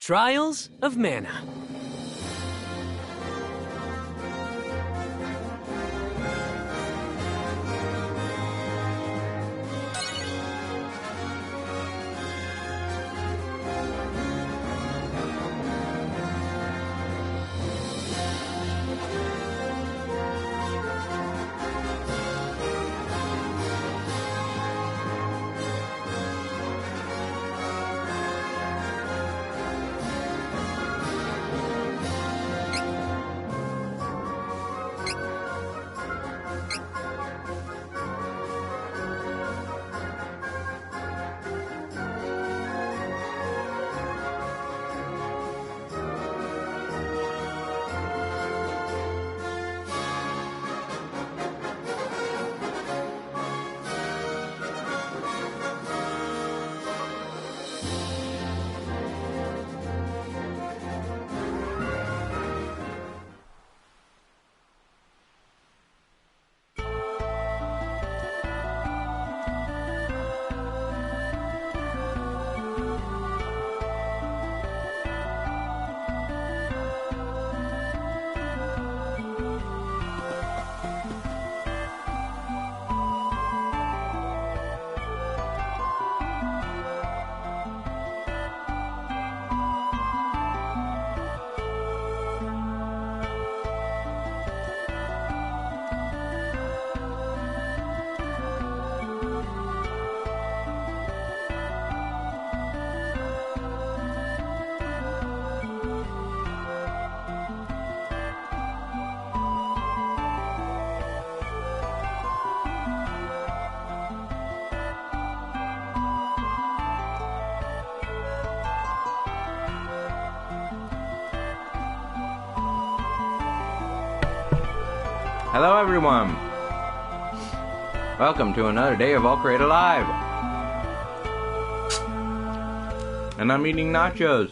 Trials of Mana. Hello everyone! Welcome to another day of All Create Alive! And I'm eating nachos.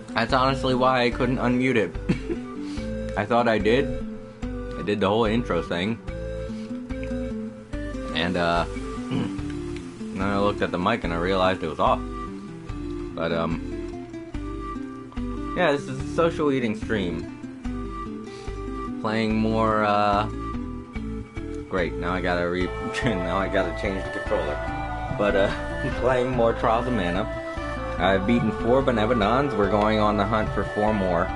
That's honestly why I couldn't unmute it. I thought I did. I did the whole intro thing. And then I looked at the mic and I realized it was off. But yeah, this is a social eating stream. Playing more, great, now I gotta change the controller. But, playing more Trials of Mana. I've beaten 4 Benevolons, we're going on the hunt for 4 more.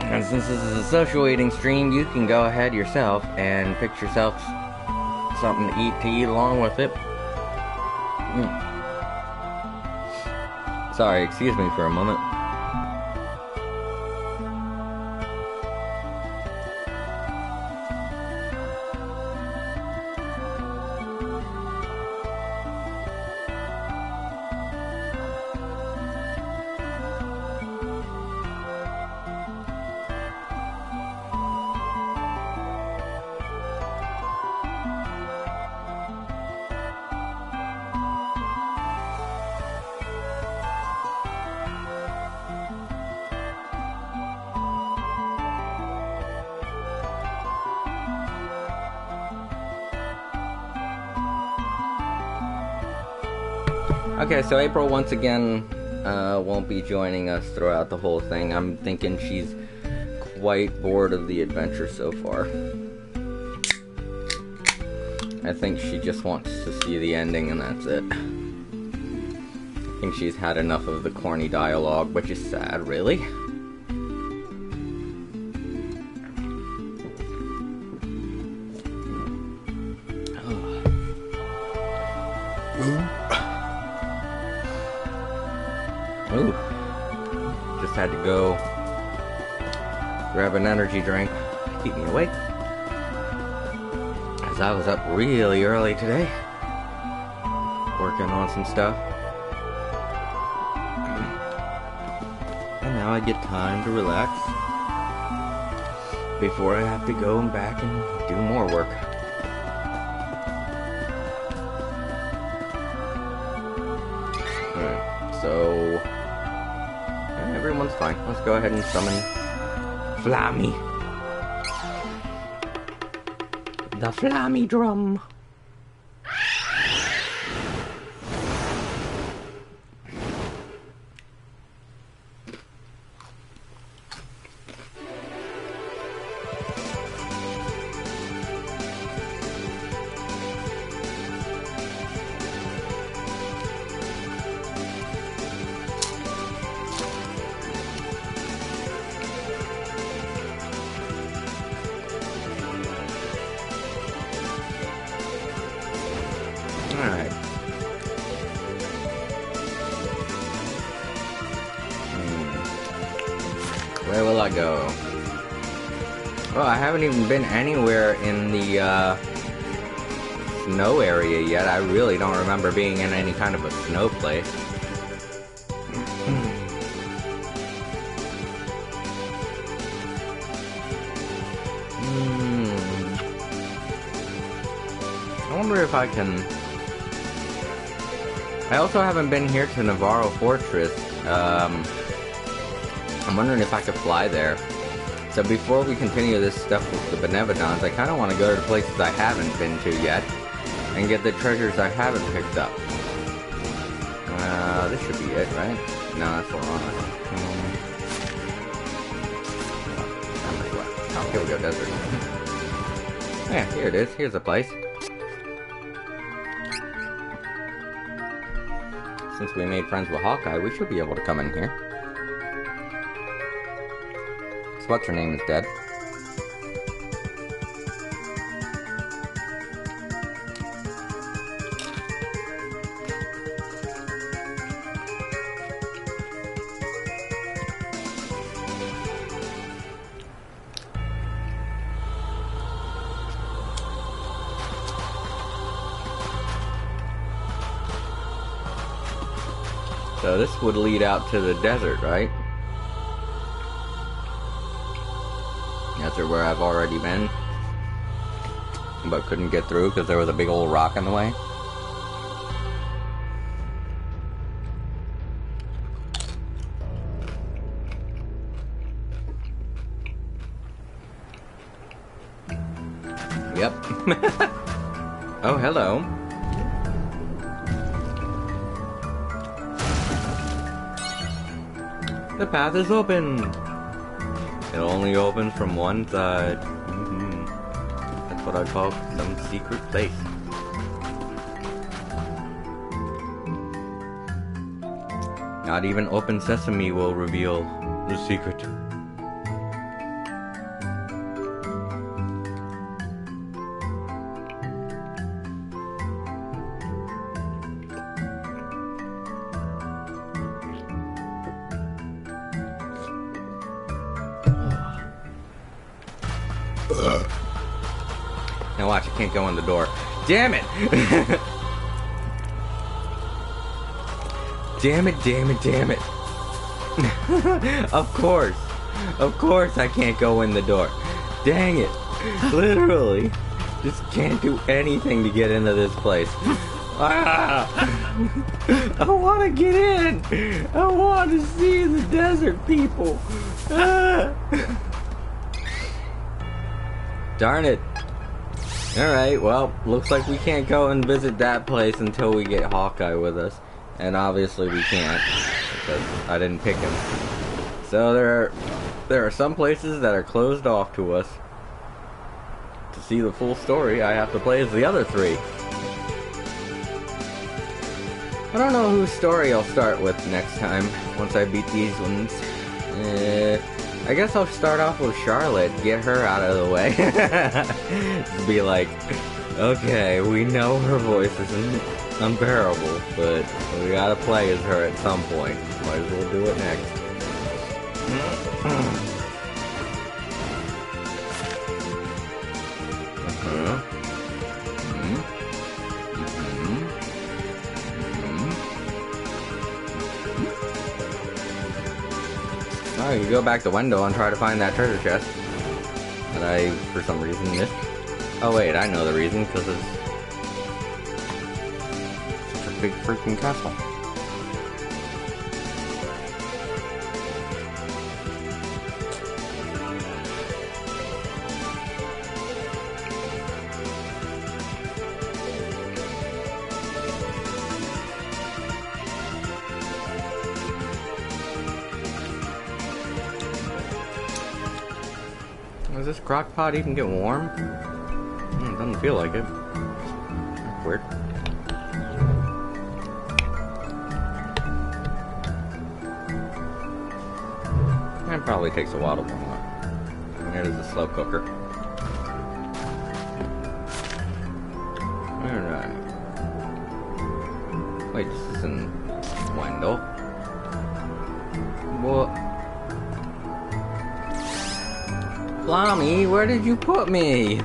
And since this is a social eating stream, you can go ahead yourself and pick yourself something to eat along with it. Sorry, excuse me for a moment. Okay, so April once again won't be joining us throughout the whole thing. I'm thinking she's quite bored of the adventure so far. I think she just wants to see the ending and that's it. I think she's had enough of the corny dialogue, which is sad, really. Ooh, just had to go grab an energy drink to keep me awake, as I was up really early today, working on some stuff, and now I get time to relax before I have to go back and do more work. Alright, so everyone's fine. Let's go ahead and summon Flammy. The Flammy drum. Alright. Where will I go? Well, I haven't even been anywhere in the snow area yet. I really don't remember being in any kind of a snow place. I wonder if I can... I also haven't been here to Navarro Fortress. I'm wondering if I could fly there. So before we continue this stuff with the Benevolons, I kind of want to go to the places I haven't been to yet and get the treasures I haven't picked up. This should be it, right? No, that's the wrong one. Oh, here we go, desert. Yeah, here it is. Here's the place. Since we made friends with Hawkeye, we should be able to come in here. So what's her name is dead. So this would lead out to the desert, right? closer where I've already been, but couldn't get through because there was a big old rock in the way. Yep. Oh, hello. The path is open. It only opens from one side. That's what I call some secret place. Not even open sesame will reveal the secret. Now watch, I can't go in the door. Damn it! Damn it, damn it, damn it. Of course I can't go in the door. Dang it. Literally. Just can't do anything to get into this place. Ah! I want to get in. I want to see the desert people. Ah! Darn it. Alright, well, looks like we can't go and visit that place until we get Hawkeye with us. And obviously we can't, because I didn't pick him. So there are some places that are closed off to us. To see the full story, I have to play as the other three. I don't know whose story I'll start with next time, once I beat these ones. I guess I'll start off with Charlotte, get her out of the way. Just be like, okay, we know her voice isn't unbearable, but we gotta play as her at some point. Might as well do it next. Oh, you go back to window and try to find that treasure chest that I, for some reason, missed. Oh wait, I know the reason, because it's such a big freaking castle. Does this crock pot even get warm? It doesn't feel like it. That's weird. It probably takes a while to warm up. And it is a slow cooker. Alright. Wait, this isn't Wendell. What? Mommy, where did you put me?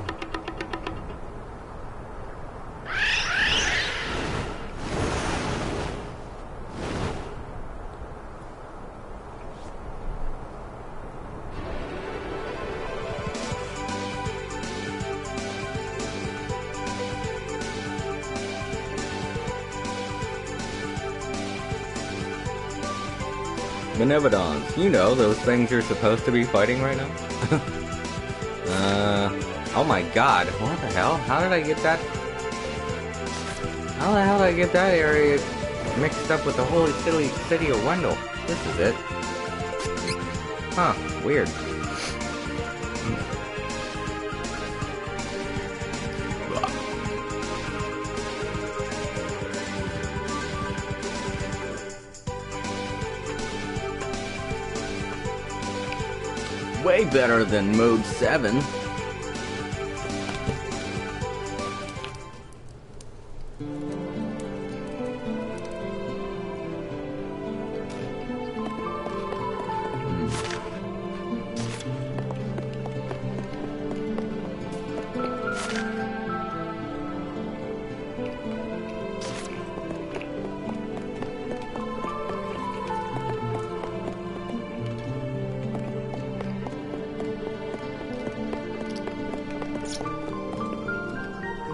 Benevodons, you know, those things you're supposed to be fighting right now? Oh my god, what the hell? How did I get that? How the hell did I get that area mixed up with the holy city of Wendell? This is it. Huh, weird. Way better than Mode 7.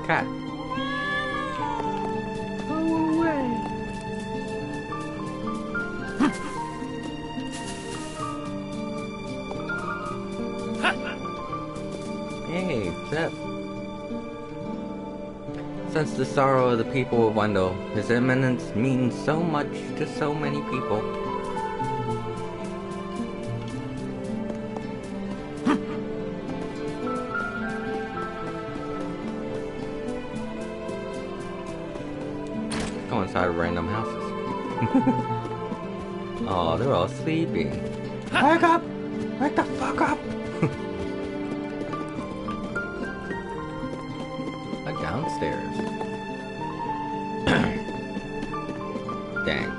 Cat. Go away. Hey, Seth. Since the sorrow of the people of Wendell, His Eminence means so much to so many people. Go inside random houses. Oh, they're all sleeping. Wake up! Wake the fuck up! Downstairs. Dang.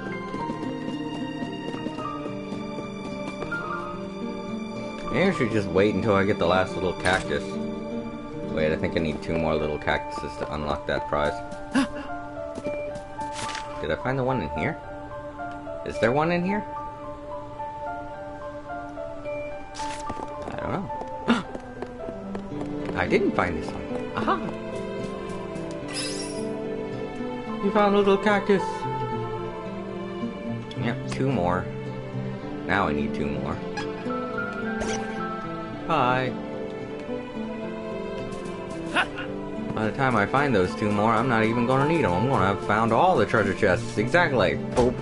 Maybe I should just wait until I get the last little cactus. Wait, I think I need 2 more little cactuses to unlock that prize. Did I find the one in here? Is there one in here? I don't know. I didn't find this one. Aha! You found a little cactus! Yep, 2 more. Now I need 2 more. Bye! By the time I find those 2 more, I'm not even gonna need them. I'm gonna have found all the treasure chests. Exactly! Poop!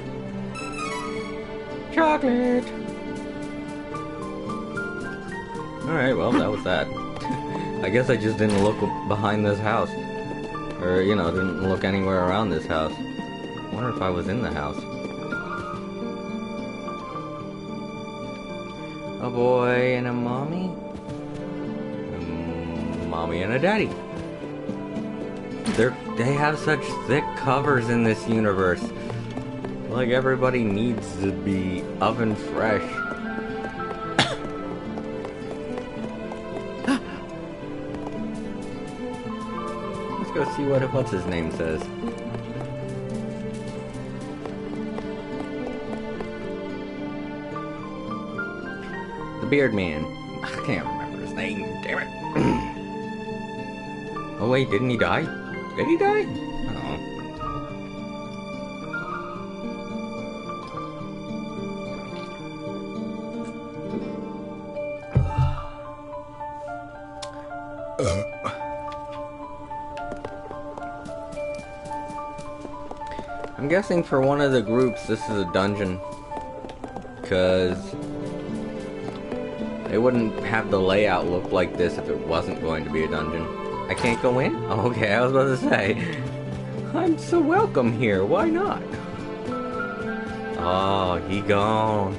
Chocolate! Alright, well, that was that. I guess I just didn't look behind this house. Or, you know, didn't look anywhere around this house. I wonder if I was in the house. A boy and a mommy? A mommy and a daddy. They have such thick covers in this universe. Like, everybody needs to be oven fresh. Go see what's his name says. The Beard Man. I can't remember his name. Damn it. Oh wait, didn't he die? Did he die? Oh. I'm guessing for one of the groups this is a dungeon, because they wouldn't have the layout look like this if it wasn't going to be a dungeon. I can't go in? Oh, okay, I was about to say. I'm so welcome here, why not? Oh, he gone.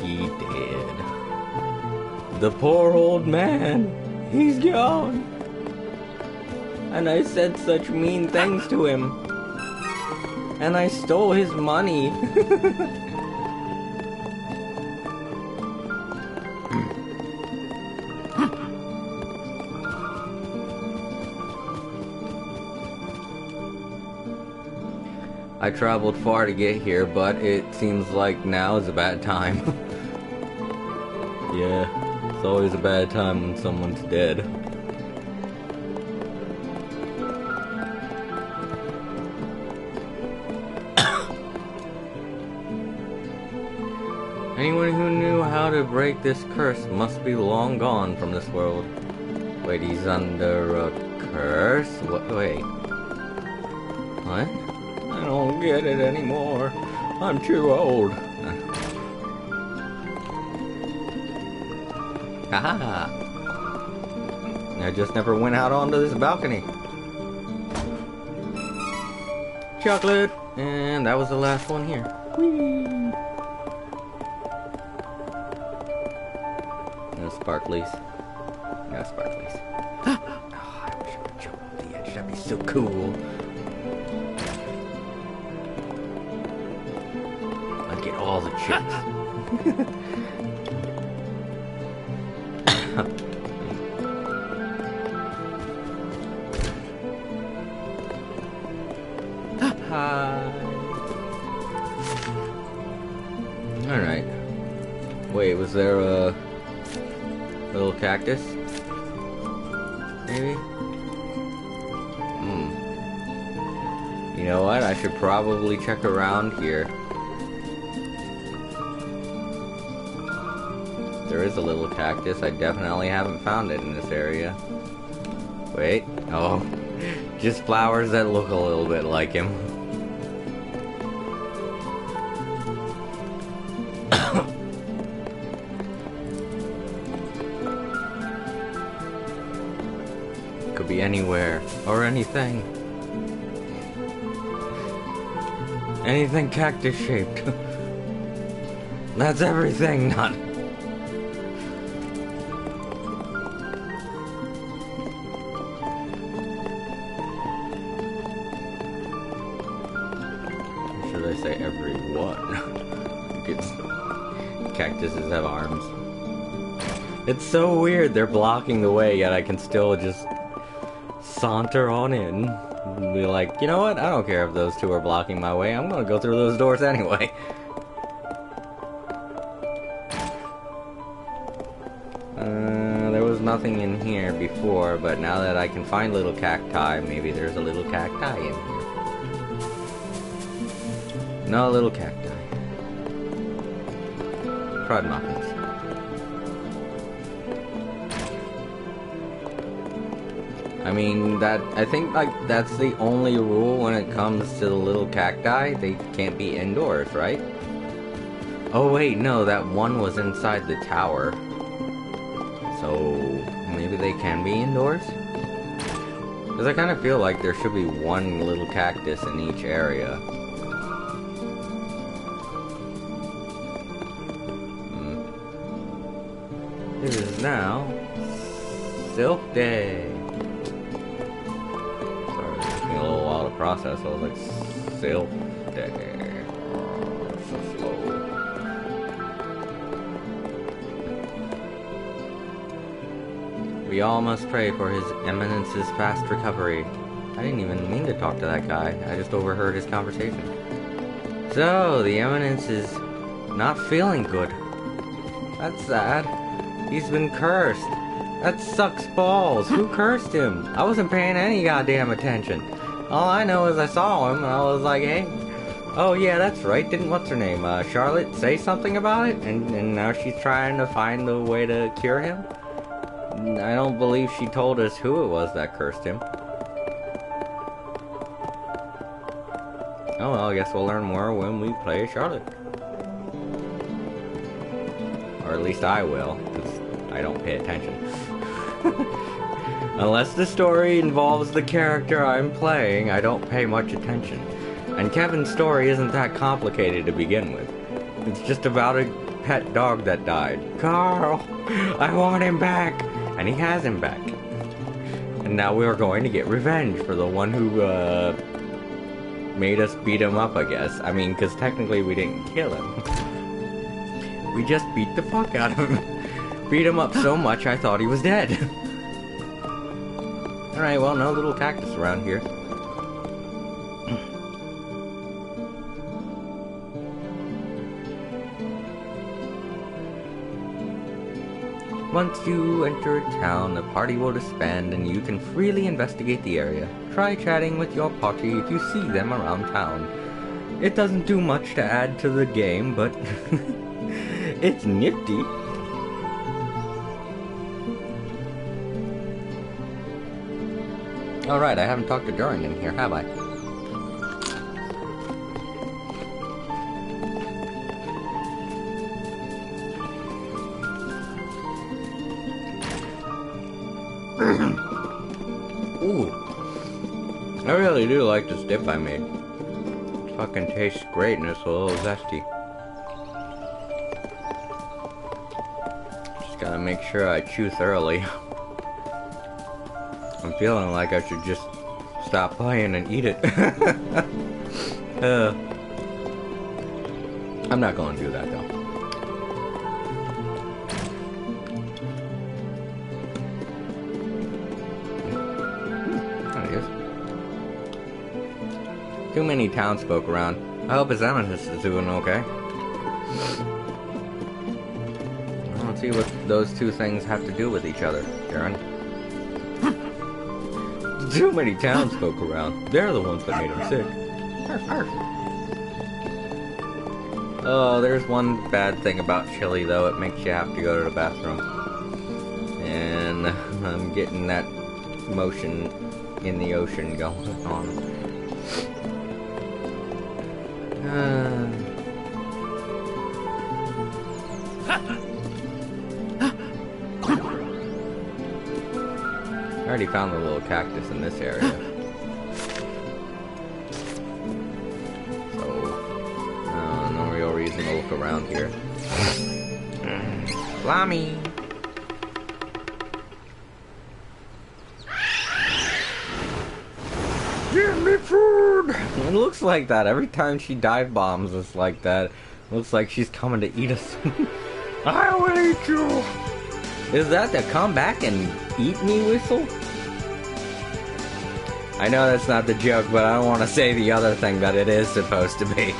He did. The poor old man, he's gone. And I said such mean things to him. And I stole his money. I traveled far to get here, but it seems like now is a bad time. Yeah, it's always a bad time when someone's dead. Anyone who knew how to break this curse must be long gone from this world. Wait, he's under a curse? What? Wait. What? I don't get it anymore. I'm too old. Haha! I just never went out onto this balcony. Chocolate! And that was the last one here. Whee! No sparklies. No sparklies. Oh, I wish I could jump off the edge. That'd be so cool. I'd get all the chips. Hi. Alright. Wait, was there a little cactus? maybe? You know what? I should probably check around here. There is a little cactus. I definitely haven't found it in this area. Wait. Oh. Just flowers that look a little bit like him. Could be anywhere. Or anything. Anything cactus shaped. That's everything, not... Should I say every one? Cactuses have arms. It's so weird, they're blocking the way, yet I can still just saunter on in. And be like, you know what? I don't care if those two are blocking my way. I'm gonna go through those doors anyway. There was nothing in here before, but now that I can find little cacti, maybe there's a little cacti in here. No little cacti. Fried muffins. I mean, I think, like, that's the only rule when it comes to the little cacti. They can't be indoors, right? Oh, wait, no, that one was inside the tower. So, maybe they can be indoors? Because I kind of feel like there should be one little cactus in each area. It is now Silk Day. A little while to process. I was like, Silk Day. So slow. We all must pray for His Eminence's fast recovery. I didn't even mean to talk to that guy. I just overheard his conversation. So, the Eminence is not feeling good. That's sad. He's been cursed. That sucks balls. Who cursed him? I wasn't paying any goddamn attention. All I know is I saw him, and I was like, hey, oh yeah, that's right. Didn't, what's her name, Charlotte, say something about it? And now she's trying to find the way to cure him? I don't believe she told us who it was that cursed him. Oh well, I guess we'll learn more when we play Charlotte. Or at least I will, because I don't pay attention. Unless the story involves the character I'm playing, I don't pay much attention. And Kevin's story isn't that complicated to begin with. It's just about a pet dog that died. Carl, I want him back! And he has him back. And now we are going to get revenge for the one who, made us beat him up, I guess. I mean, because technically we didn't kill him. We just beat the fuck out of him. Beat him up so much I thought he was dead. Alright, well, no little cactus around here. Once you enter a town, the party will disband and you can freely investigate the area. Try chatting with your party if you see them around town. It doesn't do much to add to the game, but it's nifty. Alright, I haven't talked to Durin in here, have I? Ooh. I really do like this dip I made. It fucking tastes great and it's a little zesty. Just gotta make sure I chew thoroughly. I'm feeling like I should just stop playing and eat it. I'm not gonna do that though. There it is. Too many townsfolk around. I hope his Eminence is doing okay. Let's see what those two things have to do with each other, Karen. Too many townsfolk around. They're the ones that made him sick. Arf, arf. Oh, there's one bad thing about chili, though. It makes you have to go to the bathroom. And I'm getting that motion in the ocean going on. I already found the little cactus in this area. So, no real reason to look around here. Flammy! Give me food! It looks like that. Every time she dive bombs, it's like that. It looks like she's coming to eat us. I will eat you! Is that the come back and eat me whistle? I know that's not the joke, but I don't want to say the other thing that it is supposed to be.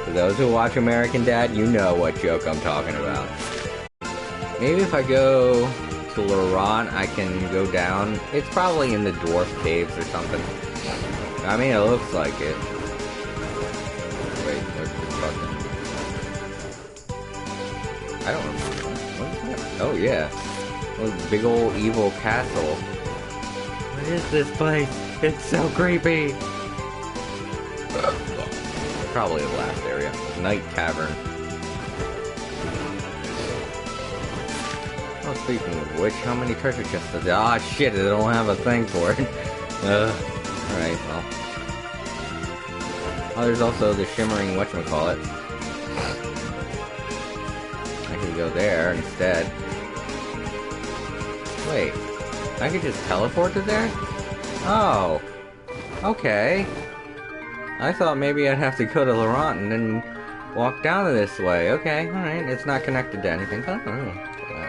For those who watch American Dad, you know what joke I'm talking about. Maybe if I go to Laurent, I can go down. It's probably in the dwarf caves or something. I mean, it looks like it. Wait, where's the fucking... I don't remember. What is that? Oh, yeah. Oh, big old evil castle. What is this place? It's so creepy. Probably the last area. Night Cavern. Oh, speaking of which, how many treasure chests are there? Ah, shit, I don't have a thing for it. Alright, well. Oh, there's also the shimmering whatchamacallit. I could go there instead. Wait. I could just teleport to there? Oh. Okay. I thought maybe I'd have to go to Laurent and then walk down this way. Okay, alright. It's not connected to anything. I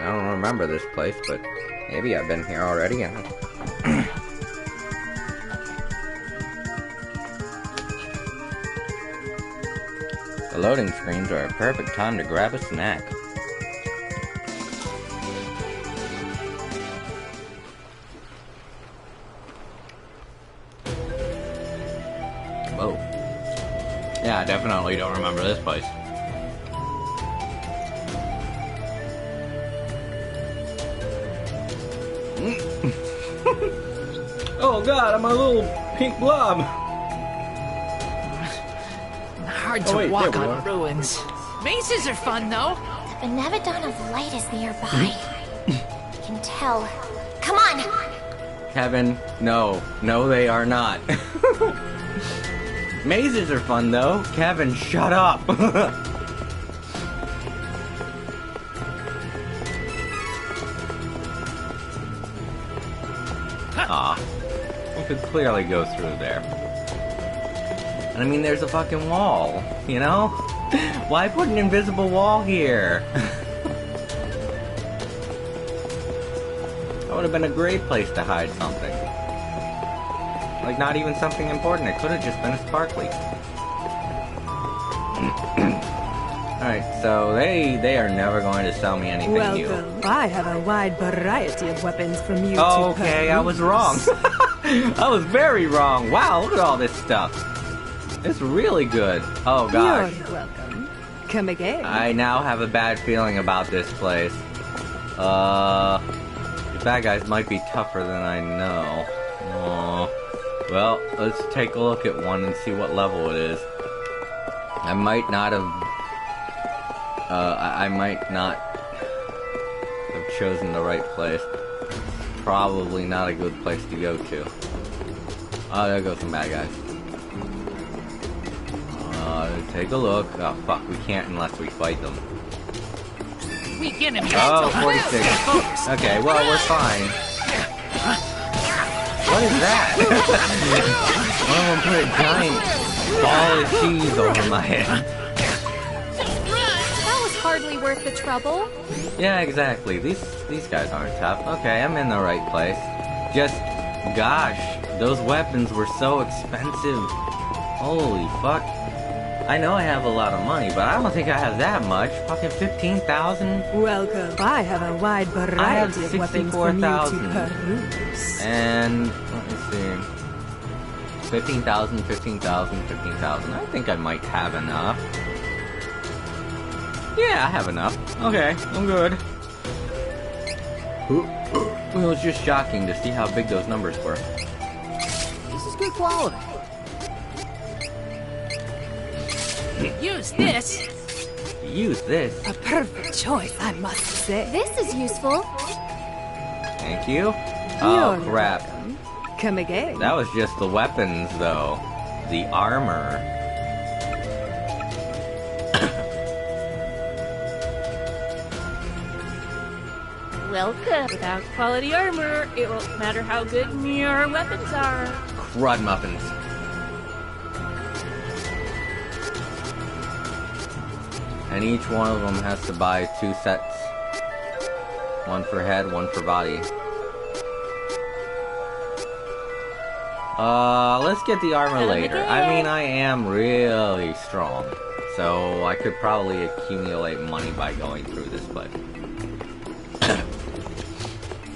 don't remember this place, but maybe I've been here already. The loading screens are a perfect time to grab a snack. Whoa. Yeah, I definitely don't remember this place. Oh god, I'm a little pink blob. Hard to walk on ruins. Mazes are fun, though. The Benevodon of Light is nearby. I can tell. Come on! Kevin, no. No, they are not. Mazes are fun, though. Kevin, shut up. Aw. I could clearly go through there. And I mean, there's a fucking wall, you know? Why put an invisible wall here? That would have been a great place to hide something. Like, not even something important. It could have just been a sparkly. Alright, so they are never going to sell me anything new. Welcome. I have a wide variety of weapons from you Oh, okay, I was wrong. I was very wrong. Wow, look at all this stuff. It's really good. Oh, gosh. You're welcome. Come again. I now have a bad feeling about this place. The bad guys might be tougher than I know. Well, let's take a look at one and see what level it is. I might not have... I might not have chosen the right place. Probably not a good place to go to. Oh, there goes some bad guys. Take a look. Oh, fuck, we can't unless we fight them. Weak enemy. Oh, 46. Okay, well, we're fine. What is that? One of them put a giant ball of cheese over my head. That was hardly worth the trouble. Yeah, exactly. These guys aren't tough. Okay, I'm in the right place. Just, gosh, those weapons were so expensive. Holy fuck. I know I have a lot of money, but I don't think I have that much. Fucking 15,000? Welcome. I have a wide variety of weapons for you to peruse. And, let me see. 15,000, 15,000, 15,000. I think I might have enough. Yeah, I have enough. Okay, I'm good. It was just shocking to see how big those numbers were. This is good quality. Use this. Use this. A perfect choice, I must say. This is useful. Thank you. Oh, You're crap. welcome. Come again. That was just the weapons, though. The armor. Welcome. Without quality armor, it won't matter how good your weapons are. Crud muffins. And each one of them has to buy 2 sets. One for head, one for body. Let's get the armor later. I mean, I am really strong. So I could probably accumulate money by going through this place.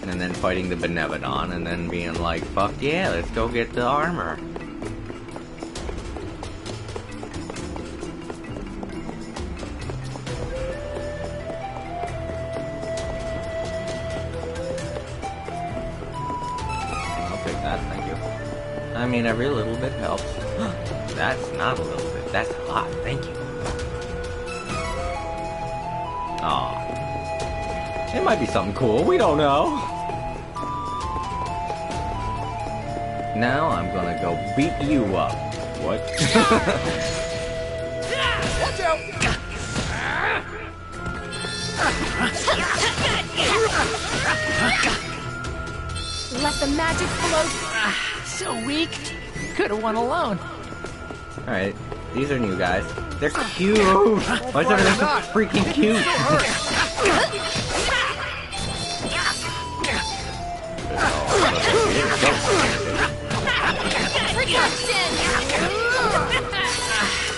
And then fighting the Benevodon, and then being like, fuck yeah, let's go get the armor. I'll take that, thank you. I mean, every little bit helps. That's not a little bit, that's a lot, thank you. Aw. It might be something cool, we don't know. Now I'm gonna go beat you up. What? Watch out! Let the magic flow. So weak. Could have won alone. Alright, these are new guys. They're cute! Why is everything so freaking cute?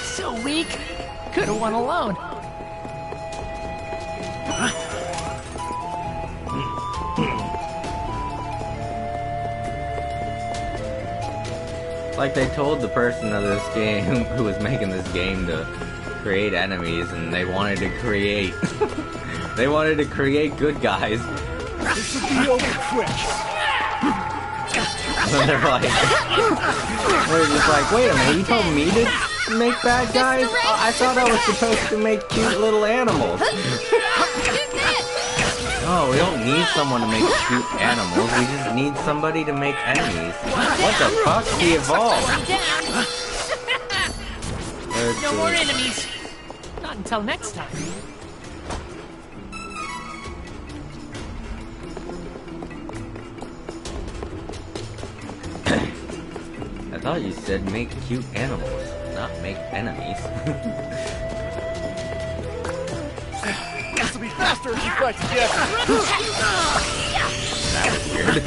So weak. Could have won alone. Like they told the person of this game who was making this game to create enemies, and they wanted to create they wanted to create good guys. This should be over quick. And they're like they're just like, wait a minute, you told me to make bad guys? I thought I was supposed to make cute little animals. Oh, we don't need someone to make cute animals, we just need somebody to make enemies. What the fuck? He evolved! No more enemies. Not until next time. I thought you said make cute animals, not make enemies. This will be faster if you fight together. That was weird.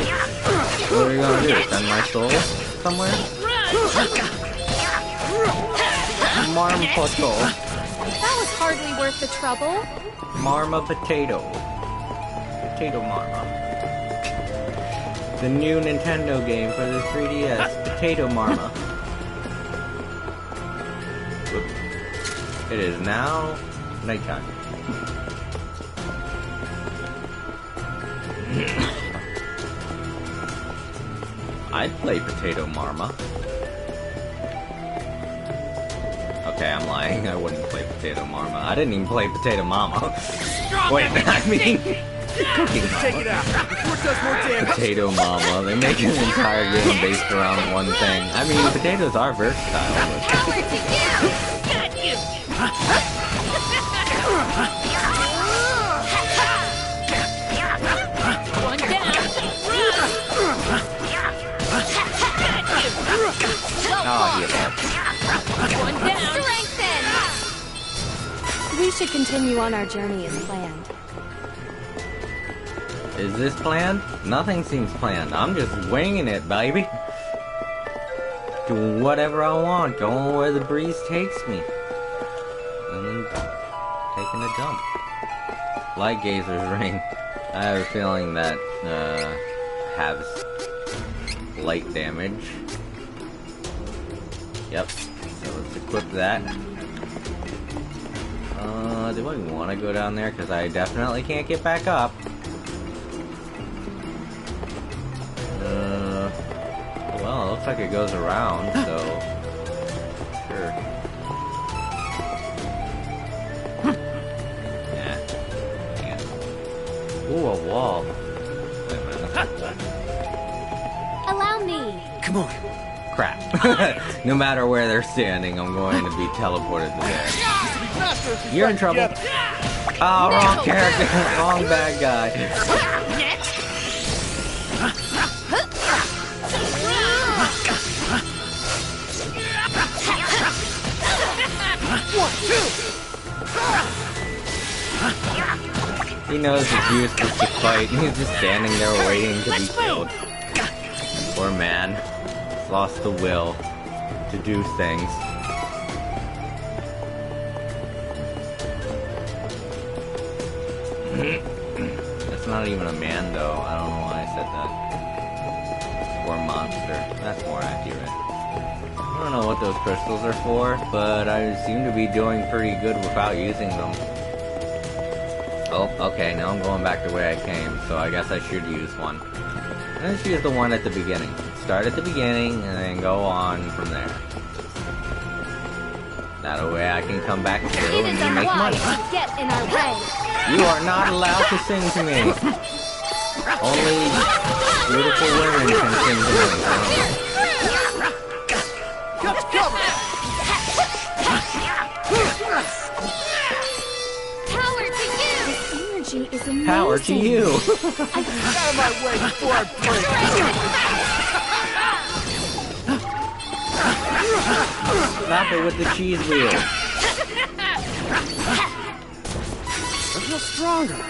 What are we gonna do? Send my soul somewhere? Marm potato. That was hardly worth the trouble. Marma potato. Potato Marma. The new Nintendo game for the 3DS. Potato Marma. Whoop. It is now nighttime. I'd play Potato Marma. Okay, I'm lying. I wouldn't play Potato Marma. I didn't even play Potato Mama. Wait, I mean... Cooking Mama. Take it out before it does more damage. Potato Mama. They make an entire game based around one thing. I mean, potatoes are versatile, but... Power to you! Got you! One down. Oh, he evolved. One down. Strengthen! We should continue on our journey as planned. Is this planned? Nothing seems planned. I'm just winging it, baby. 'Doing whatever I want, going where the breeze takes me. jump? Light Gazer's ring. I have a feeling that has light damage. Yep. So let's equip that. Do I want to go down there? Because I definitely can't get back up. Well, it looks like it goes around, so sure. Yeah. Yeah. Ooh, a wall. Wait a minute, that's a wall. Allow me. Come on. Crap. No matter where they're standing, I'm going to be teleported to there. You're in trouble. Oh, wrong character. Wrong bad guy. He knows it's useless to fight. He's just standing there waiting to be killed. Poor man. He's lost the will to do things. That's not even a man, though. I don't know why I said that. Or monster. That's more accurate. I don't know what those crystals are for, but I seem to be doing pretty good without using them. Oh, okay, now I'm going back the way I came, so I guess I should use one. Let's use the one at the beginning. Start at the beginning, and then go on from there. That way I can come back through and make money. Get in our way. You are not allowed to sing to me. Only beautiful women can sing to me. Power to you. This energy is amazing. Power to you. Out of my way before I break. Stop it with the cheese wheel. I feel stronger.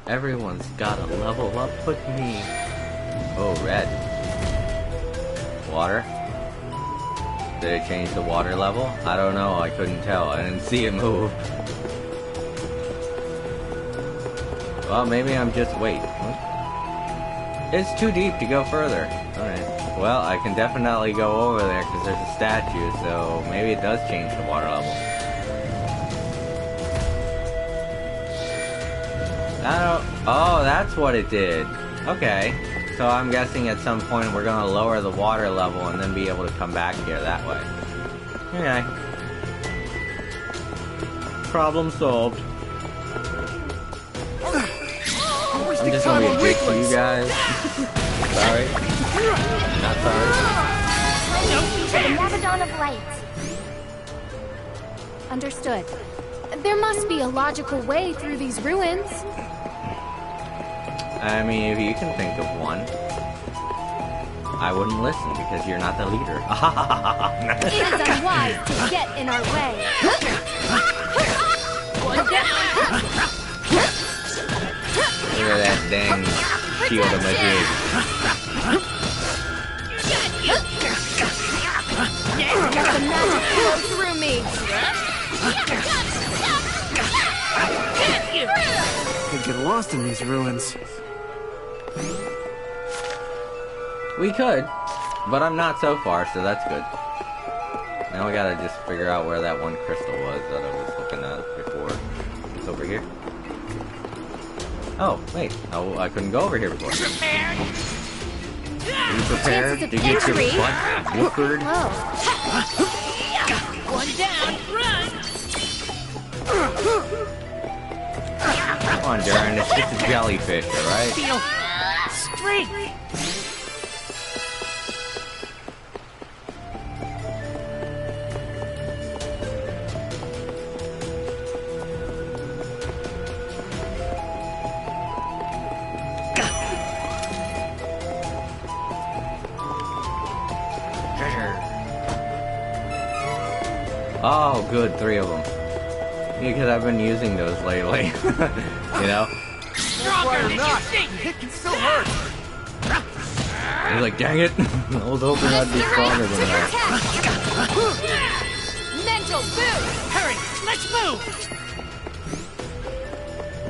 Everyone's gotta level up with me. Oh, red. Water? Did it change the water level? I don't know, I couldn't tell. I didn't see it move. Well, maybe I'm just... wait. What? It's too deep to go further. Alright. Well, I can definitely go over there because there's a statue, so maybe it does change the water level. Oh, that's what it did. Okay. So I'm guessing at some point we're gonna lower the water level and then be able to come back here that way. Okay. Problem solved. I'm just gonna be a dick to you guys. Sorry. Not sorry. To the Mavadon of Light. Understood. There must be a logical way through these ruins. I mean, if you can think of one. I wouldn't listen because you're not the leader. It is unwise to get in our way. Look at that dang shield of magic. Let the magic flow through me. Could get lost in these ruins. We could, but I'm not so far, so that's good. Now we gotta just figure out where that one crystal was that I was looking at before. It's over here. Oh, wait. Oh, I couldn't go over here before. Are you prepared to get your butt whooped? One down, run! Come on, Darren, it's just a jellyfish, alright? Feel strength! Oh, good, 3 of them. Because I've been using those lately. You know? Stronger than you think! It can still hurt. He's like, dang it! I was hoping I'd be stronger than that. special boost! Hurry, let's move!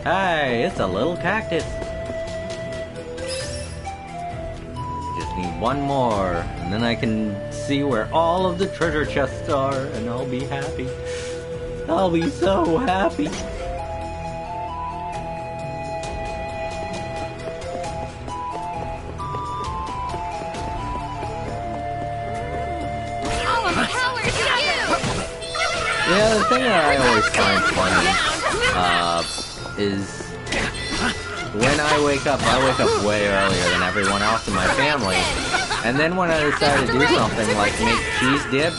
Hey, it's a little cactus. Just need one more, and then I can see where all of the treasure chests are, and I'll be happy. I'll be so happy. Yeah, the thing that I always find funny is when I wake up way earlier than everyone else in my family, and then when I decide to do something like make cheese dip,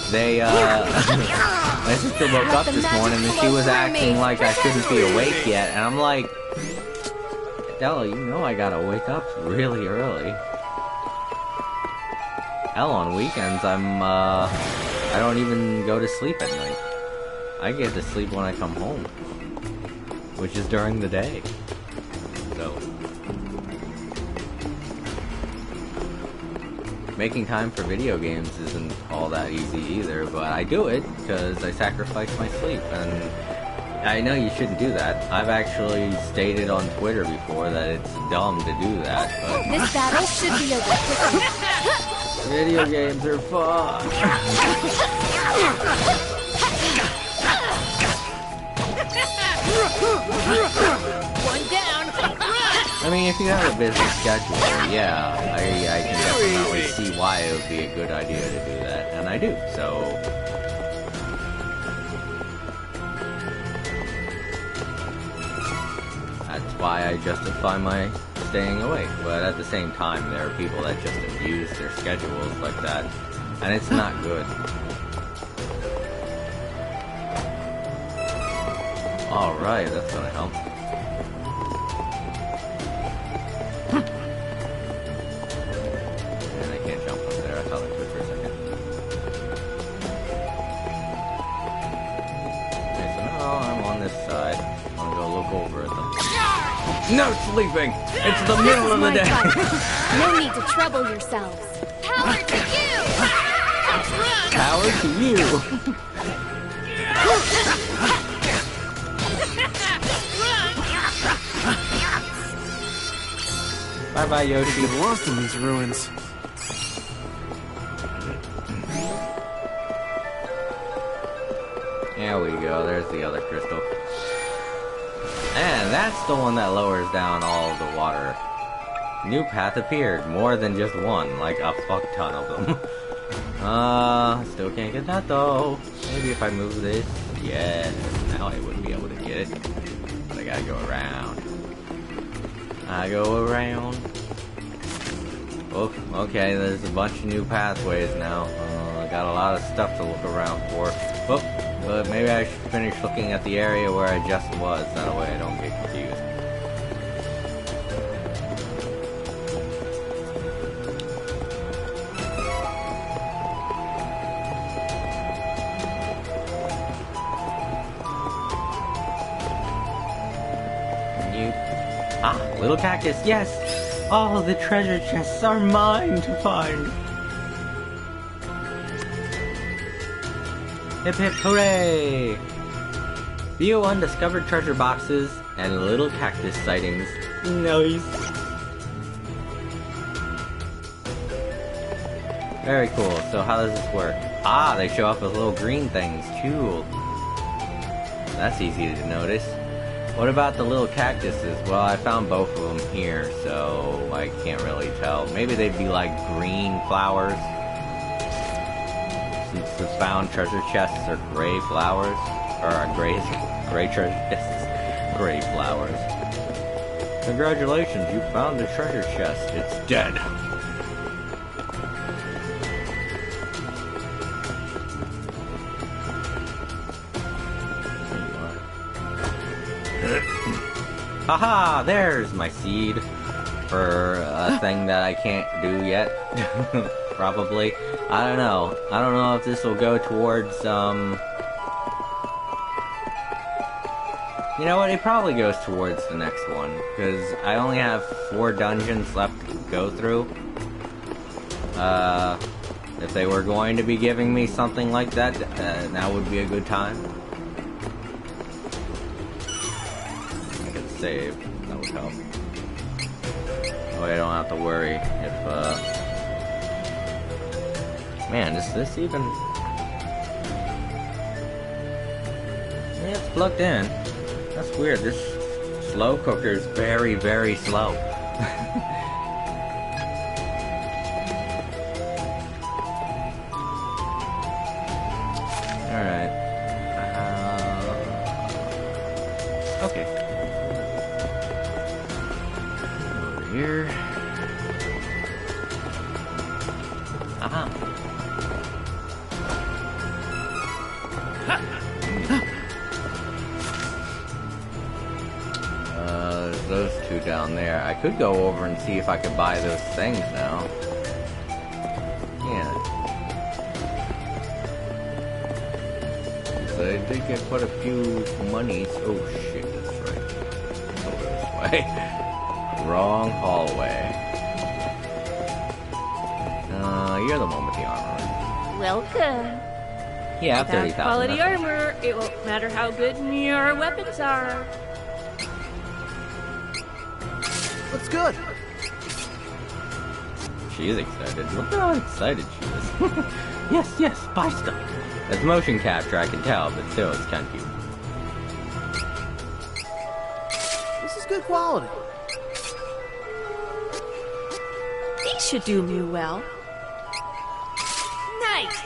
my sister woke up this morning and she was acting like I shouldn't be awake yet, and I'm like, Della, you know I gotta wake up really early. Hell, on weekends I don't even go to sleep at night. I get to sleep when I come home, which is during the day. So, making time for video games isn't all that easy either, but I do it because I sacrifice my sleep, and I know you shouldn't do that. I've actually stated on Twitter before that it's dumb to do that, but This battle should be over quickly. video games are fun. One down, I mean, if you have a busy schedule, yeah, I can definitely see why it would be a good idea to do that, and I do, so... That's why I justify my staying awake, but at the same time, there are people that just abuse their schedules like that, and it's not good. Alright, that's gonna help. And I can't jump up there, I thought I could for a second. Okay, so now I'm on this side. I'm gonna go look over at them. No sleeping! It's the middle of the day! No need to trouble yourselves. Power to you! Power to you! Bye-bye, Yoshi. Get lost in these ruins. There we go, there's the other crystal. And that's the one that lowers down all of the water. New path appeared, more than just one, like a fuck ton of them. Still can't get that though. Maybe if I move this, yes, now I wouldn't be able to get it. But I gotta go around. I go around. Oh, okay, there's a bunch of new pathways now. I got a lot of stuff to look around for. Oh, but maybe I should finish looking at the area where I just was. That way I don't get confused. Ah, little cactus, yes! All the treasure chests are mine to find! Hip hip hooray! View undiscovered treasure boxes and little cactus sightings. Nice! Very cool, so how does this work? Ah, they show up as little green things, cool. That's easy to notice. What about the little cactuses? Well, I found both of them here, so I can't really tell. Maybe they'd be like green flowers. Since the found treasure chests are gray flowers. Or gray treasure chests. Gray flowers. Congratulations, you found the treasure chest. It's dead. Haha, there's my seed for a thing that I can't do yet. Probably. I don't know. I don't know if this will go towards, You know what, it probably goes towards the next one, because I only have 4 dungeons left to go through. If they were going to be giving me something like that, that would be a good time. I could save. That would help. Oh, I don't have to worry if, Man, is this even... Yeah, it's plugged in. That's weird. This slow cooker is very, very slow. Alright. Okay. Over here. Aha. There's those two down there. I could go over and see if I could buy those things now. Yeah. So I did get quite a few monies. Oh shit, that's right. Go this way. Wrong hallway. You're the one with the armor. Welcome. Yeah, Without 30,000. quality armor, it won't matter how good your weapons are. What's good? She is excited. Look how excited she is. Yes, buy stuff. That's motion capture, I can tell, but still, it's kind of cute. This is good quality. These should do me well. Nice.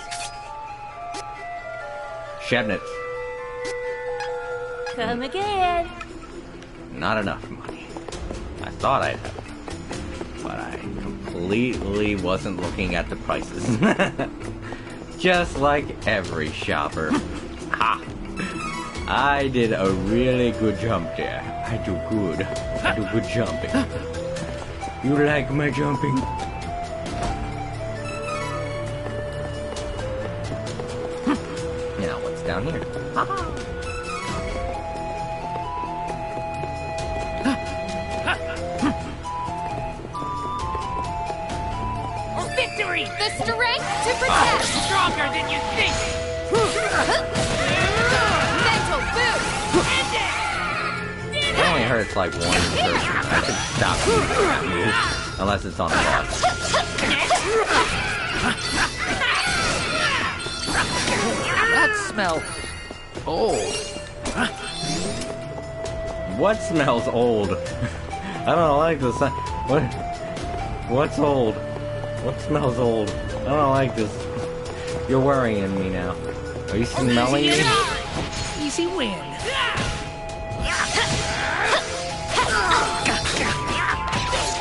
Shednitz. Come again. Not enough money. I thought I'd have, but I completely wasn't looking at the prices. Just like every shopper. Ha! I did a really good jump there. I do good. I do good jumping. You like my jumping? Now what's down here? Victory! The strength to protect! Stronger than you think! Mental boost! It only hurts like one person. I should stop using that move. Unless it's on a boss. That smell old. What smells old? I don't like this. What's old? What smells old? I don't like this. You're worrying me now. Are you smelling me? Easy win.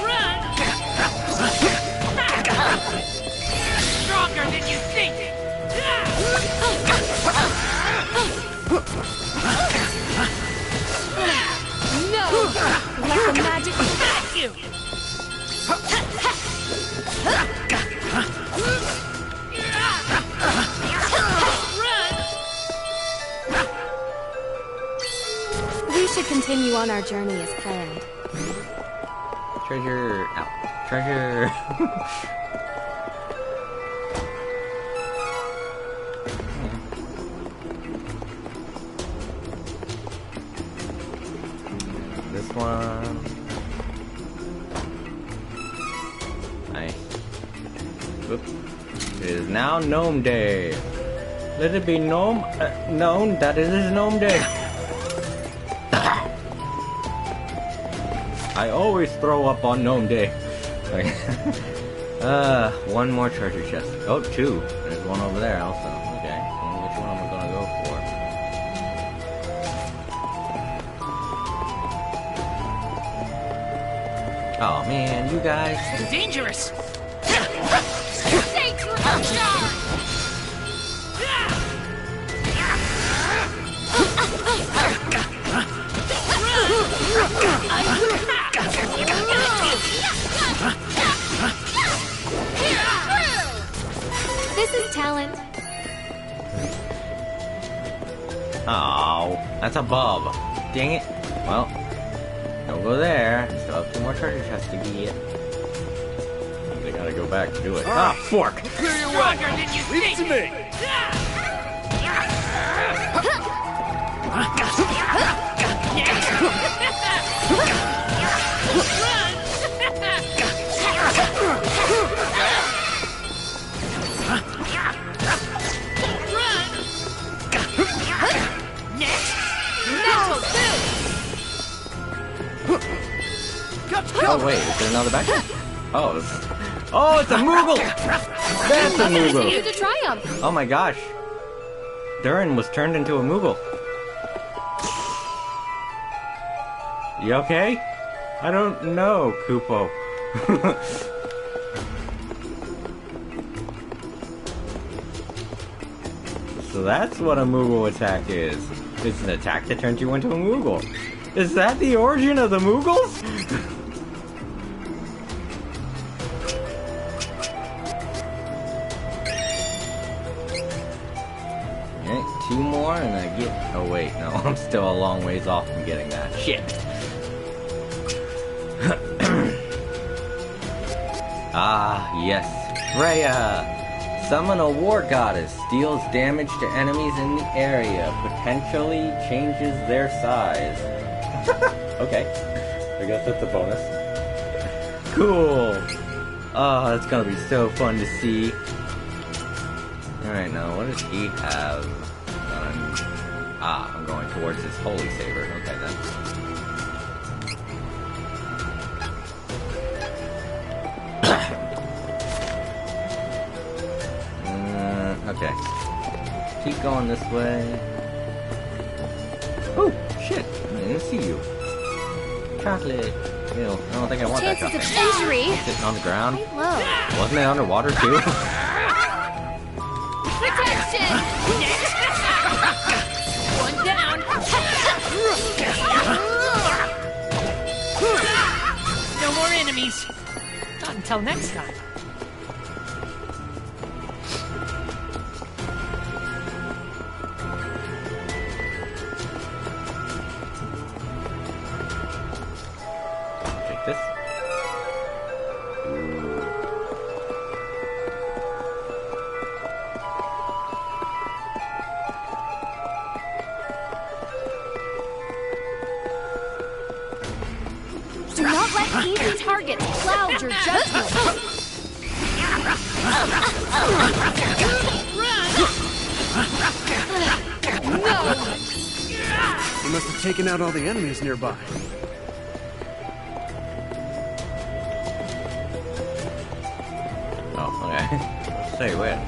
Run! Stronger than you think! No! Let the magic Got you! We should continue on our journey as planned. Treasure out. Treasure. This one. Nice. Oop. It is now Gnome Day. Let it be known that it is Gnome Day. I always throw up on Gnome Day. One more treasure chest. Oh, two. There's one over there also. Okay. Which one am I gonna go for? Oh man, you guys. Dangerous! This is talent. Oh, that's above. Dang it. Well, don't go there. Still have two more treasure chests to get. They gotta go back to do it. Ah, fork! Clear your way. Leave it to me. Oh wait, is there another back? Oh, it's a Moogle! That's a Moogle! Continue to triumph. Oh my gosh. Durin was turned into a Moogle. You okay? I don't know, Kupo. So that's what a Moogle attack is. It's an attack that turns you into a Moogle. Is that the origin of the Moogles? Okay, 2 more and I get... Oh wait, no, I'm still a long ways off from getting that. Shit! Ah, yes. Freya! Summon a war goddess. Deals damage to enemies in the area. Potentially changes their size. Okay. I guess that's a bonus. Cool! Oh, that's gonna be so fun to see. Alright, now what does he have? I'm going towards his holy saber. Okay, then. Okay. Keep going this way. Oh, shit. I didn't see you. Chocolate. Ew, I don't think I want that chocolate. Chances of injury. Sitting on the ground. Low. Wasn't it underwater, too? Protection. One down. No more enemies. Not until next time. This. Do not let easy targets cloud your judgment. No! We must have taken out all the enemies nearby. Oh, okay. Say when.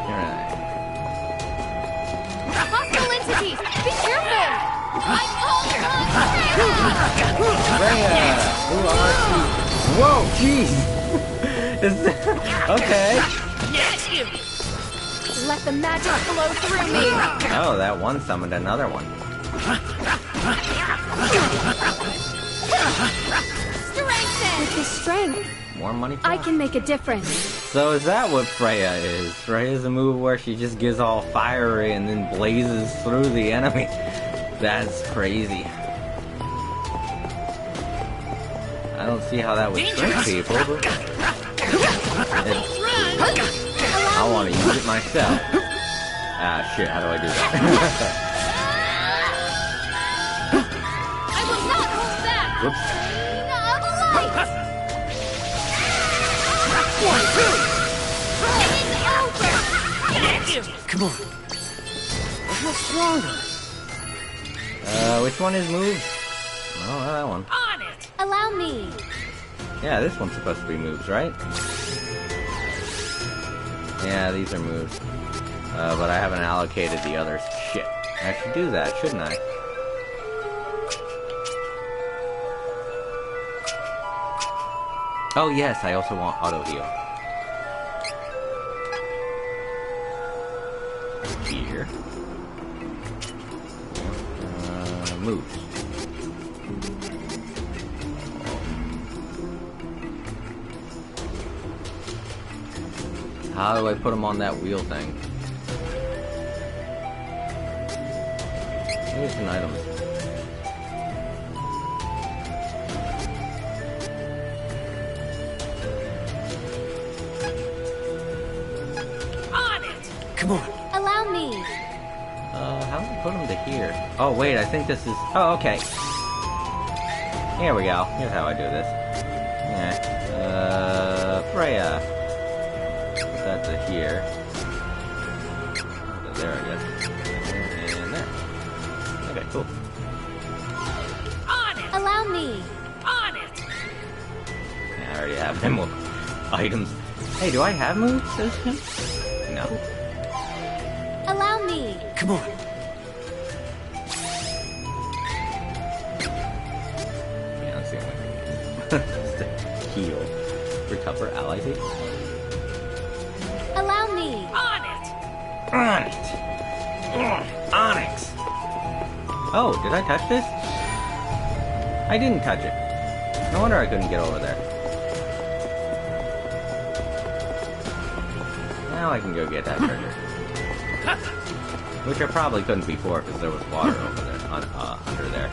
Alright. Hostile entities! Be careful! I call on Freya! Who are you? Whoa, jeez! Is that... Okay. Yes, you. Let the magic flow through me! Oh, that one summoned another one. Strengthen! With this strength, More money for I us. can make a difference. So is that what Freya is? Freya's a move where she just gets all fiery and then blazes through the enemy. That's crazy. I don't see how that would trick people, but it's cool. I want to use it myself. Ah, shit, how do I do that? I will not hold back! Whoops. It is over! Come on. How stronger? Which one is moves? Oh, that one. On it. Allow me. Yeah, this one's supposed to be moves, right? Yeah, these are moves. But I haven't allocated the others. Shit. I should do that, shouldn't I? Oh yes, I also want auto heal. Here. Moves. How do I put them on that wheel thing? Maybe some items. On it! Come on. Allow me. How do I put them to here? Oh, wait, I think this is... Oh, okay. Here we go. Here's how I do this. Yeah. Freya. Put that to here. There, I guess. And there. Okay, cool. On it! Allow me. On it! Yeah, I already have him with items. Hey, do I have moves as him? No. Allow me. Come on. Yeah, let's see what I can Just to heal. Recover ally hit. Allow me. On it! On it! Onyx! Oh, did I touch this? I didn't touch it. No wonder I couldn't get over there. Now I can go get that treasure. Which I probably couldn't before because there was water over there, under there.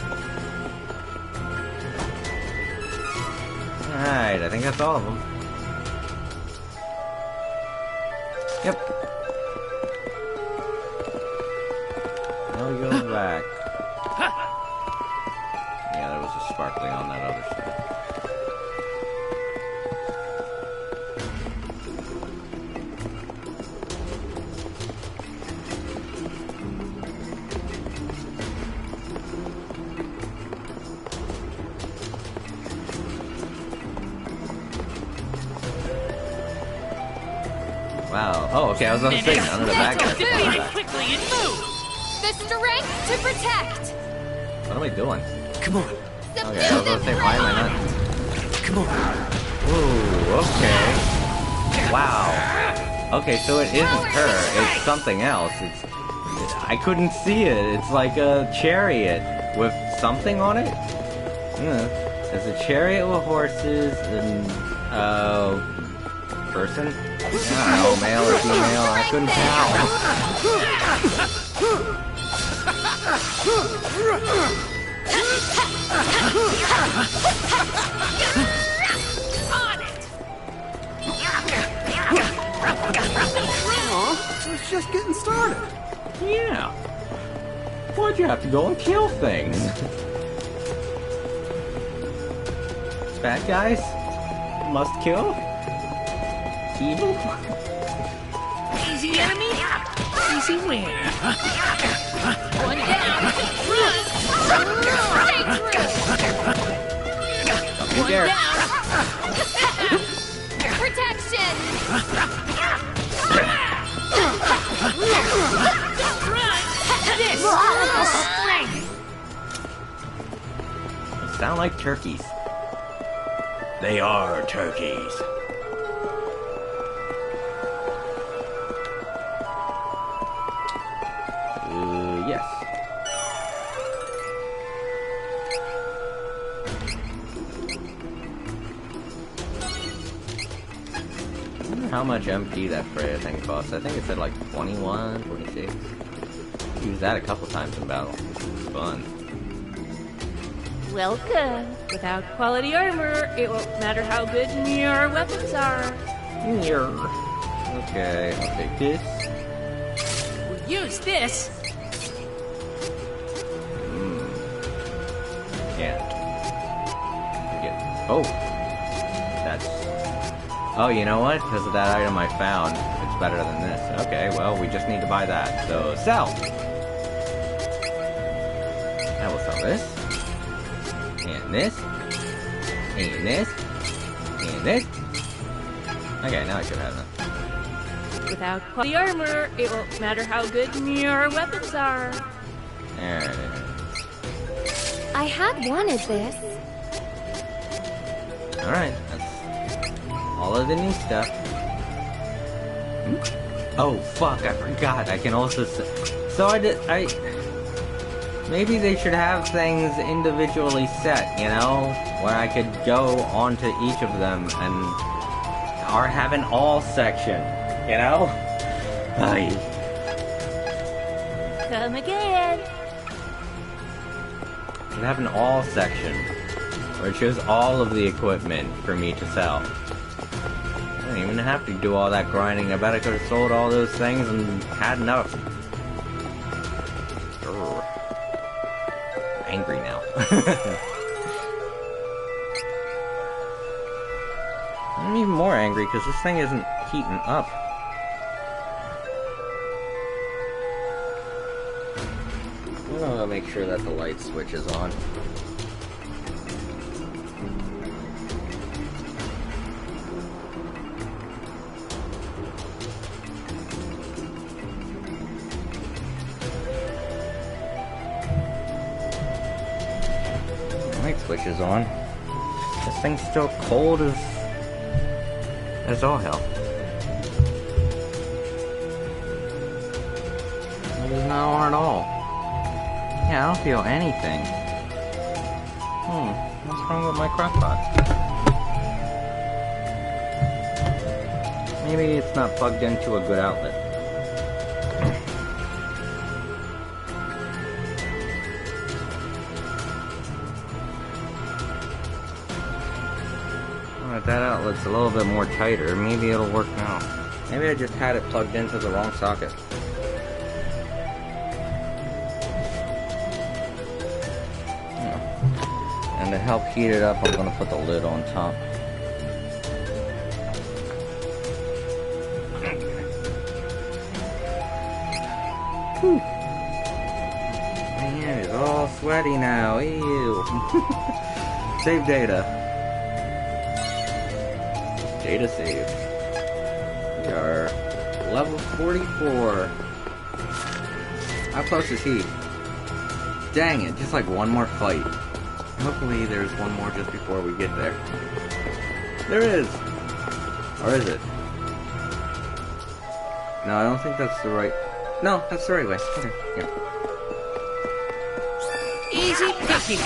Alright, I think that's all of them. Yep. Now we go back. Yeah, there was a sparkly on that other side. Wow. Oh, okay, I was on the thing. None of the bad guys. Defeat it quickly and move! The strength to protect. What am I doing? Come on. Okay, I was gonna say, why am I not? Come on. Ooh, okay. Wow. Okay, so it isn't her. It's something else. I couldn't see it. It's like a chariot with something on it. It's a chariot with horses and person. I don't know, male or female. I couldn't tell. On it! Aw, it's just getting started. Yeah. Why'd you have to go and kill things? Bad guys? Must kill? Evil? Easy enemy, easy win. One down, run! Be One there. down! Protection. Don't run! This is strength! Sound like turkeys. They are turkeys. Yes. I wonder how much MP that Freya thing costs. I think it said like 21, 26. Used that a couple times in battle. It's fun. Welcome. Without quality armor, it won't matter how good your weapons are. Okay, I'll take this. We'll use this! Yeah. Oh! That's... Oh, you know what? Because of that item I found, it's better than this. Okay, well, we just need to buy that. So, sell! I will sell this. And this. And this. And this. Okay, now I should have that. Without quality armor, it won't matter how good your weapons are. There it is. I had wanted this. Alright, that's all of the new stuff. Oh, fuck, I forgot. I can also... So maybe they should have things individually set, you know? Where I could go onto each of them and... Or have an all section, you know? Come again. should have an all section where it shows all of the equipment for me to sell. I don't even have to do all that grinding. I bet I could have sold all those things and had enough. Urgh. I'm angry now. I'm even more angry because this thing isn't heating up. I'm gonna make sure that the light switch is on. Light switch is on. This thing's still cold as all hell. It is not on at all. Yeah, I don't feel anything. What's wrong with my crockpot? Maybe it's not plugged into a good outlet. If that outlet's a little bit more tighter, maybe it'll work now. Maybe I just had it plugged into the wrong socket. And to help heat it up, I'm going to put the lid on top. Whew. Man, it's all sweaty now. Ew. Save data. Data saved. We are level 44. How close is he? Dang it, just like one more fight. Hopefully there's one more just before we get there. There is! Or is it? No, I don't think that's the right... No, that's the right way. Okay, yeah. Easy picky.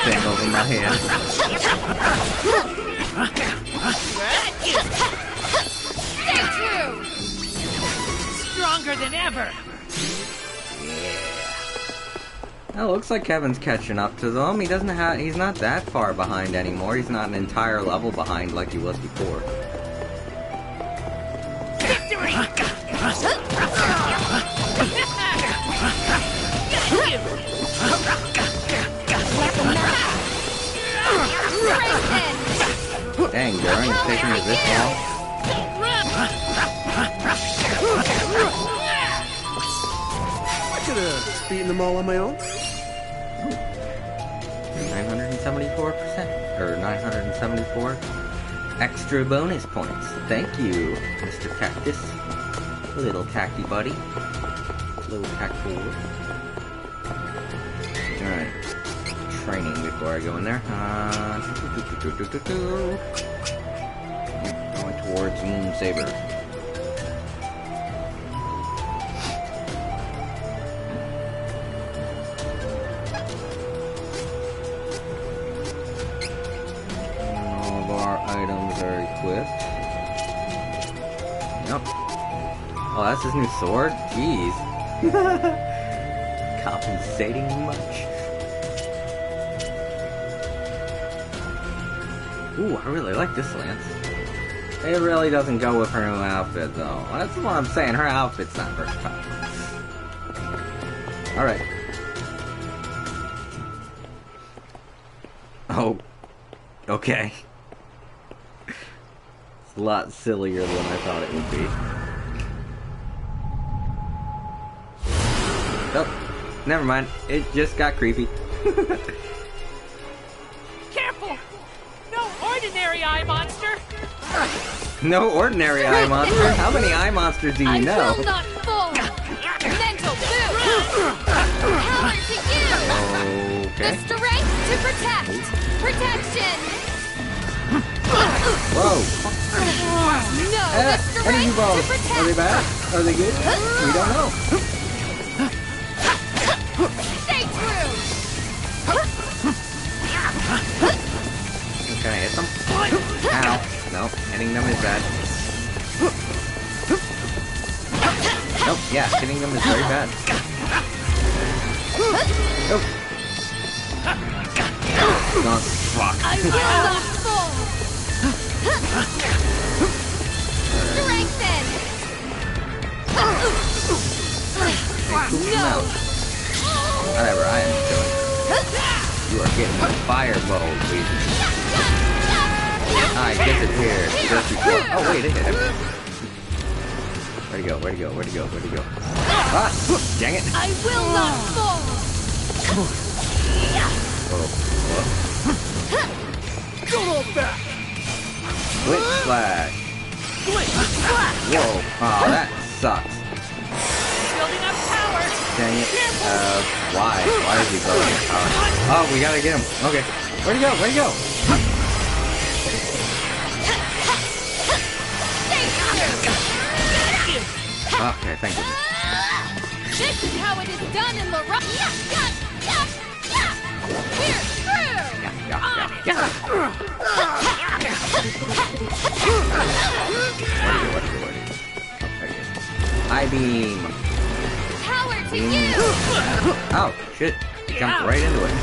Thing over my head. Stay true. Stronger than ever. Oh, looks like Kevin's catching up to them. He's not that far behind anymore. He's not an entire level behind like he was before. Victory! Dang, Darren, it's taking me this long. I could have beaten them all on my own. 974%, or 974 extra bonus points. Thank you, Mr. Cactus. Little tacky buddy. Little tactful. Alright. Training before I go in there. Going towards Moon Saber. All of our items are equipped. Yep. Oh, that's his new sword? Jeez. Compensating much. Ooh, I really like this lance. It really doesn't go with her new outfit, though. That's what I'm saying. Her outfit's not versatile. Alright. Oh. Okay. It's a lot sillier than I thought it would be. Oh, never mind. It just got creepy. Careful! No ordinary eye monster! No ordinary eye monster? How many eye monsters do you know? I will not fall! Mental boot! Power to you! Okay. The strength to protect! Protection! Whoa. No, the Energy strength balls. to protect! Are they bad? Are they good? We don't know. Stay true! Can I hit them? Ow. No, hitting them is bad. Nope. Yeah, hitting them is very bad. Oh. Oh, fuck. I will not fall! Strengthen! No! Whatever I am doing. You are getting fireball, please. I disappeared. Oh wait, it hit him. Where'd he go? Where'd he go? Where'd he go? Where'd he go? Ah! Dang it! I will not fall! Oh, Don't hold back! Switch slash! Whoa! Oh, that sucks. Building up power. Dang it. Why? Why is he building up power? Oh, we gotta get him. Okay. Where'd he go? Where'd he go? Okay, thank you. This is how it is done in Mirage. We're through! High beam. Power to you! Oh, shit. He jumped right into it.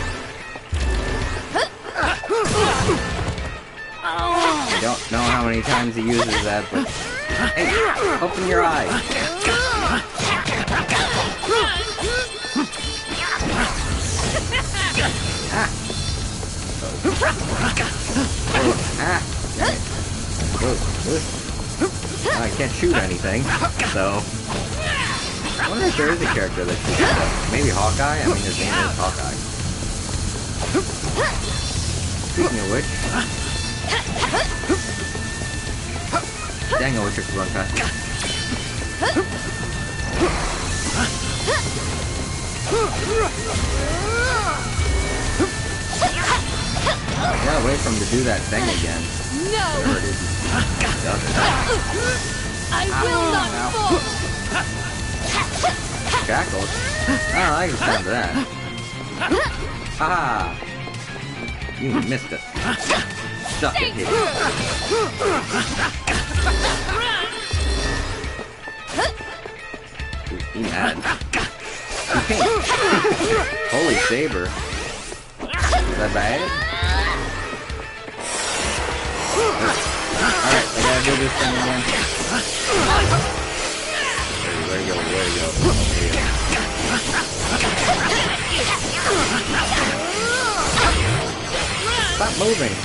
I don't know how many times he uses that, but... Hey, open your eyes. Ah. I can't shoot anything, so... I wonder if there is a character that shoots stuff. Maybe Hawkeye? I mean, his name is Hawkeye. Speaking of which... Dang, I wish I could run faster. Yeah, wait for him to do that thing again. No! Whatever it is he does it. I will not fall! Shackles? I don't like the sound of that. Haha! You missed it. Suck it, here. He mad. He can't. Holy saber. Is that bad? Alright, I gotta do this thing again. Where to go? Where to go? Stop moving.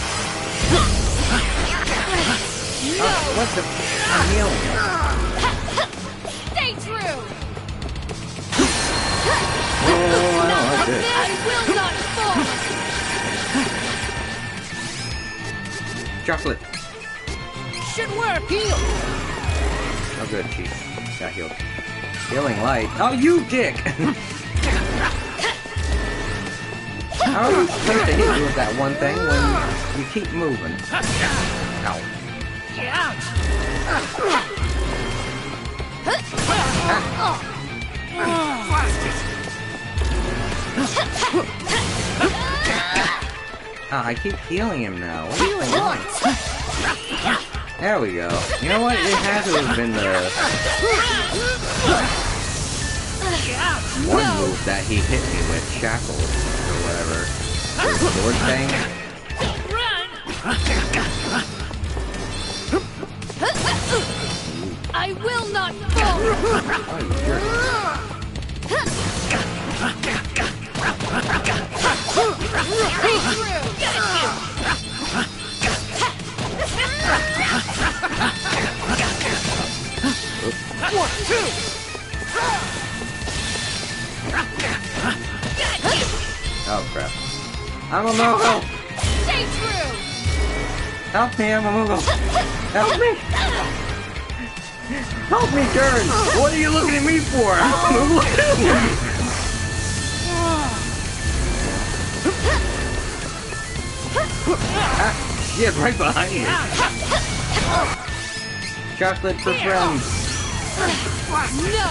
No! What the? I'm healing. Stay true! Oh, I don't like this. I will not fall! Chocolate. Should work! Heal! Oh good, Chief. Got healed. Healing light. Oh, you dick! How are you supposed to hit you with that one thing when you keep moving? Ow. Ah, I keep healing him now. What do you want? There we go. You know what? It has to have been the one move that he hit me with, shackles or whatever. The sword thing. I will not fall! Oh, you jerk. Stay true! One, two! Oh crap. I'm a Mogo! Stay true! Help me, I'm a Mogo! Help me! Help me, turn! What are you looking at me for? I'm a Mogo too! Ah, shit, right behind me! Chocolate for friends! No!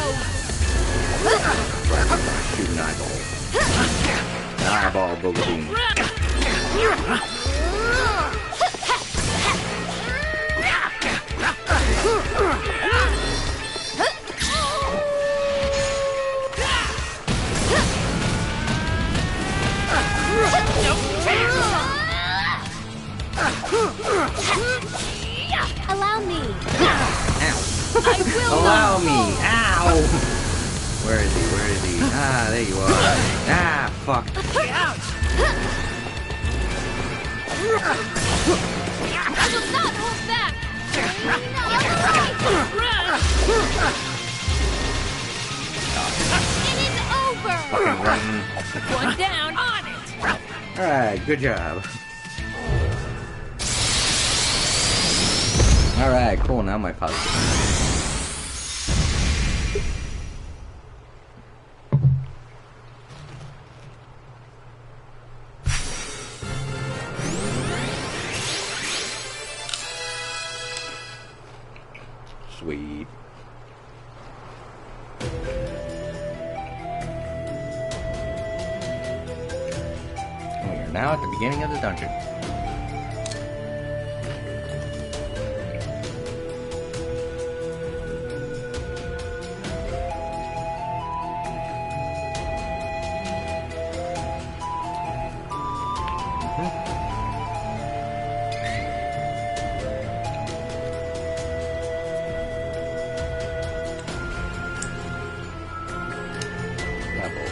Shoot an eyeball. An eyeball boogaloo. Allow me! Ow! Where is he? Where is he? Ah, there you are. Ah, fuck. Ouch! I will not hold back! It is over! Fucking running. One down on it! Alright, good job. Alright, cool, now my puzzle. Sweet. We are now at the beginning of the dungeon. Level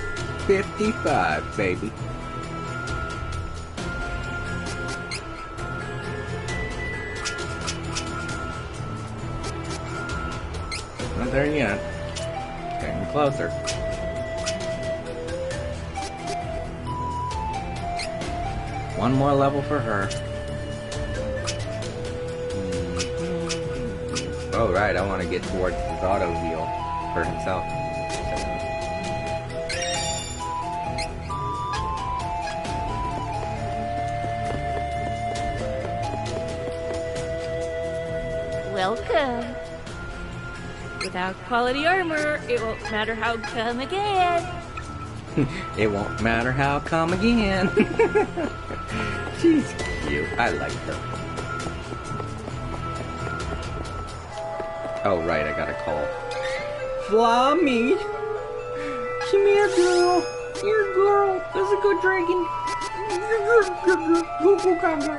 55, baby. Not there yet. Getting closer. One more level for her. Oh, right, I want to get towards his auto heal for himself. Welcome. Without quality armor, it won't matter how come again. It won't matter how come again. She's cute. I like her. Oh, right, I got a call. Flammy! Come here, girl. Here, girl. That's a good dragon. Go, go, go, go.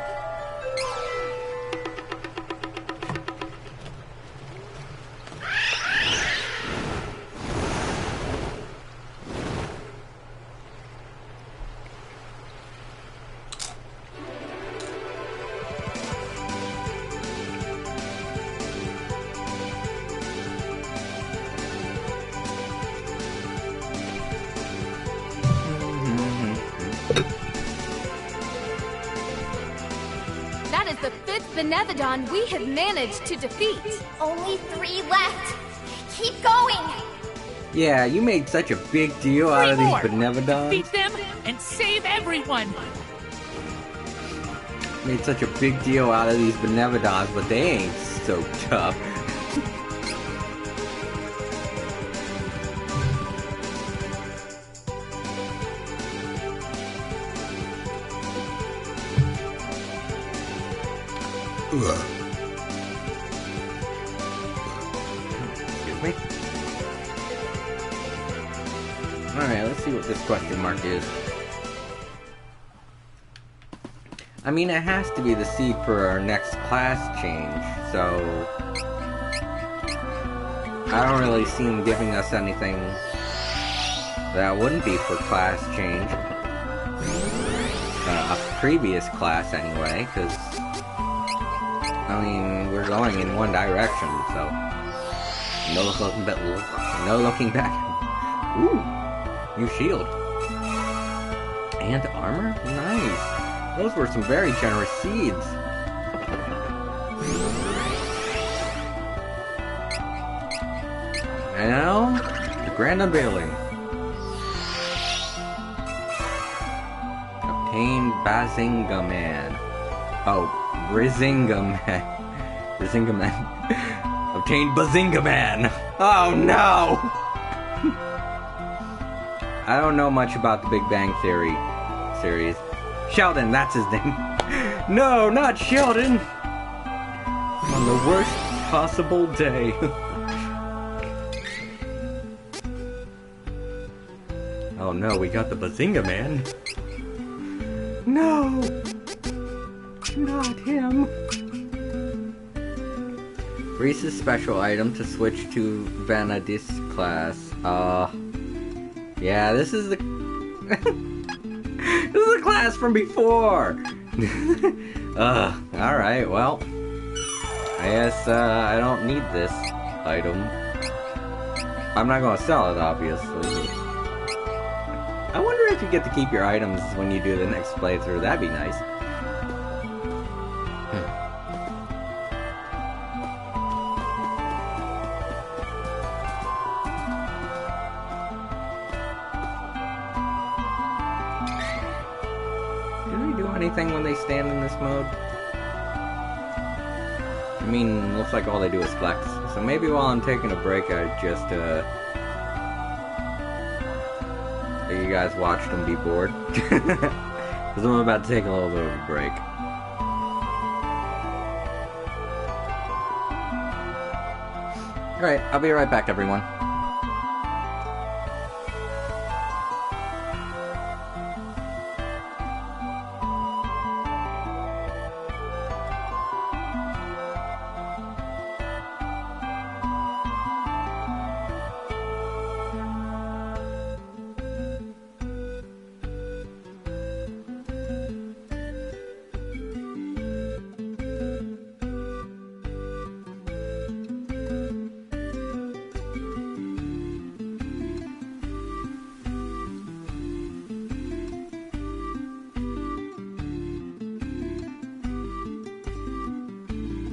That is the 5th Benevodon we have managed to defeat. Only 3 left. Keep going. Yeah, you made such a big deal out of these Benevodons. Defeat them and save everyone! Made such a big deal out of these Benevodons, but they ain't so tough. Excuse me. Alright, let's see what this question mark is. I mean, it has to be the seed for our next class change, so I don't really see him giving us anything that wouldn't be for class change. A previous class, anyway, because I mean, we're going in one direction, so no looking back. Ooh, new shield and armor. Nice. Those were some very generous seeds. And now, the grand unveiling. Obtain Bazinga Man. Oh, Brizinga Man. Brizinga Man. Obtain Bazinga Man. Oh no! I don't know much about the Big Bang Theory series. Sheldon, that's his name. No, not Sheldon! On the worst possible day. Oh no, we got the Bazinga Man. No! Not him. Reese's special item to switch to Vanadis class. Yeah, this is the this is the class from before. Alright, well, I guess I don't need this item. I'm not gonna sell it, obviously. I wonder if you get to keep your items when you do the next playthrough. That'd be nice. Anything when they stand in this mode? I mean, looks like all they do is flex. So maybe while I'm taking a break, I just, let you guys watch them be bored. Because I'm about to take a little bit of a break. Alright, I'll be right back, everyone.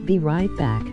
Be right back.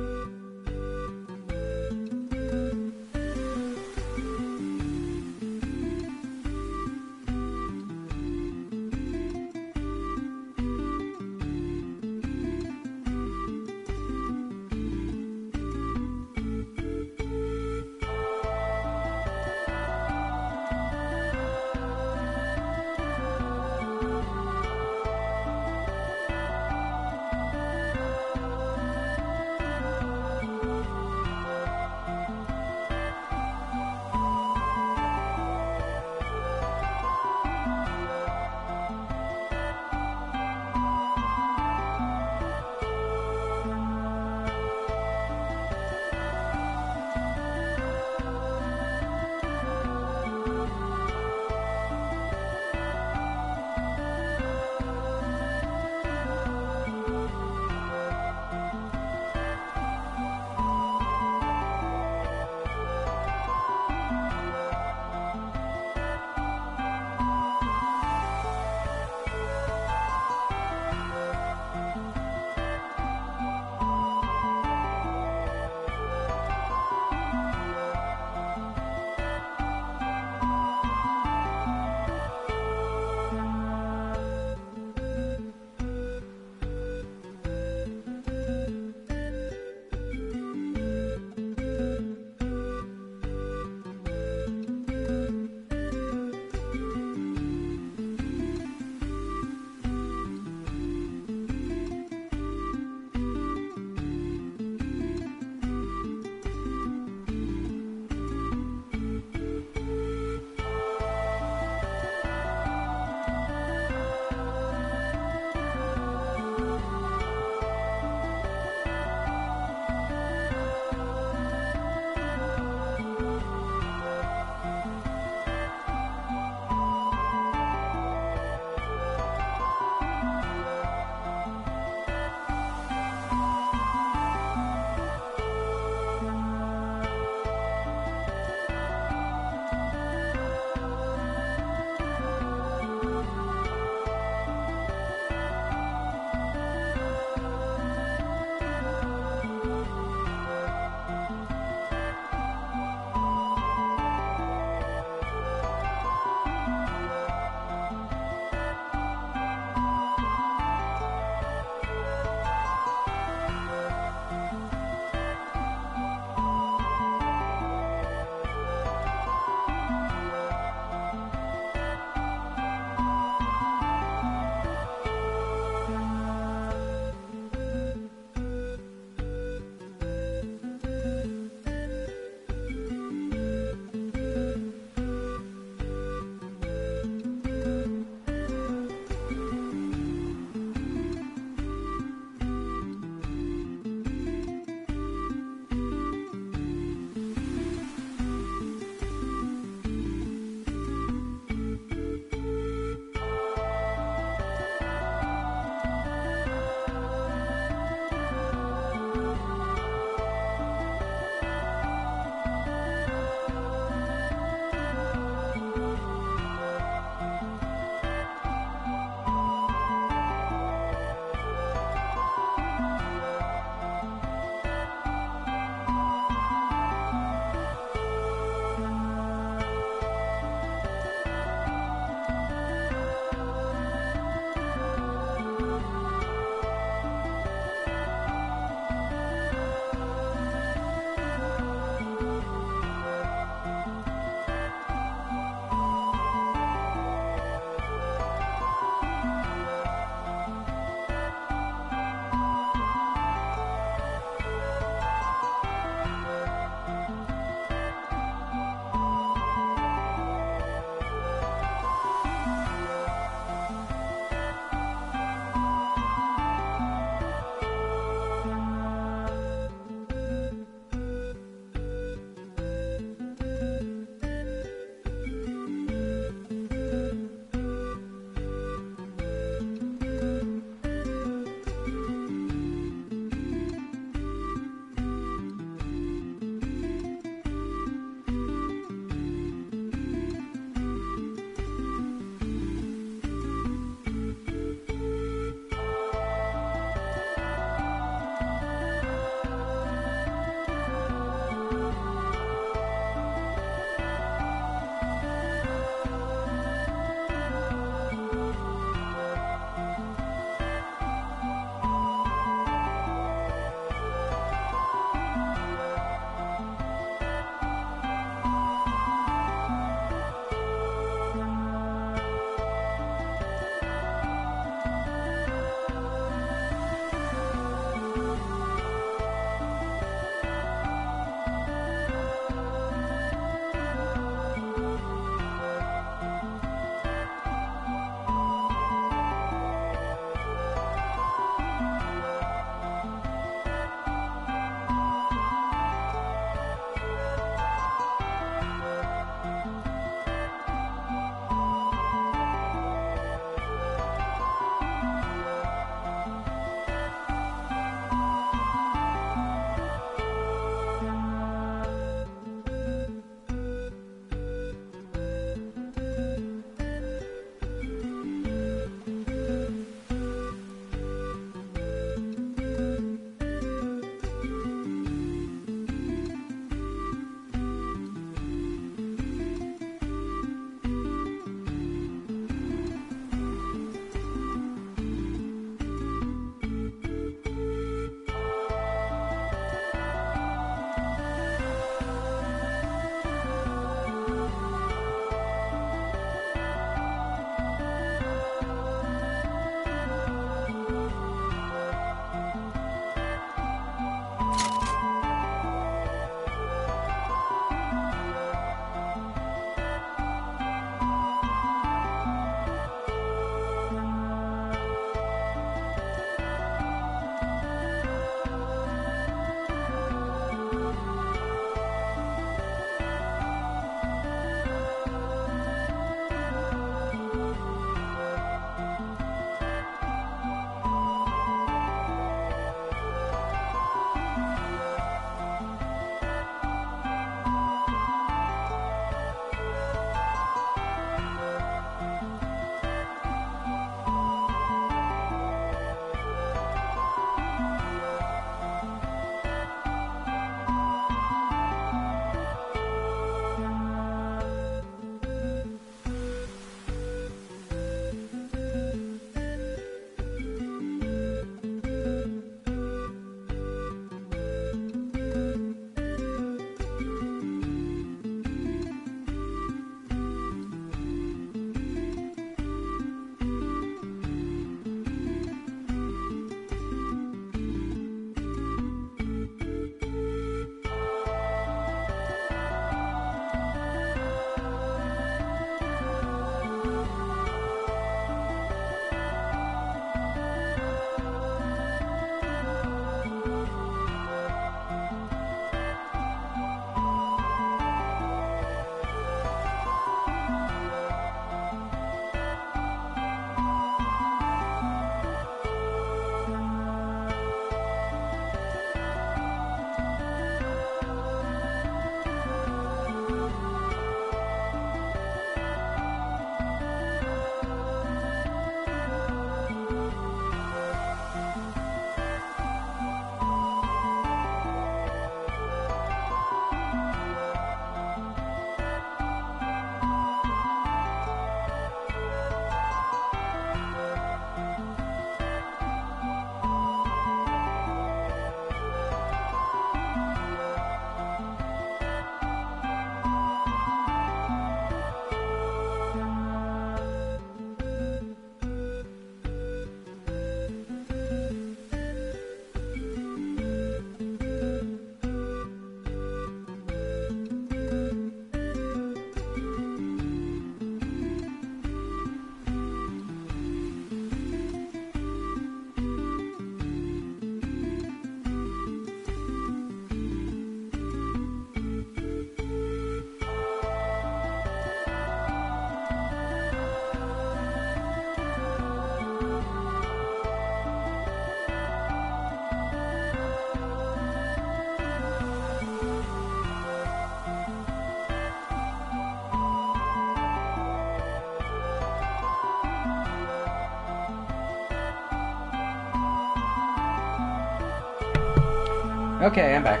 Okay, I'm back.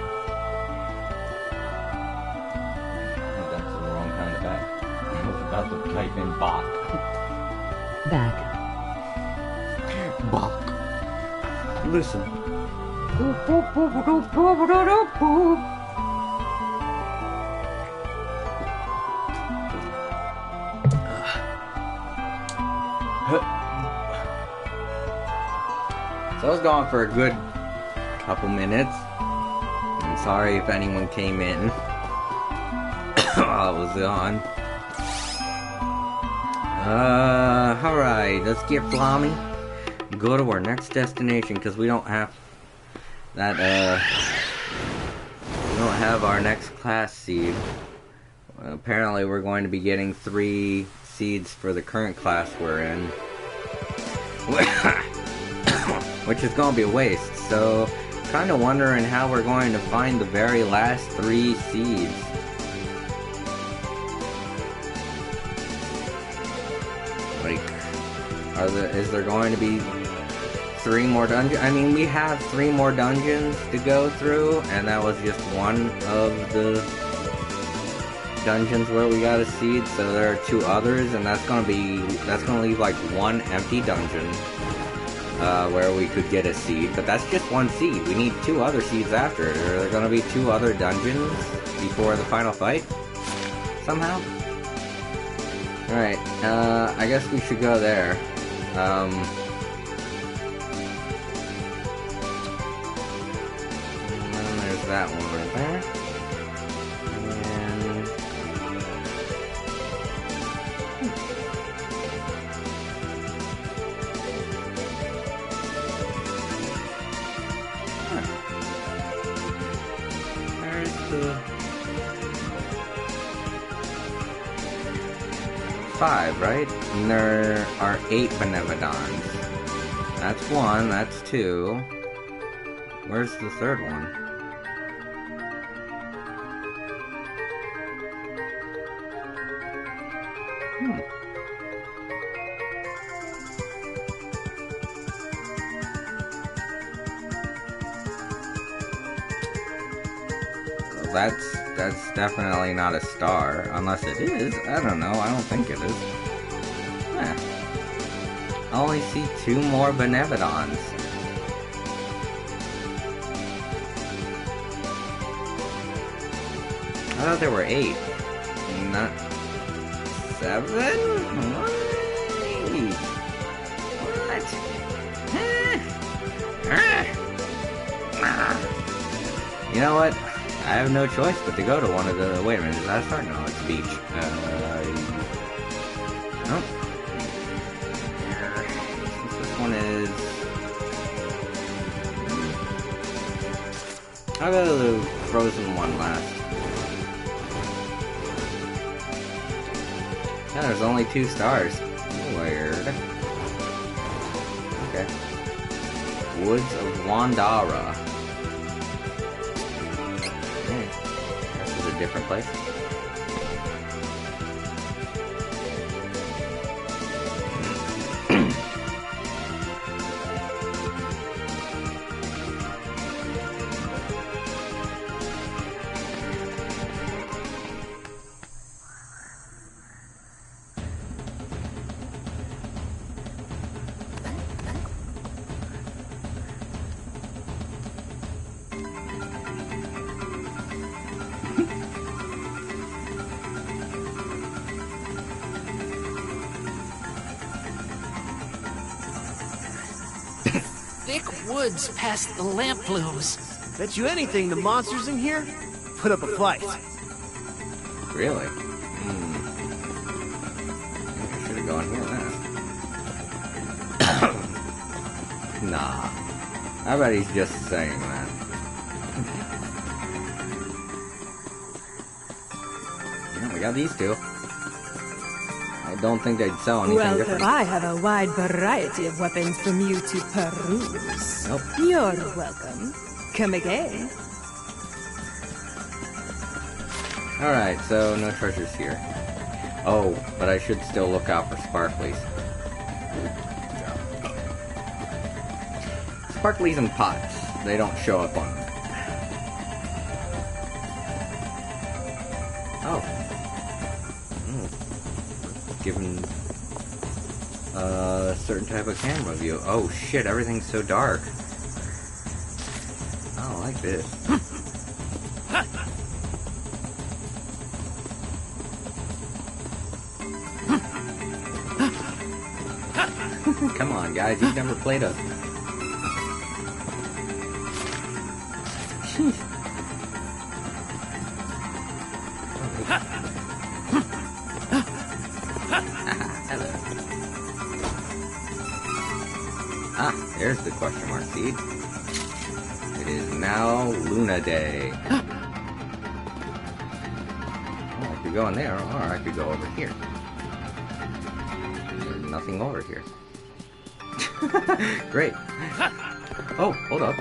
Oh, that's the wrong kind of back. I was about to type in Bach. Back. Bach. Listen. So I was gone for a good couple minutes. I'm sorry if anyone came in while I was gone. Alright, let's get Flammy. Go to our next destination, because we don't have that, we don't have our next class seed. Apparently we're going to be getting 3 seeds for the current class we're in. Which is going to be a waste, so kind of wondering how we're going to find the very last 3 seeds. Like, is there going to be 3 more dungeons? I mean, we have 3 more dungeons to go through, and that was just one of the dungeons where we got a seed, so there are 2 others, and that's gonna leave like 1 empty dungeon. Where we could get a seed, but that's just 1 seed. We need 2 other seeds after. Are there going to be 2 other dungeons before the final fight? Somehow? Alright, I guess we should go there. And then there's that one right there. And 5, right? And there are 8 Benevodons. That's 1, that's 2. Where's the 3rd one? Well, that's definitely not a star, unless it is. I don't know, I don't think it is. I only see 2 more Benevodons. I thought there were 8. Not 7? What? You know what? I have no choice but to go to one of the... Wait a minute, is that a star? No, it's beach. Nope. This one is... I'll go to the frozen one last. Yeah, there's only 2 stars. Weird. Okay. Woods of Wandara. This is a different place. Thick woods past the lamp blooms. Bet you anything the monsters in here put up a fight. Really? I should have gone here then. Nah. I bet he's just saying that. Yeah, we got these 2. I don't think they'd sell anything Well, different. I have a wide variety of weapons from you to peruse. Nope. You're welcome. Come again. Alright, so no treasures here. Oh, but I should still look out for sparklies. Sparklies and pots. They don't show up on Oh. Given a certain type of camera view. Oh shit, everything's so dark. I don't like this. Come on, guys, you've never played a... Hello. Ah, there's the question mark seed. It is now Luna Day. Oh, I could go in there, or I could go over here. There's nothing over here. Great. Oh, hold up.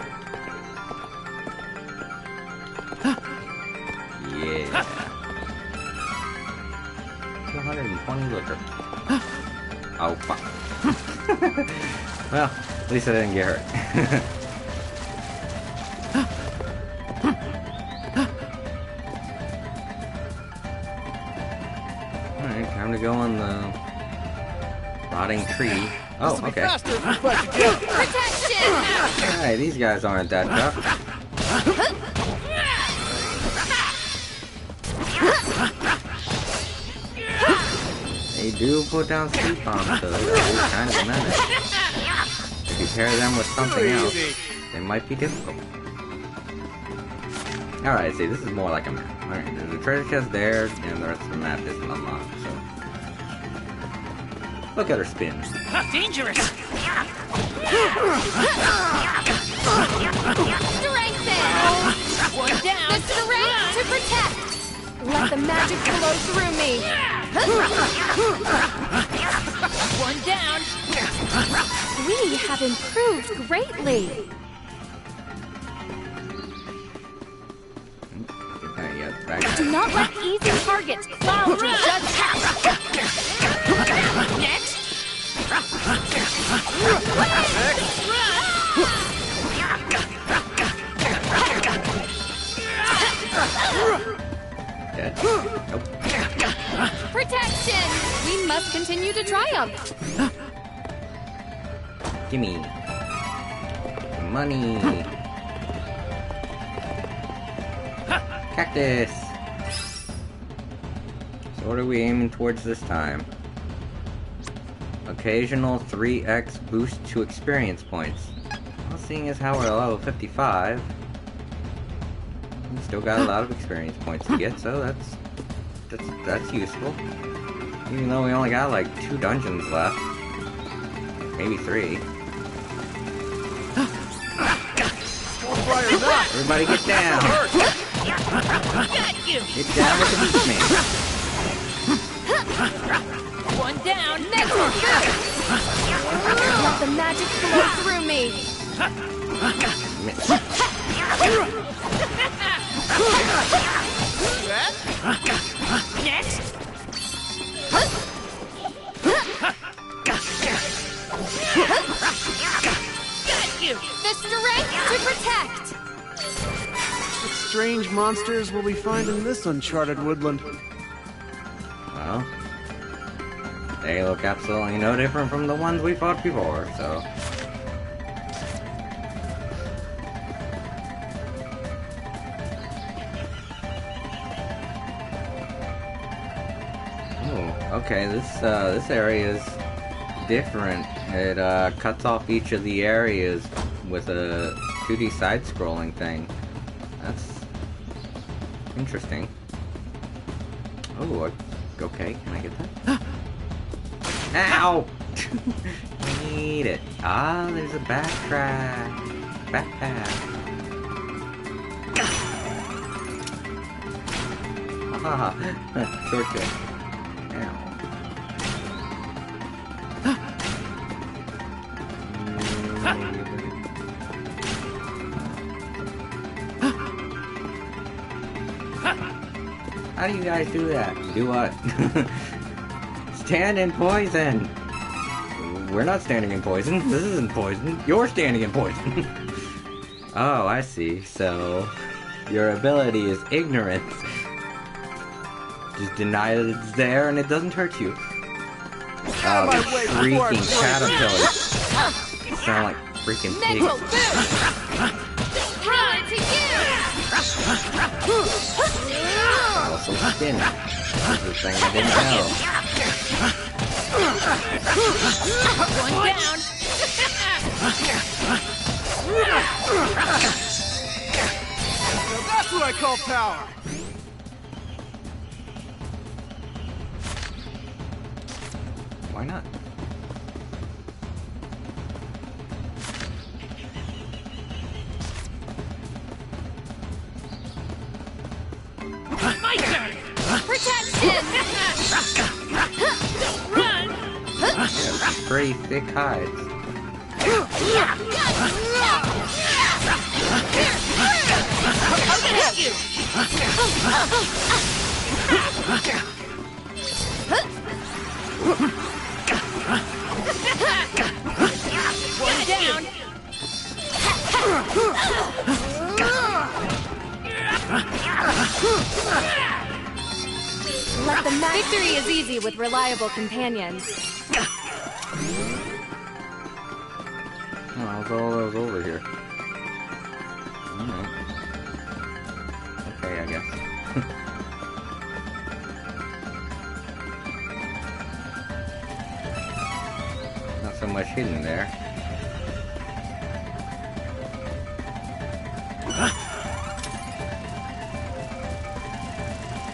Yeah. 220 liquor. Oh, fuck. Well, at least I didn't get hurt. Alright, time to go on the rotting tree. Oh, okay. Protection! Alright, these guys aren't that tough. They do put down sleep bombs, though. That's kind of a menace. If you pair them with something else, they might be difficult. Alright, see, this is more like a map. Alright, there's a treasure chest there, and the rest of the map isn't unlocked, so... Look at her spin. Dangerous! Strengthen! One down! The strength to protect! Let the magic flow through me! One down! We have improved greatly! Do not let easy targets cloud your judgment! Next! Dead? Nope. Protection! We must continue to triumph! Gimme. Money. Cactus. So what are we aiming towards this time? Occasional 3x boost to experience points. Well, seeing as how we're level 55, we still got a lot of experience points to get, so that's useful. Even though we only got like 2 dungeons left. Maybe 3. Everybody get down! Got you! Get down with the beast man! One down! Next one! Let the magic flow through me! Miss. Next! Got you! The strength to protect! What strange monsters will we find in this Uncharted Woodland? Well, they look absolutely no different from the ones we fought before, so... Okay, this area is different. It cuts off each of the areas with a 2D side-scrolling thing. That's interesting. Oh, okay. Can I get that? Ow! Need it. Ah, there's a backtrack. Backpack. Ah, shortcut. How do you guys do that? Do what? Stand in poison! We're not standing in poison. This isn't poison. You're standing in poison. Oh, I see. So, your ability is ignorance. Just deny that it's there and it doesn't hurt you. Oh, the freaking caterpillars. Sound like freaking pigs. Mental boost! Power to you! Also spinning. This is the thing I didn't know. One down. Now that's what I call power. Why not? My turn. Protection! Run. Yeah, some pretty thick hides. I'll get you. One down. Let the victory is easy with reliable companions. Oh, it's all those over here. Alright. Okay, I guess. Not so much hidden there.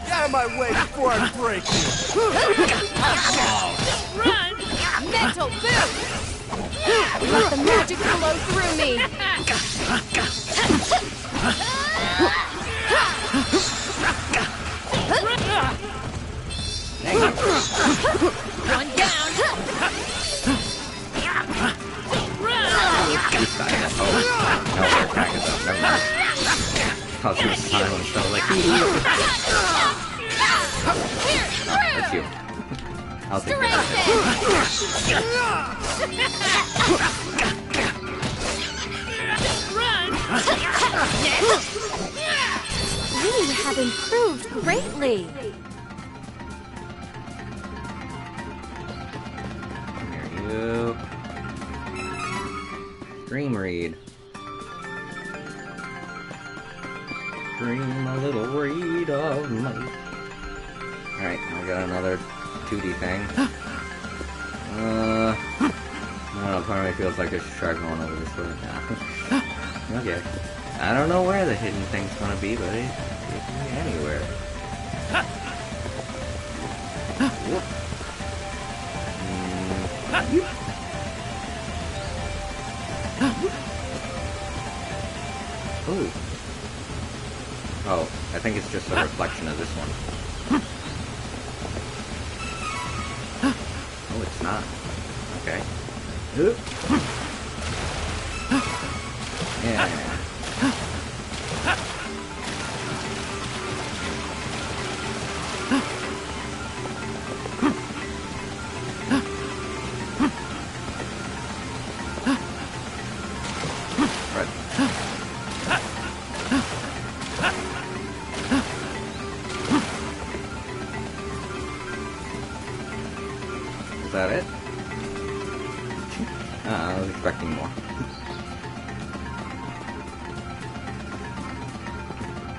Get out of my way before I break you. Run. Mental boost! Let the magic flow through me! One down. Run. Decided that. Oh, no, their attack is up. Never mind. I was gonna silence, so I was like, that's you. I'll take that. Run. We have improved greatly! There you. Dream read. Dream a little read of me. Alright, now we got another 2D thing. I don't know, part of me feels like I should try going over this way. Nah. Okay. I don't know where the hidden thing's gonna be, but it can be anywhere. Whoop. Ooh. Oh, I think it's just a reflection of this one. Oh, it's not. Okay. Yeah. Right. Is that it? I was expecting more.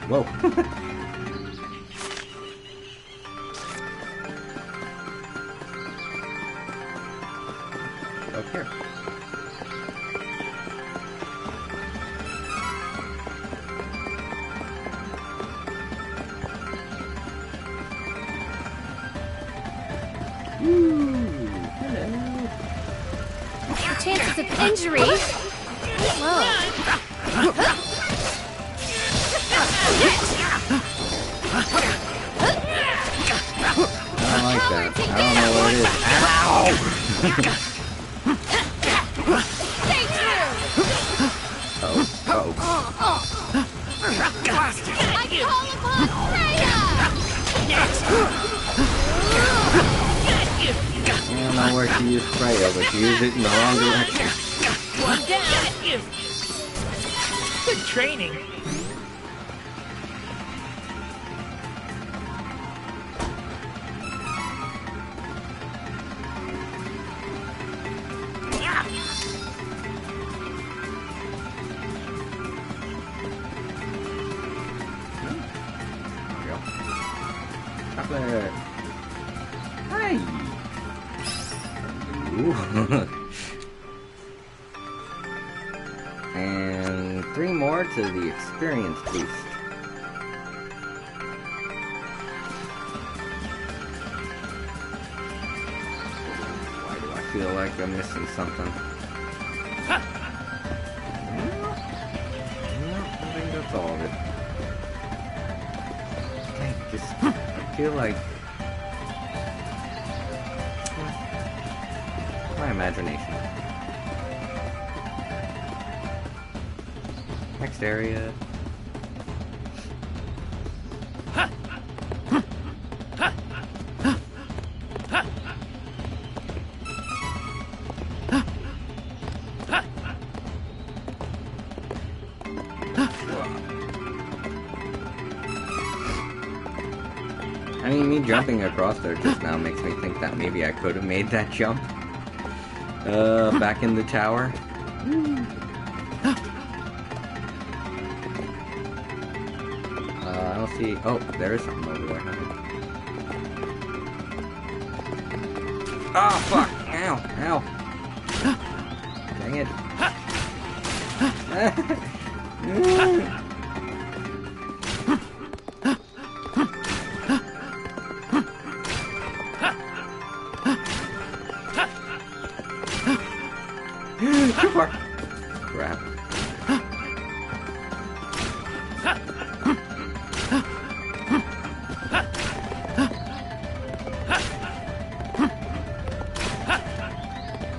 Whoa. Up here. The chances of injury? Whoa. I don't like that. I don't know what it is. Ow! Stay true! Oh. I call upon Freya! I don't know where to use Freya, but she used it in the wrong direction. One down. Good training. up there. Hi. Ooh. And 3 more to the experience boost. Why do I feel like I'm missing something? I think that's all of it. I feel like my imagination. Next area. I mean, me jumping across there just now makes me think that maybe I could have made that jump. Back in the tower. I don't see... Oh, there is something over there. Oh, fuck! Ow! Ow! Dang it. Too far. Crap.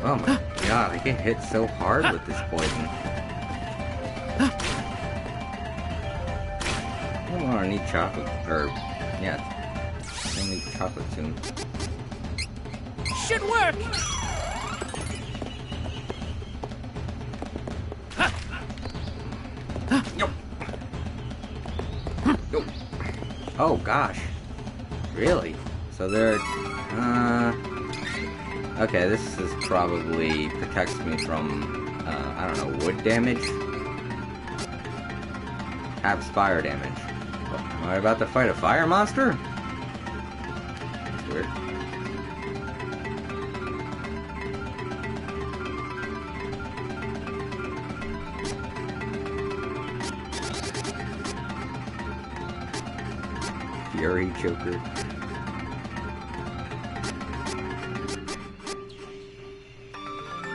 Oh my god, I get hit so hard with this poison. I'm gonna need chocolate, or, yeah, I need chocolate soon. Should work! Yo. Yo. Oh gosh. Really? So they're okay, this is probably protects me from I don't know, wood damage? Have fire damage. Oh, am I about to fight a fire monster? That's weird. Fury Joker. I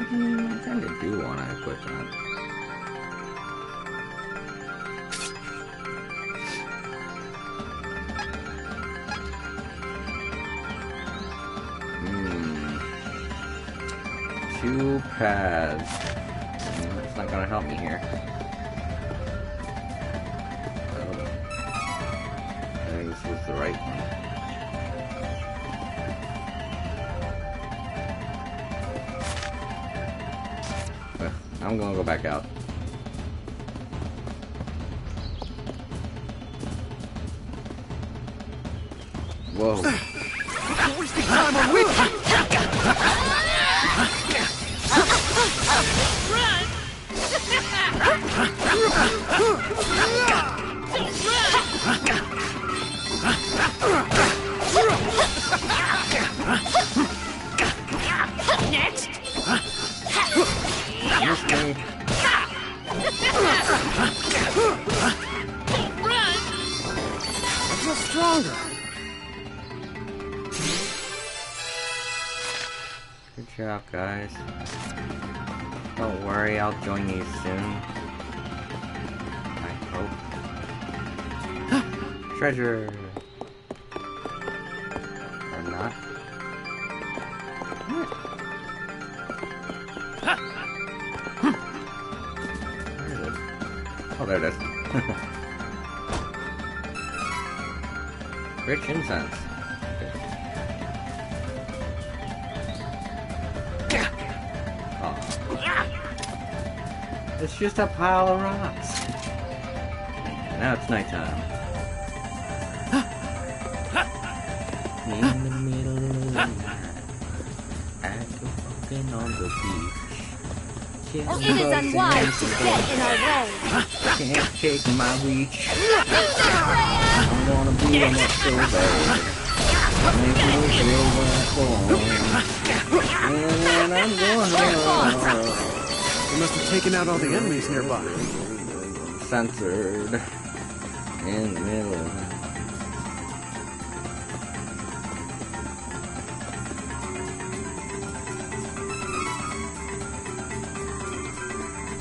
kinda do wanna equip that. Two paths. That's not gonna help me here. This was the right one. I'm gonna go back out. Whoa. Wasting time on witch! Run! Next! Missed me. Run! I feel stronger. Good job, guys. Don't worry, I'll join you soon. I hope. Treasure! Or not. Where is it? Oh, there it is. Rich incense. It's just a pile of rocks. Now it's nighttime. In the middle of the night, at the fucking on the beach. It is unwise to get in our way. Can't take my reach. I'm gonna be on it so bad. And I'm going They must have taken out all the enemies nearby. censored in the middle.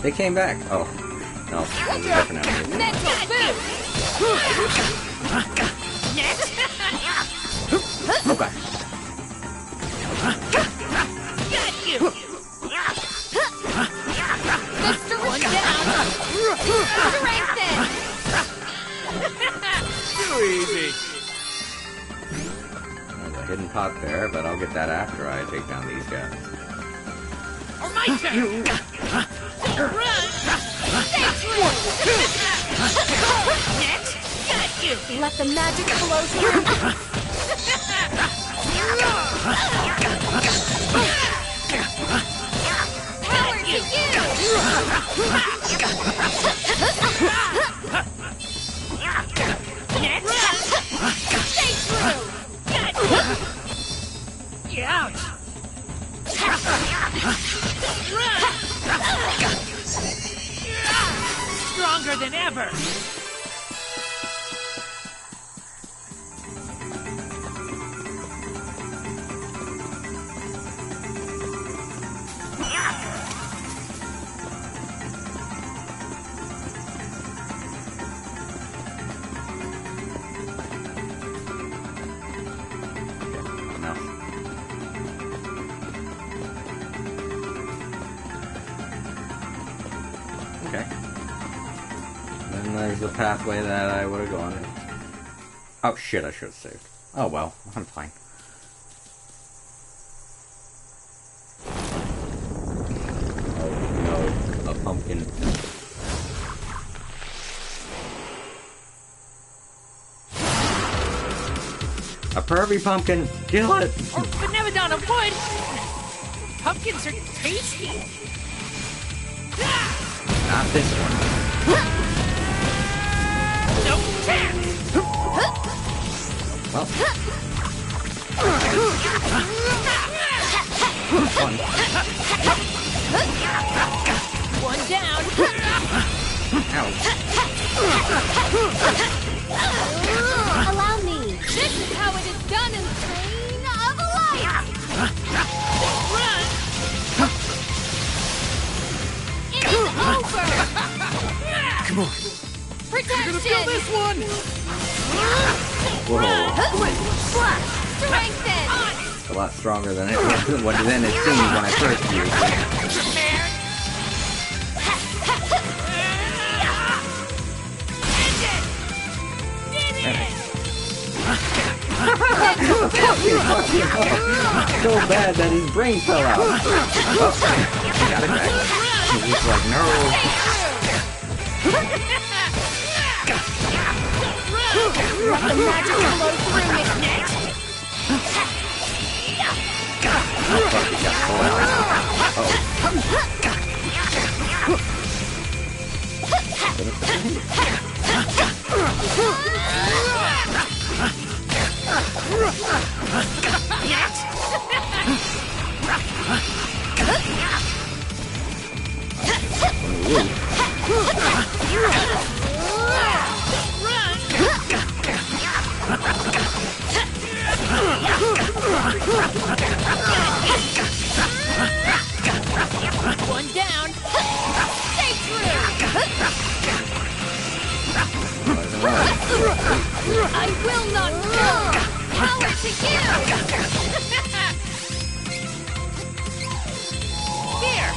They came back. Oh. No, that's a different enemy. Mental Okay. Got you! Mr. One down. Strengthen. Too easy. There's a hidden pot there, but I'll get that after I take down these guys. My turn! Run! Next! Got you! Let the magic flow through. Power to you! Next! Stay true! Ouch! Run! Stronger than ever! No. Okay. Then there's the pathway that I would have gone. Oh shit, I should have saved. Oh well, I'm fine. Oh no, a pumpkin. A pervy pumpkin! Kill it! Or Benevodon of wood! Pumpkins are tasty! Not this one. No chance! Well. Fun. One down! Ouch. Allow me. This is how it is done in Train of Light. Run! It is over. Come on. Protection. Feel this one. Whoa. Strengthen. It's a lot stronger than it seemed when I first used it. Prepared! So bad that his brain fell out. Oh, got it back. He's like, no. Let the magic flow through me. Next. Fuck, he got pulled out. One down! Stay true. I will not go. Power to you. Here!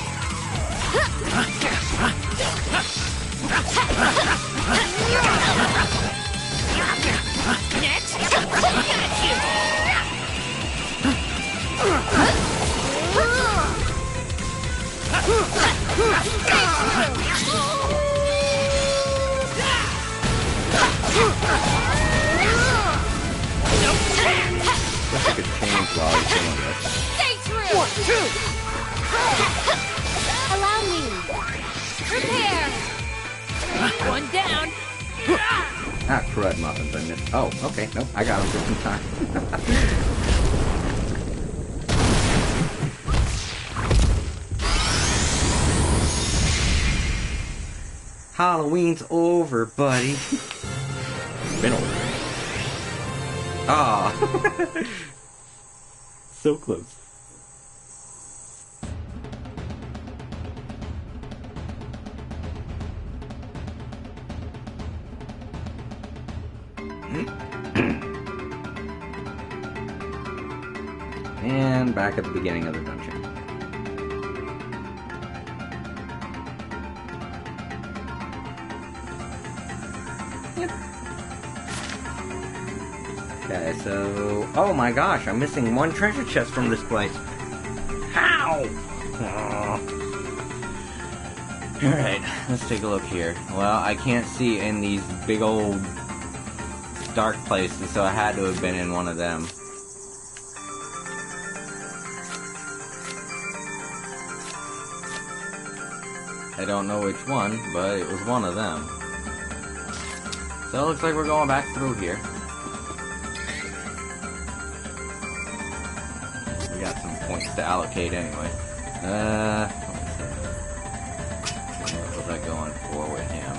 Next! Got you! Wish I could change while he's doing this. Stay true. 1, 2. Allow me. Prepare. One down! Ah, crud muffins, I missed. Oh, okay, nope, I got them just in time. Halloween's over, buddy. Been over. Ah. So close. And back at the beginning of the dungeon. Yep. Okay, so... Oh my gosh, I'm missing one treasure chest from this place. How? Alright, let's take a look here. Well, I can't see in these big old dark places, so I had to have been in one of them. I don't know which one, but it was one of them. So it looks like we're going back through here. We got some points to allocate anyway. What was I going for with him?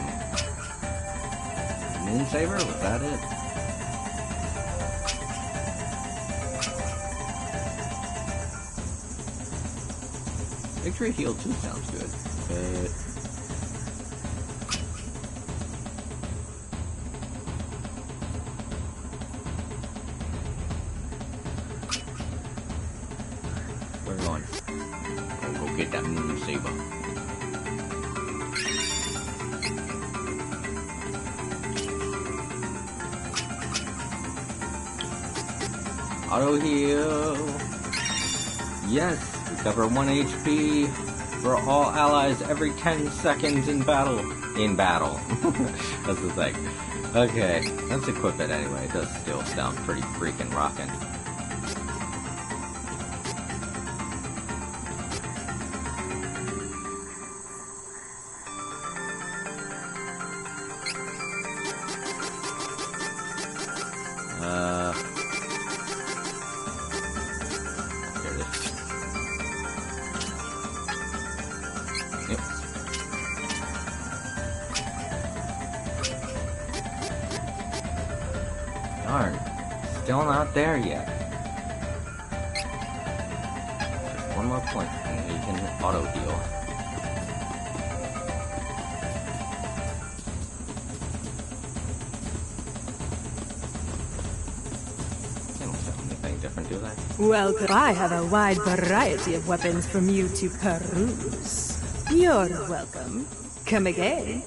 Moonsaver? Was that it? Victory Heal 2 sounds good. We're going. We'll go get that moon saber. Auto heal. Yes, recover 1 HP. For all allies every 10 seconds in battle. In battle. That's the thing. Okay, let's equip it anyway. It does still sound pretty freaking rockin'. There it is. Yep. Darn. Still not there yet. Just one more point and he can auto heal. They don't sound anything different, do they? Well, I have a wide variety of weapons from you to peruse. You're welcome. Come again.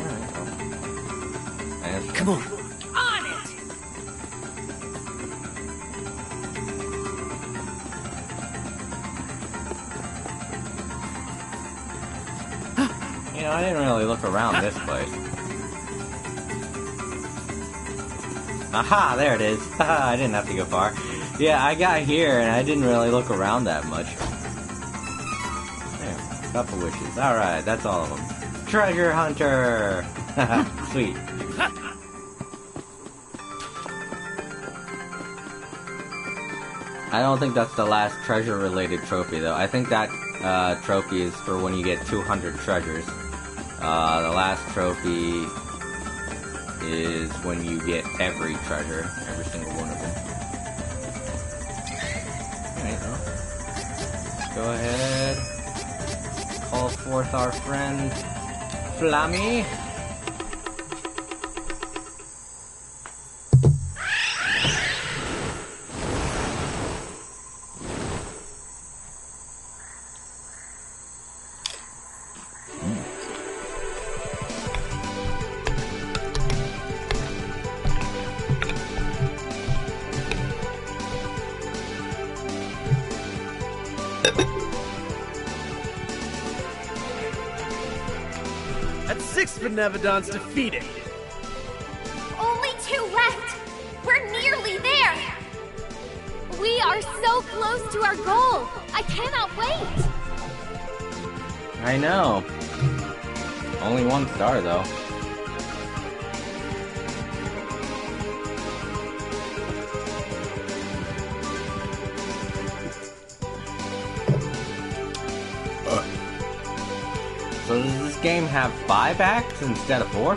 Alright, well. Come on. On it! You know, I didn't really look around this place. Aha, there it is. Haha, I didn't have to go far. Yeah, I got here and I didn't really look around that much. There, couple wishes. Alright, that's all of them. Treasure Hunter! Sweet. I don't think that's the last treasure-related trophy, though. I think that trophy is for when you get 200 treasures. The last trophy is when you get every treasure, every single one of them. Alright, well. Let's go ahead. Call forth our friend, Flammy. That's 6 Benevodons defeated. Only 2 left. We're nearly there. We are so close to our goal. I cannot wait. I know. Only 1 star, though. game have 5 acts instead of 4?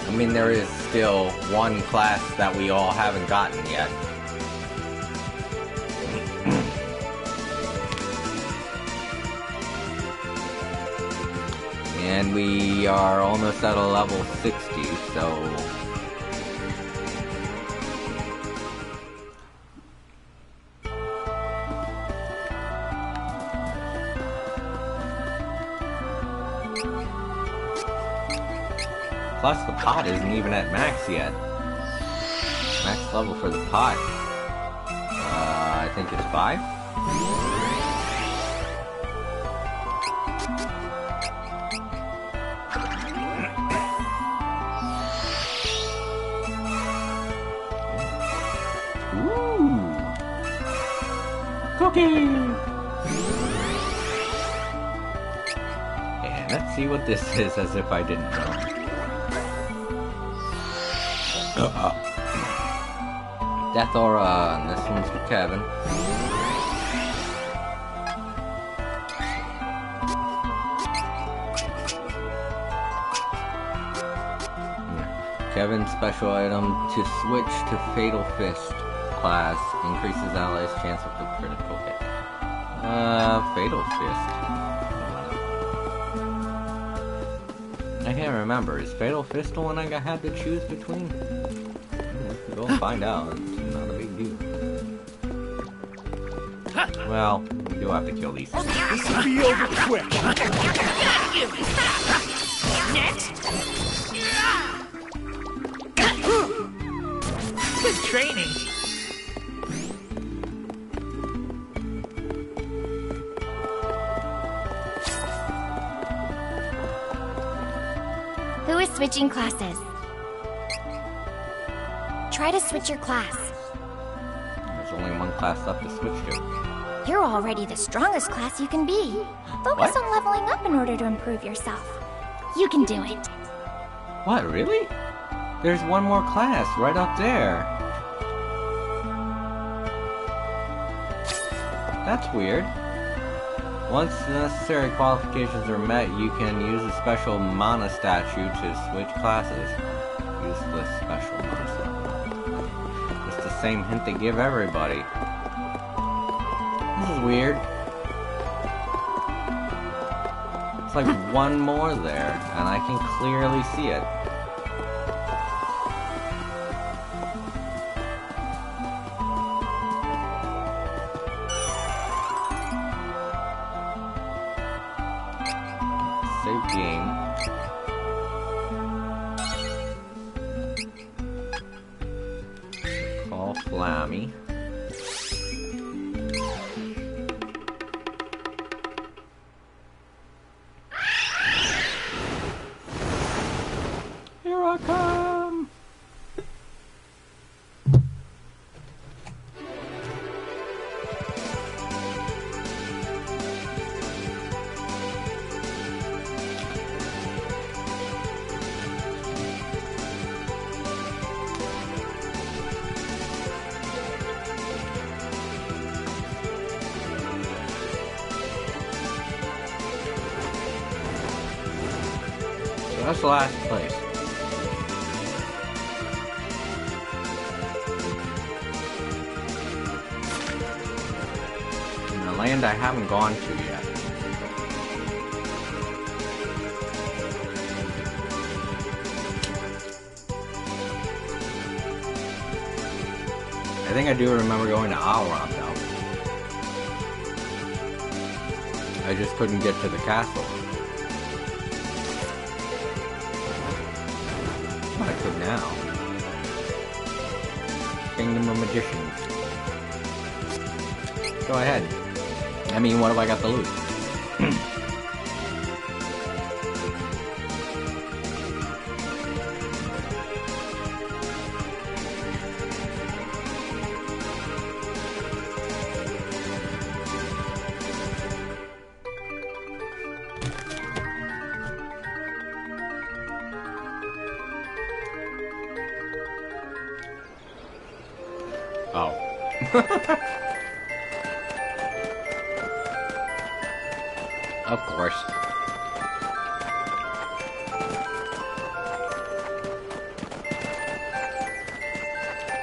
I mean, there is still one class that we all haven't gotten yet. And we are almost at a level 60, so... Plus, the pot isn't even at max yet. Max level for the pot. I think it's 5? Ooh! Cookie! And let's see what this is, as if I didn't know. Death Aura, and this one's for Kevin. Kevin's special item to switch to Fatal Fist class increases allies' chance of a critical hit. Fatal Fist. I can't remember. Is Fatal Fist the one I had to choose between? Go find out. It's not a big deal. Well, we do have to kill these. This will be over quick. Next. Good training. Who is switching classes? Try to switch your class. There's only one class left to switch to. You're already the strongest class you can be. Focus on leveling up in order to improve yourself. You can do it. What, really? There's one more class right up there. That's weird. Once the necessary qualifications are met, you can use a special mana statue to switch classes. Use the special mana statue. It's the same hint they give everybody. This is weird. It's like one more there, and I can clearly see it. Save game. Call Flammy. Here I come! So that's the last place. In the land I haven't gone to yet. I think I do remember going to Alron though. I just couldn't get to the castle. But I could now. Kingdom of Magicians. Go ahead. I mean, what have I got to lose? Oh. Of course.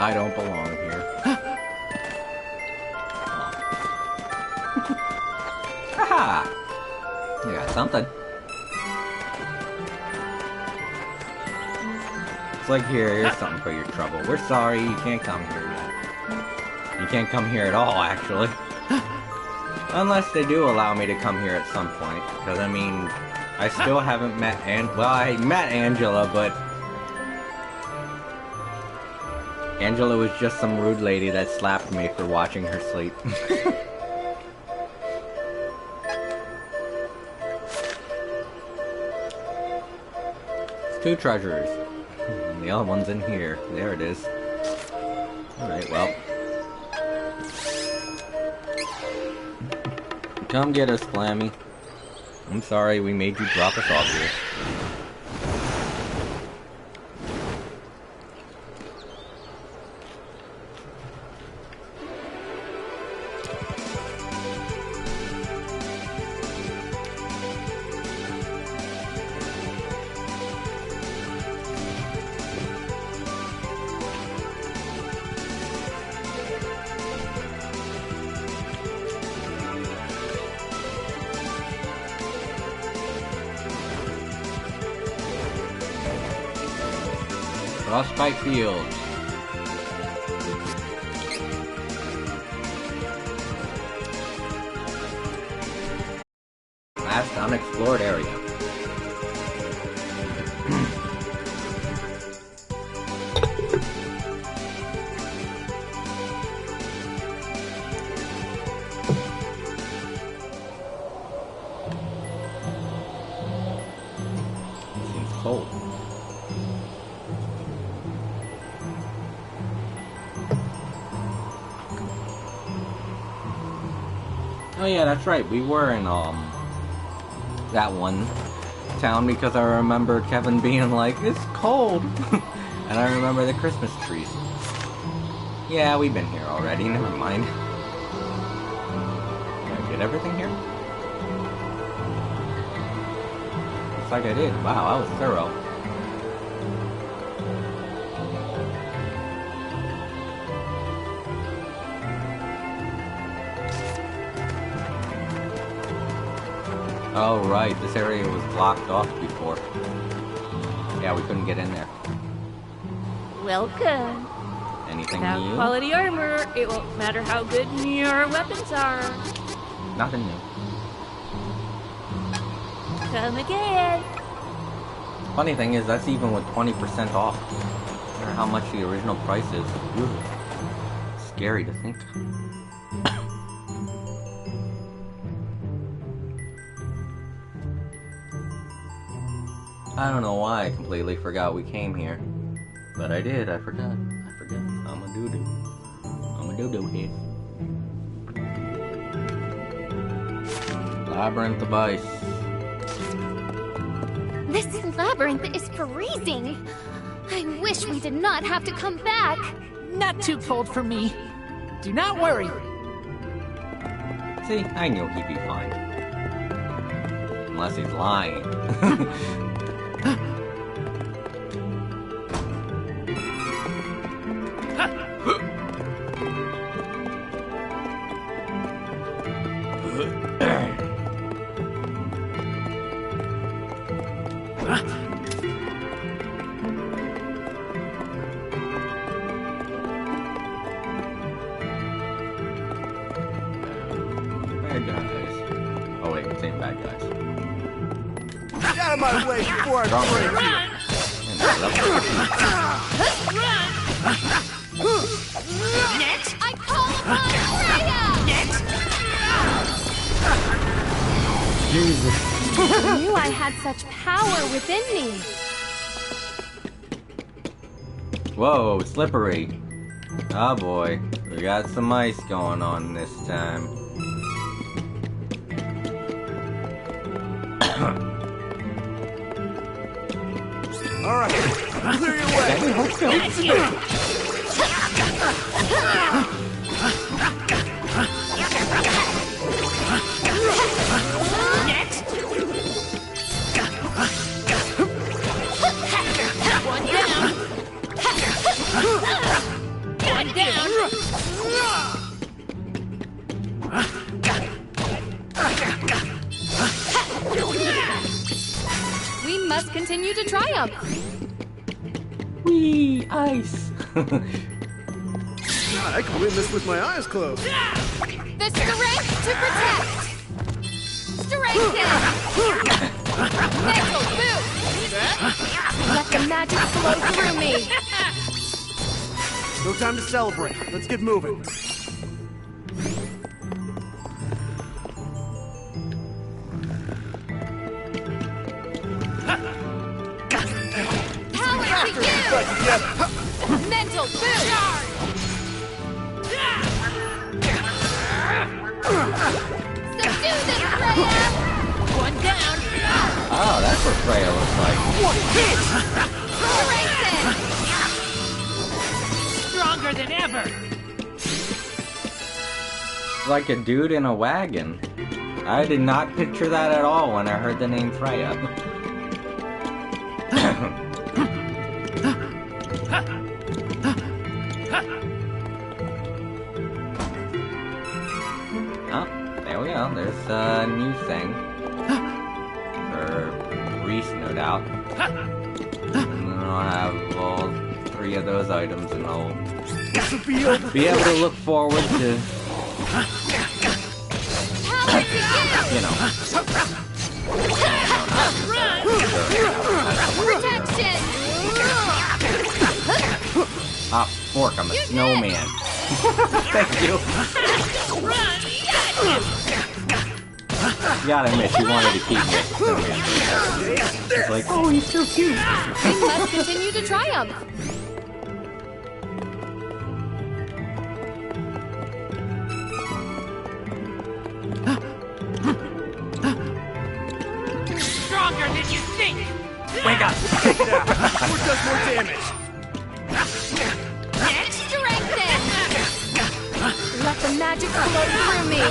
I don't belong here. Haha! You got something. It's like, here's something for your trouble. We're sorry, you can't come here yet. You can't come here at all, actually. Unless they do allow me to come here at some point. Because, I mean, I still haven't met well, I met Angela, but Angela was just some rude lady that slapped me for watching her sleep. 2 treasures. The other one's in here. There it is. Alright, well. Come get us, Flammy. I'm sorry we made you drop us off here. Frostbite Fields. Last unexplored area. Seems cold. Oh yeah, that's right. We were in that one town because I remember Kevin being like, "It's cold," and I remember the Christmas trees. Yeah, we've been here already. Never mind. Did I get everything here? Looks like I did. Wow, I was thorough. Oh right, this area was blocked off before. Yeah, we couldn't get in there. Welcome. Anything Without new? quality armor, it won't matter how good your weapons are. Nothing new. Come again. Funny thing is, that's even with 20% off. I wonder how much the original price is. Ooh. Scary to think. I don't know why I completely forgot we came here. But I did, I forgot. I'm a doo-doo. I'm a doo-doo here. Labyrinth of Ice. This labyrinth is freezing. I wish we did not have to come back. Not too cold for me. Do not worry. See, I knew he'd be fine. Unless he's lying. Bad guys. Oh wait, same bad guys. Get out of my way before I break you! Next, I call upon Freya! Jesus. I knew I had such power within me. Whoa, slippery. Oh boy, we got some ice going on this time. Alright, clear your way! Next. One down. One down. We must continue to triumph. Whee! Ice! God, I can win this with my eyes closed. The strength to protect. Strengthen. Mental boost. Let the magic flow through me. No time to celebrate. Let's get moving. Power to you. Mental boost. Subdue this, Freya. One down. Oh, that's what Freya looks like. Stronger than ever. Like a dude in a wagon. I did not picture that at all when I heard the name Freya. Oh, there we go. There's a new thing. For Reese, no doubt. And then I'll have all 3 of those items and I'll be able to look forward to, you know. Protection. Ah, fork, I'm a snowman. Thank you. You gotta admit, you wanted to keep me a snowman. It's like, oh, he's so cute. We must continue to triumph. Stronger than you think. Wake up! Take it out. What does more damage? Strengthen. Let the magic flow through me.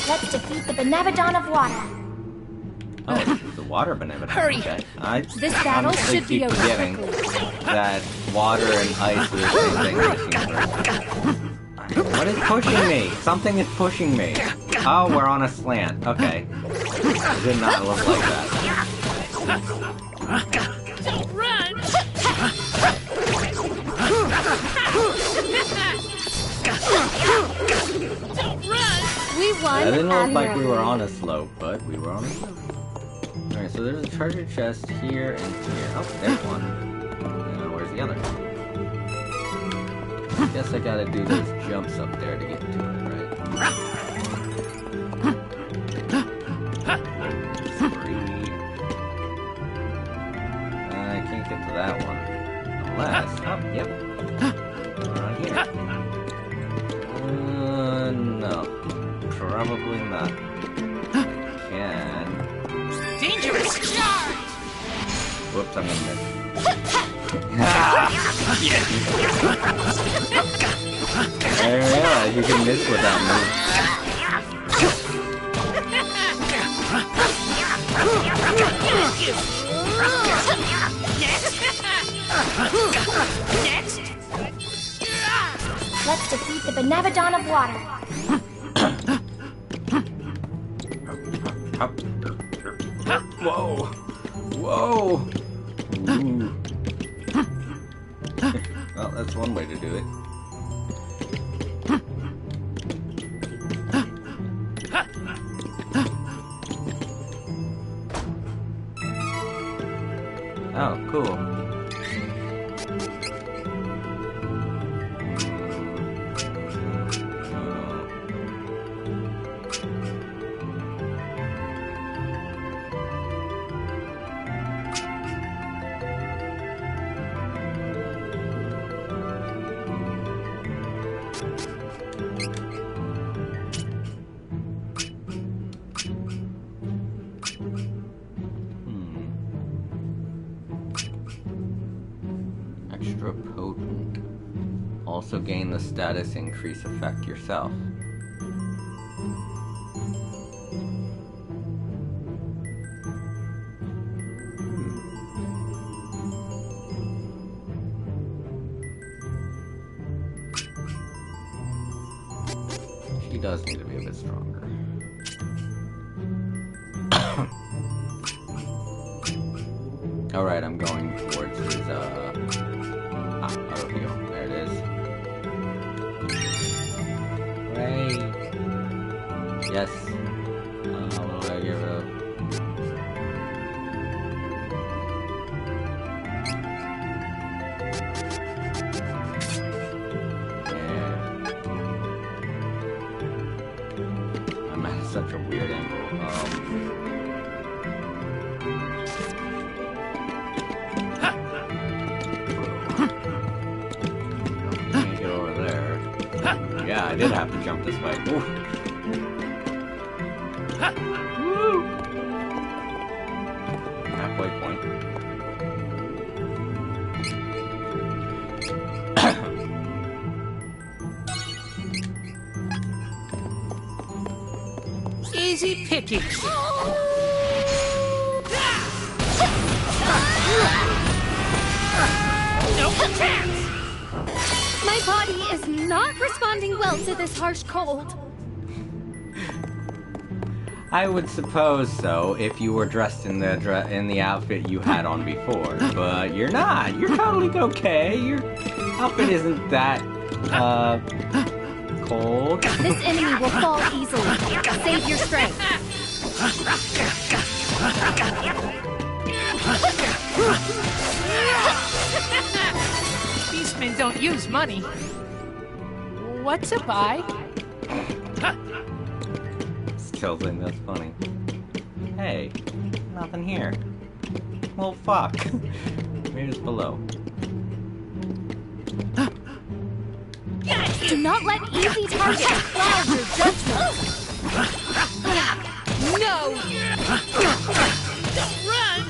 Let's defeat the Benevodon of Water. Oh, the water benevolent. Hurry. Okay. I This battle honestly should be keep over forgetting quickly. that water and ice are the same thing in this universe. What is pushing me? Something is pushing me. Oh, we're on a slant. Okay. It did not look like that. Don't run. Don't run. We won. It didn't look like we admirably. were on a slope, but we were on a slope. Alright, so there's a treasure chest here and here. Oh, there's one. Where's the other? I guess I gotta do those jumps up there to get to it, right? 3. I can't get to that one. Unless... Oh, yep. Around here. No. Probably not. Can... Dangerous. Charge. Whoops, I'm gonna miss. I didn't realize you can miss with that move. Next. Let's defeat the Benevodon of Water. Whoa! Whoa! Ooh. Well, that's one way to do it. Oh, cool. Also gain the status increase effect yourself. She does need to be a bit stronger. Alright, I'm going towards his, oh, here we go. There it is. Hooray! Yes. What do I give it up? Yeah. I'm at such a weird angle. Yeah, I did have to jump this way. Ooh. Woo! Halfway point. Easy pickings. No chance! My body is not responding well to this harsh cold. I would suppose so if you were dressed in the outfit you had on before, but you're not. You're totally okay. Your outfit isn't that cold. This enemy will fall easily. Save your strength. Beastmen don't use money. What's a buy? Still think that's funny. Hey, nothing here. Well, fuck. Maybe it's below. Do not let easy targets cloud your judgment. No! Don't run!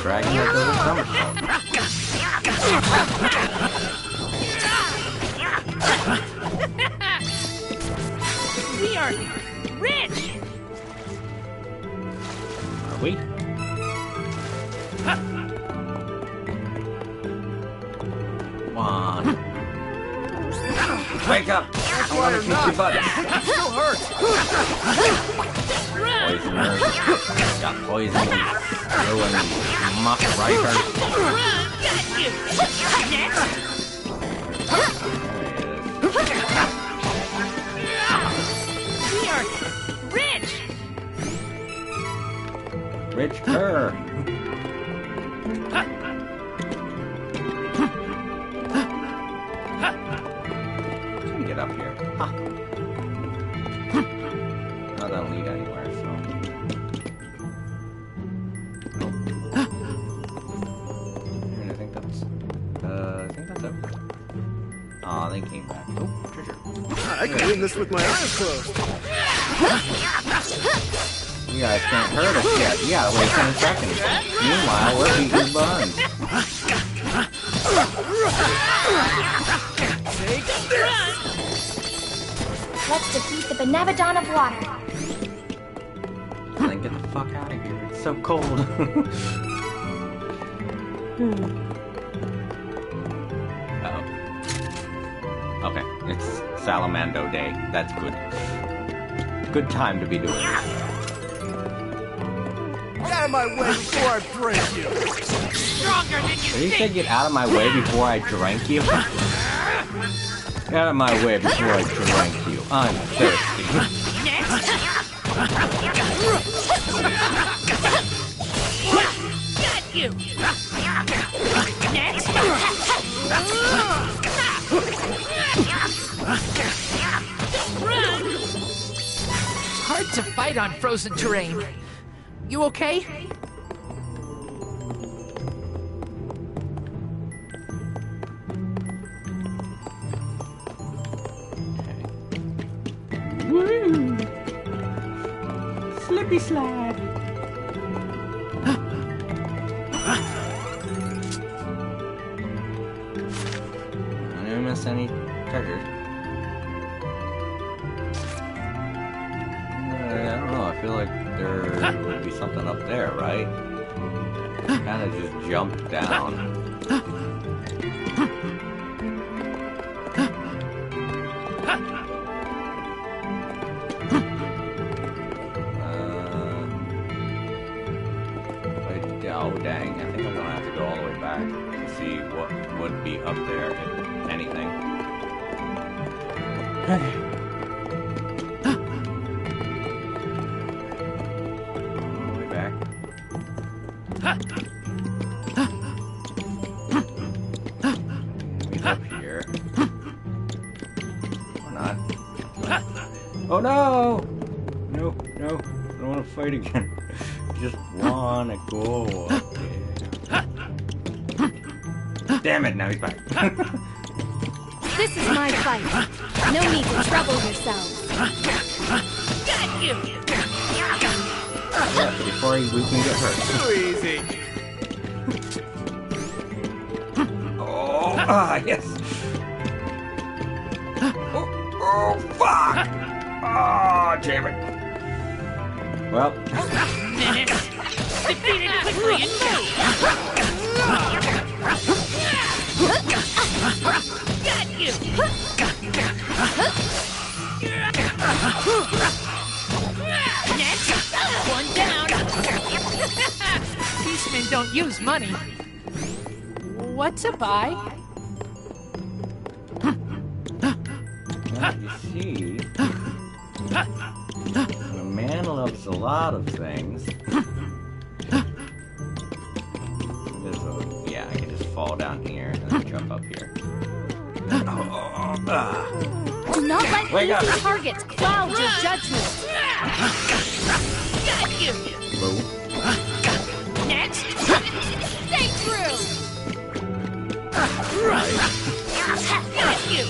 Dragon that does a somersault. We are rich! Are we? Come on. Wake up! I want to kick your butt. It still hurts. Poisoners. Got poison. Ruin. Muck Riker. Got you! Next! We are rich! Rich Kerr. Can we get up here? Ah. Not that'll lead anywhere, so. Nope. And I think that's it. Aw, they came back. Oh, treasure. I can win this with my eyes closed. You guys can't hurt us yet. You gotta wait 10 seconds. Meanwhile, we're beating buns. Let's defeat the Benevodon of Water. Then get the fuck out of here. It's so cold. Uh-oh. Okay, it's Salamando Day. That's good. Good time to be doing it. Get out of my way before I break you. Stronger than you Did you say think! get out of my way before I drank you? Get out of my way before I drank you. I'm thirsty. Next! Got you! Next! Run! It's hard to fight on frozen terrain. You okay? Baby slide. I didn't miss any treasures. I don't know, I feel like there would be something up there, right? Kind of just jumped down. Oh dang, I think I'm gonna have to go all the way back to see what would be up there, if anything. Okay. All the way back. Maybe up here. Or not. Oh no! No, no, I don't want to fight again. Just wanna go up there. Damn it, now he's back. This is my fight. No need to trouble yourselves. Got you! Yeah, before we can get hurt. Too easy. Oh, yes. Oh, fuck! Oh, damn it. Well. Minutes. Defeated quickly and move. Got you! Next, one down. These men don't use money. What's a buy? Well, you see, when a man loves a lot of things, yeah, I can just fall down here and then jump up here. Do not let Wake up. easy targets cloud your judgment. Got you! Boom. Next, Stay true. got you!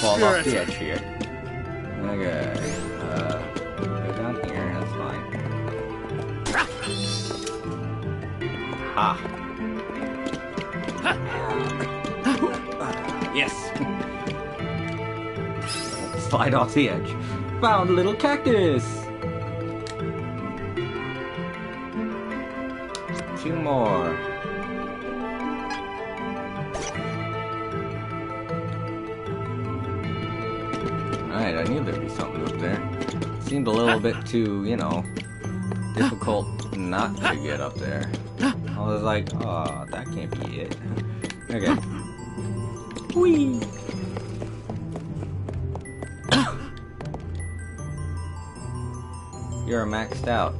Fall off the edge here. Okay. Go down here, that's fine. Ah. Yes. Slide off the edge. Found a little cactus. 2 more. Alright, I knew there'd be something up there. Seemed a little bit too, you know, difficult not to get up there. I was like, oh, that can't be it. Okay. Whee! You're maxed out.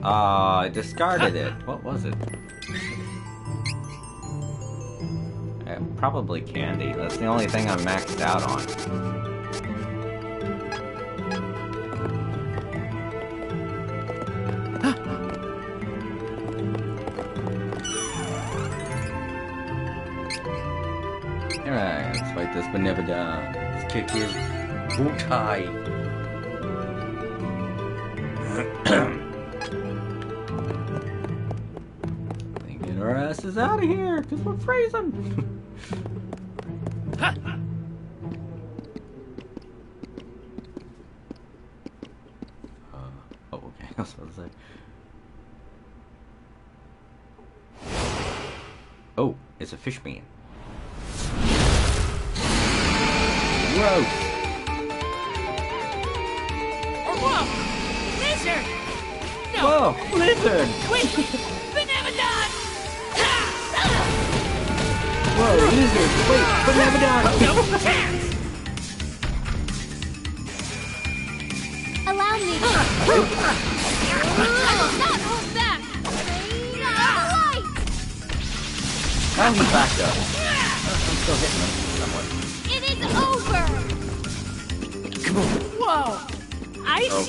I discarded it. What was it? Probably candy. That's the only thing I'm maxed out on. Alright, let's fight this Benevodon. Let's kick his booty. Get our asses out of here, because we're freezing. Oh, okay, I was supposed to say. Oh, it's a fish bean. Whoa! Whoa! Lizard! No! Whoa! Lizard! Quick! Benevodon! Whoa, lizard! Wait, Benevodon! No chance! Allow me. I will not hold back. Light. Now he's backed up. I'm still hitting him somewhat. It is over. Whoa! Ice? Oh.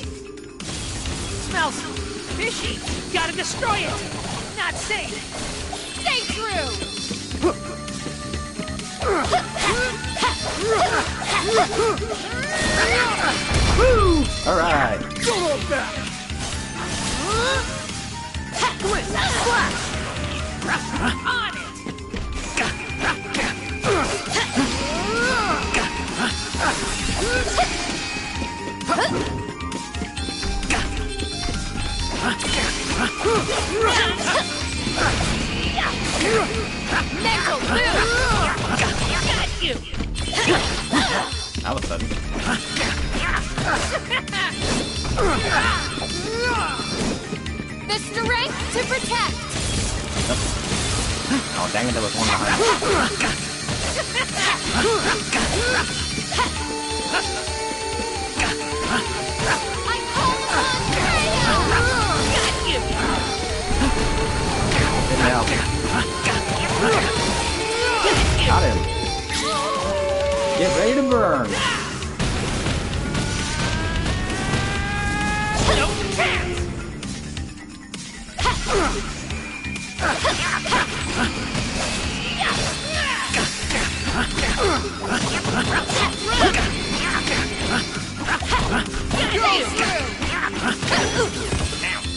Smells fishy. Gotta destroy it. Not safe. Stay true. Alright. Mental move! Got you! That was sudden. The strength to protect! Oh, dang it, there was one behind. I call on Freya! Got you! Didn't help. Got him. Get ready to burn. No chance!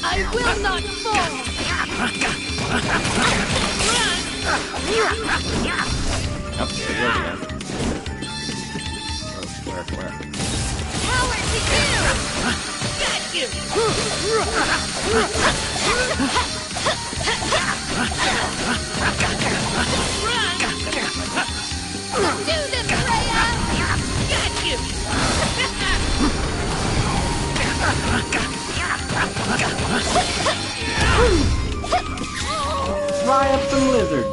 I will not fall! Oh, there he is again. Oh, where? Power to you! Got you! Do this, Freya! Got you! Fry up some lizard.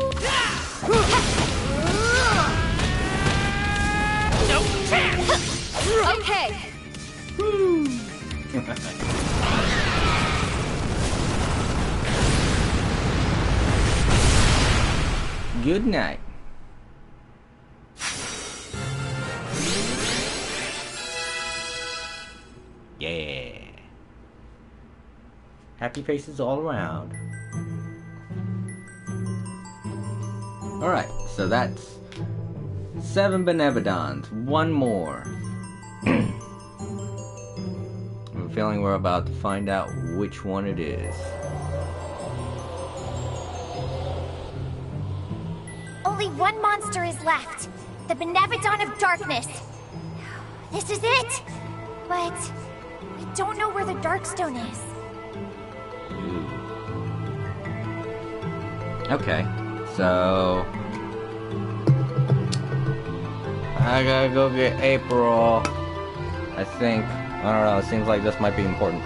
No chance! Okay, Good night. Yeah. Happy faces all around. Alright, so that's 7 Benevodons. One more. I'm feeling we're about to find out which one it is. Only one monster is left. The Benevodon of Darkness. This is it. But I don't know where the Darkstone is. Okay, so I gotta go get April. I think. I don't know, it seems like this might be important.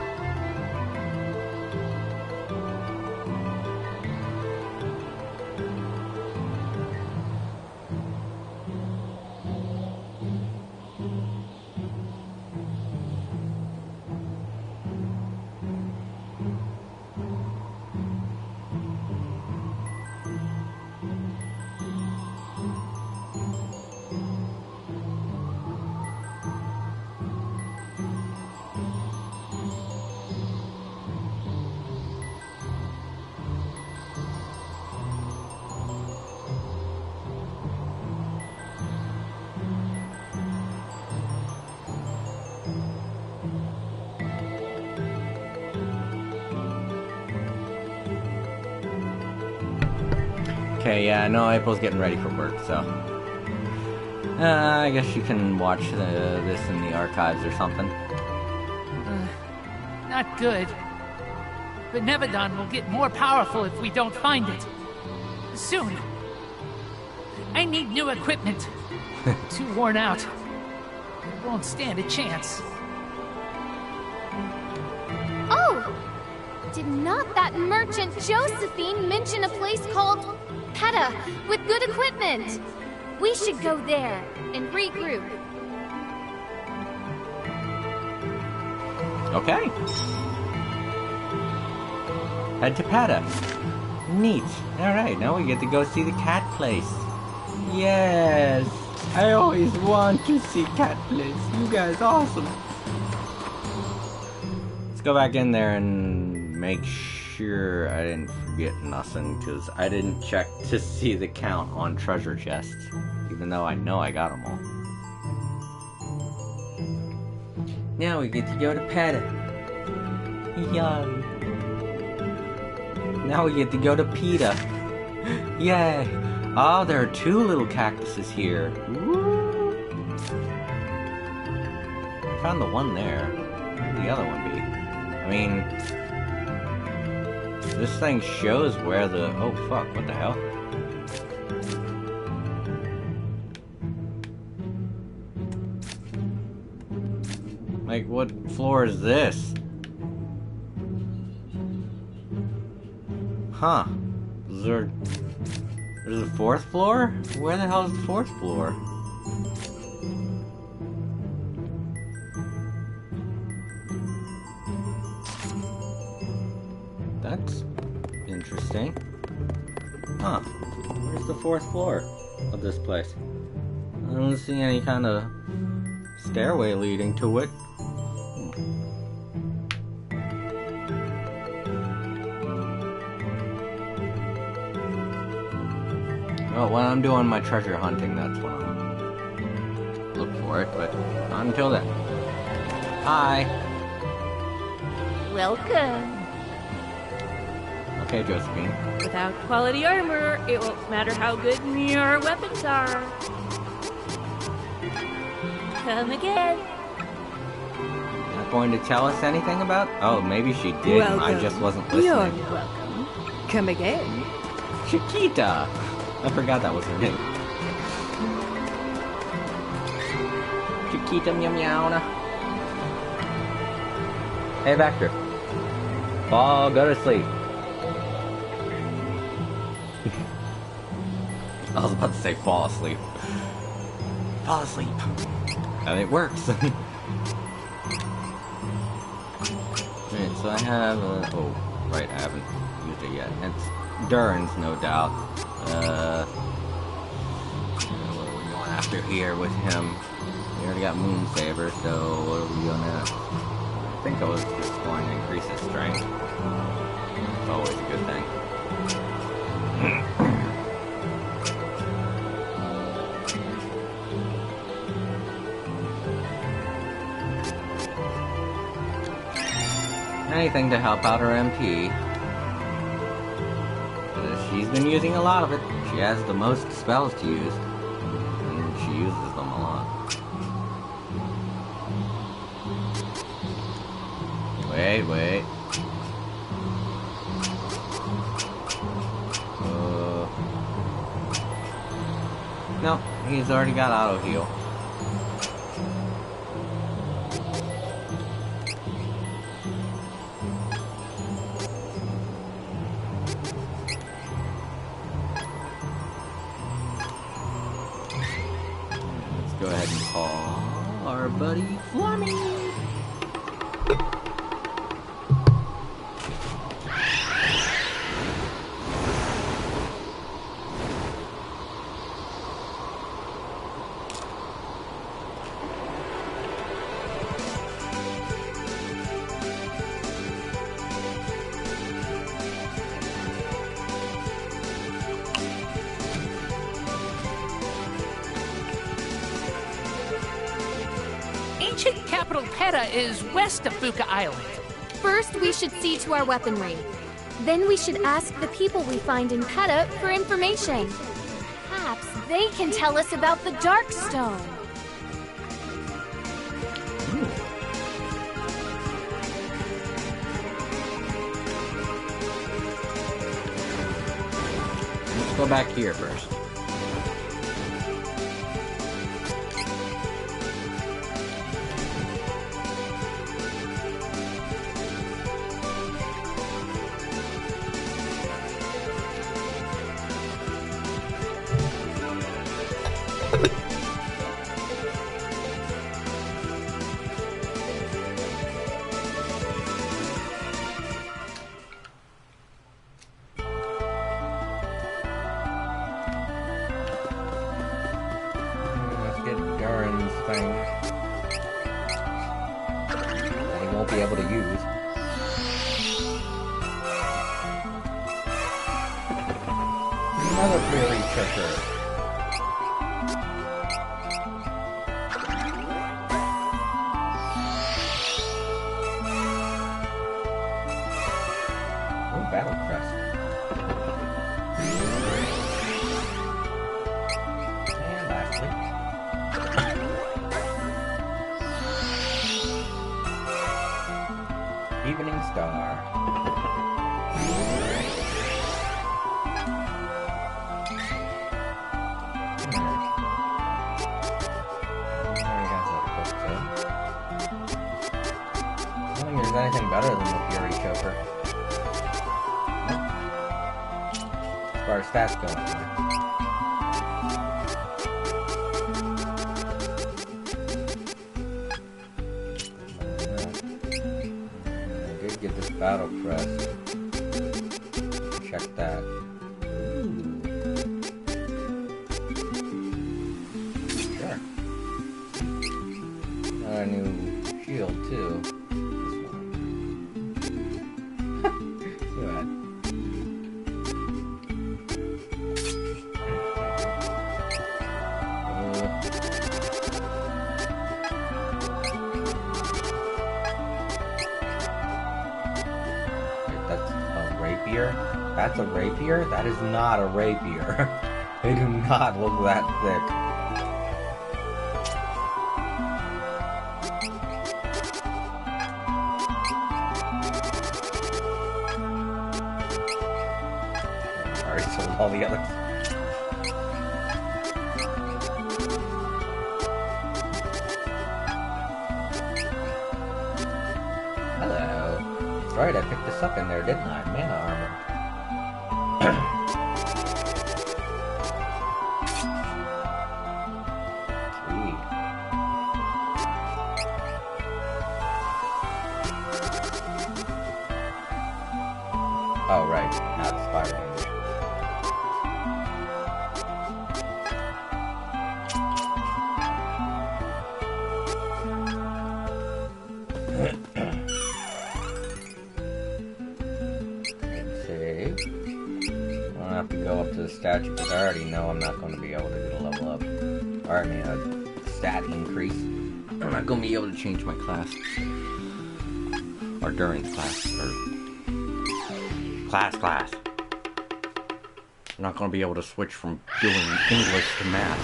Okay, yeah, I know April's getting ready for work, so I guess you can watch this in the archives or something. Not good. Benevodon will get more powerful if we don't find it. Soon. I need new equipment. Too worn out. It won't stand a chance. oh! Did not that merchant Josephine mention a place called Peta with good equipment? We should go there and regroup. Okay. Head to Pata. Neat. Alright, now we get to go see the cat place. Yes! I always want to see cat place. You guys awesome. Let's go back in there and make sure I didn't forget nothing, because I didn't check to see the count on treasure chests, even though I know I got them all. Now we get to go to PETA. Yum. Now we get to go to PETA. Yay! Oh, there are 2 little cactuses here. Woo. I found the one there. Where'd the other one be? I mean, this thing shows where the... Oh, fuck, what the hell? Like, what floor is this? Huh. There's a 4th floor? Where the hell is the 4th floor? That's interesting. Huh. Where's the 4th floor of this place? I don't see any kind of stairway leading to it. Oh, when I'm doing my treasure hunting, that's when I'll look for it, but not until then. Hi! Welcome. Okay, Josephine. Without quality armor, it won't matter how good your weapons are. Come again. Not going to tell us anything about? Oh, maybe she did, Welcome. I just wasn't You're listening. welcome. Come again. Chiquita! I forgot that was her name. Chiquita meow meow. Hey, Vector. Go to sleep. I was about to say fall asleep. Fall asleep. And it works. Alright, so I have oh, right, I haven't used it yet. It's Durin's, no doubt. What are we going after here with him? We already got Moonsaber, so what are we doing next? I think I was just going to increase his strength. It's always a good thing. Anything to help out her MP. She's been using a lot of it. She has the most spells to use. And she uses them a lot. Wait. No, he's already got auto heal. Go ahead and call our buddy Flemmy. Ancient capital PETA is west of Fuka Island. First, we should see to our weaponry. Then we should ask the people we find in PETA for information. Perhaps they can tell us about the Darkstone. Let's go back here first. Thing that he won't be able to use. Another fairy treasure. Evening Star. I don't think there's anything better than the Fury Choker. As far as stats go, anyway. I did get this battle crest. Check that. Ooh. Sure. Got a new shield too. That's a rapier? That is not a rapier. They do not look that thick. Already sold all the others. Hello. That's right, I picked this up in there, didn't I? Mana armor. Oh, right. Not the fire Save. I don't have to go up to the statue because I already know I'm not going to be able to get a level up. Or, I mean, a stat increase. I'm not going to be able to change my class. Or during the class. Or class. I'm not going to be able to switch from doing English to math.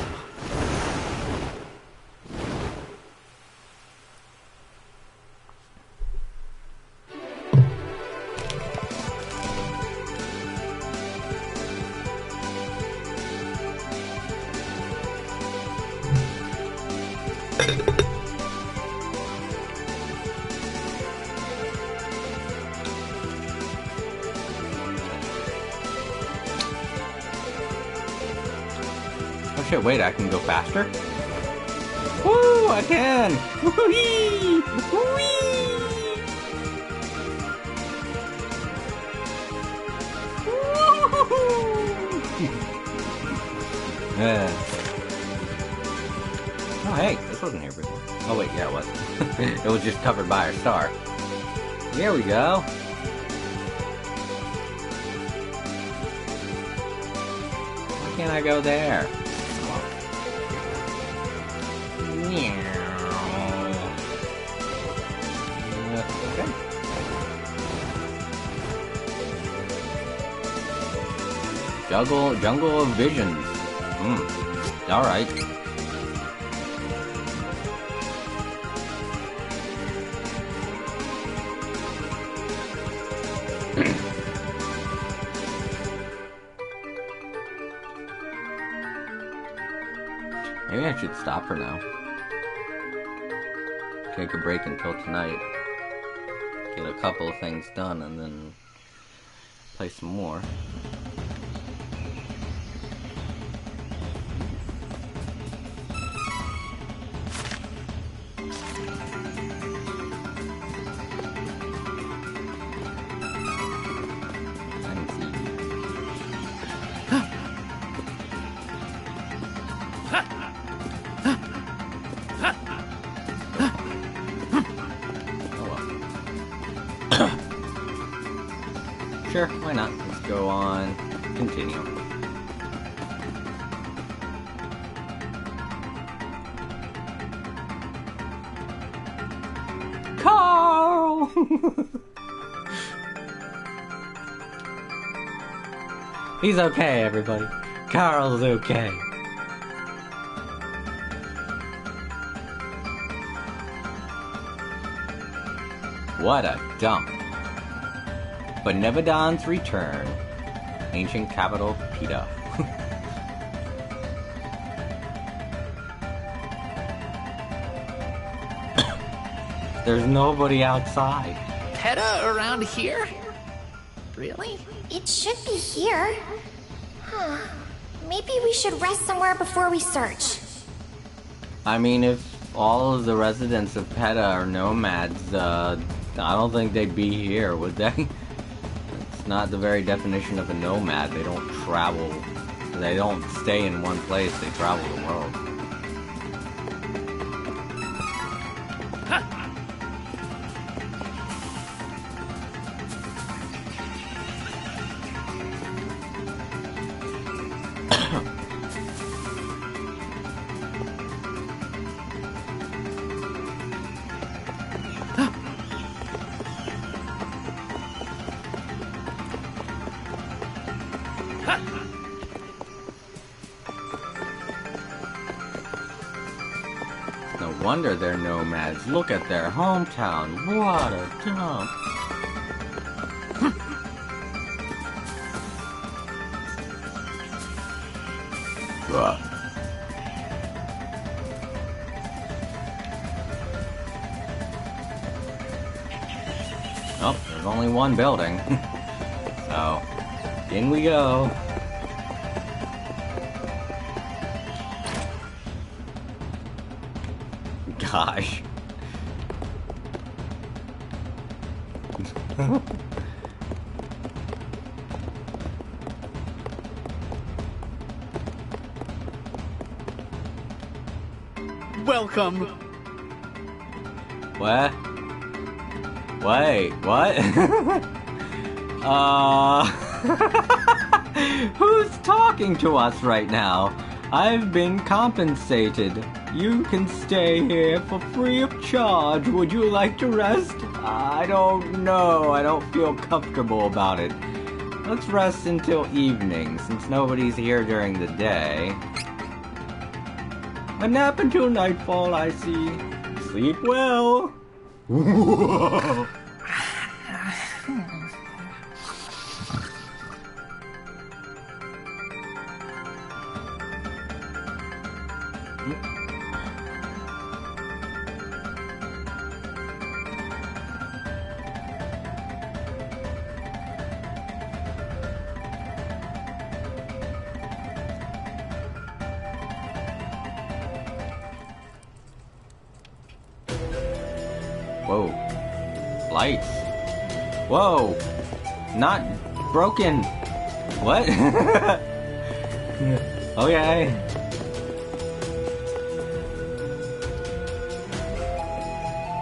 Oh shit, wait, I can go faster? Woo, I can! Woo-wee! Woo-wee! Oh hey, this wasn't here before. Oh wait, yeah, it was. It was just covered by a star. There we go. Why can't I go there? Okay. Jungle of Visions. Alright. Maybe I should stop for now. Take a break until tonight. Get a couple of things done and then play some more. Sure, why not? Let's go on. Continue. Carl! He's okay, everybody. Carl's okay. What a dump. Benevodon's return. Ancient capital, Peta. There's nobody outside. Peta around here? Really? It should be here. Huh. Maybe we should rest somewhere before we search. I mean, if all of the residents of Peta are nomads, I don't think they'd be here, would they? It's not the very definition of a nomad. They don't travel. They don't stay in one place. They travel the world. No wonder they're nomads. Look at their hometown. What a dump. Oh, there's only one building. So, in we go. Gosh. Welcome. What? Wait, what? Who's talking to us right now? I've been compensated. You can stay here for free of charge. Would you like to rest? I don't know. I don't feel comfortable about it. Let's rest until evening, since nobody's here during the day. A nap until nightfall, I see. Sleep well. Whoa. Lights. Whoa. Not broken. What? Okay.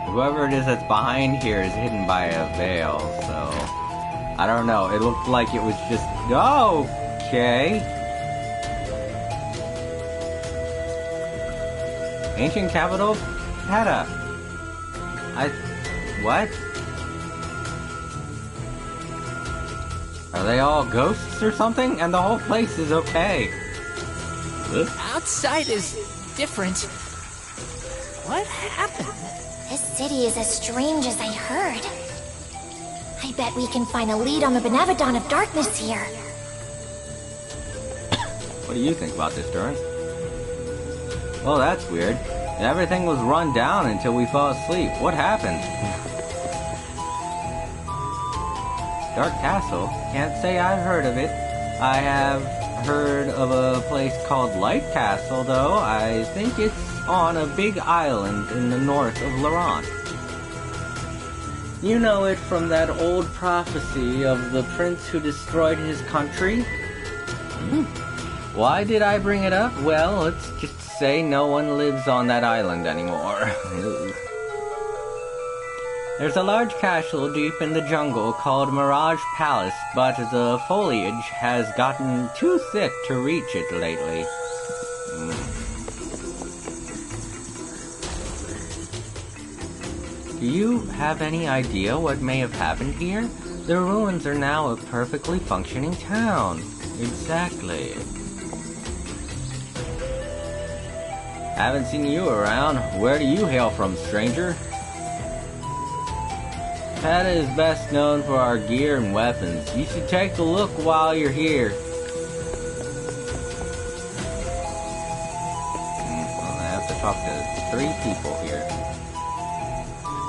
Whoever it is that's behind here is hidden by a veil, so... I don't know. It looked like it was just... Okay. Ancient capital? Peta. What? Are they all ghosts or something? And the whole place is okay. Outside is different. What happened? This city is as strange as I heard. I bet we can find a lead on the Benevodon of Darkness here. What do you think about this, Duran? Well, that's weird. Everything was run down until we fell asleep. What happened? Dark Castle? Can't say I've heard of it. I have heard of a place called Light Castle, though. I think it's on a big island in the north of Laurent. You know it from that old prophecy of the prince who destroyed his country? Why did I bring it up? Well, let's just say no one lives on that island anymore. There's a large castle deep in the jungle called Mirage Palace, but the foliage has gotten too thick to reach it lately. Do you have any idea what may have happened here? The ruins are now a perfectly functioning town. Exactly. Haven't seen you around. Where do you hail from, stranger? Peta is best known for our gear and weapons. You should take a look while you're here. Well, I have to talk to 3 people here.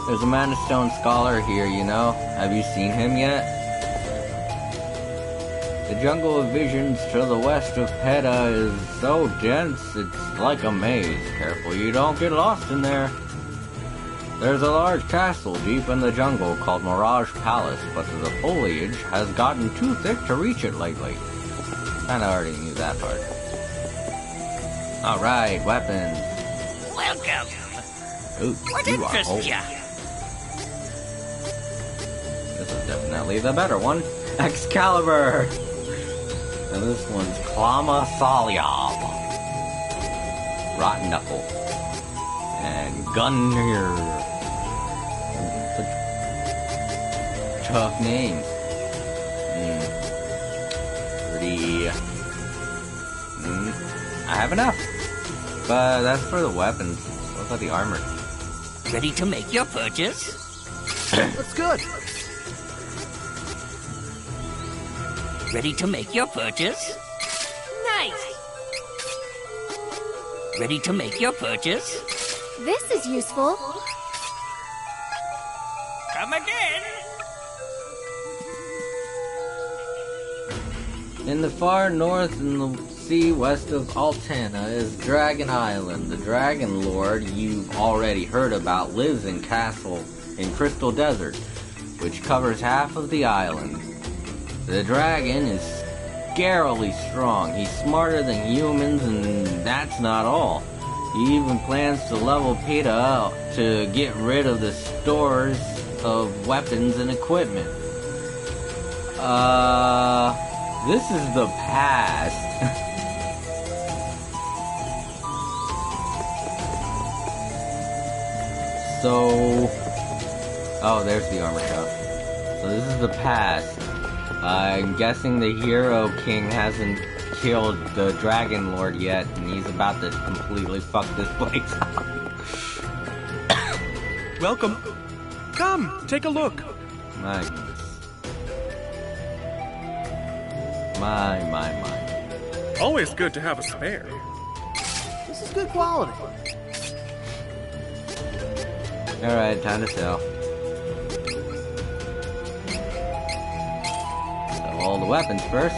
There's a Mana Stone Scholar here, you know. Have you seen him yet? The jungle of visions to the west of Peta is so dense, it's like a maze. Careful you don't get lost in there. There's a large castle deep in the jungle called Mirage Palace, but the foliage has gotten too thick to reach it lately. Kinda already knew that part. Alright, weapons. Welcome. Ooh, What you are old. interests ya? This is definitely the better one. Excalibur! And this one's Klama Salyab. Rotten Knuckle. And Gungnir. Tough names. Pretty... I have enough. But that's for the weapons. What about the armor? Ready to make your purchase? That's good. Ready to make your purchase? Nice! Ready to make your purchase? This is useful. Come again! In the far north in the sea west of Altana is Dragon Island. The Dragon Lord you've already heard about lives in Castle in Crystal Desert, which covers half of the island. The dragon is scarily strong. He's smarter than humans, and that's not all. He even plans to level Peta up to get rid of the stores of weapons and equipment. This is the past. Oh, there's the armor shop. So this is the past. I'm guessing the Hero King hasn't killed the Dragon Lord yet, and he's about to completely fuck this place up. Welcome. Come, take a look. My goodness. My. Always good to have a spare. This is good quality. Alright, time to sell. Sell all the weapons first.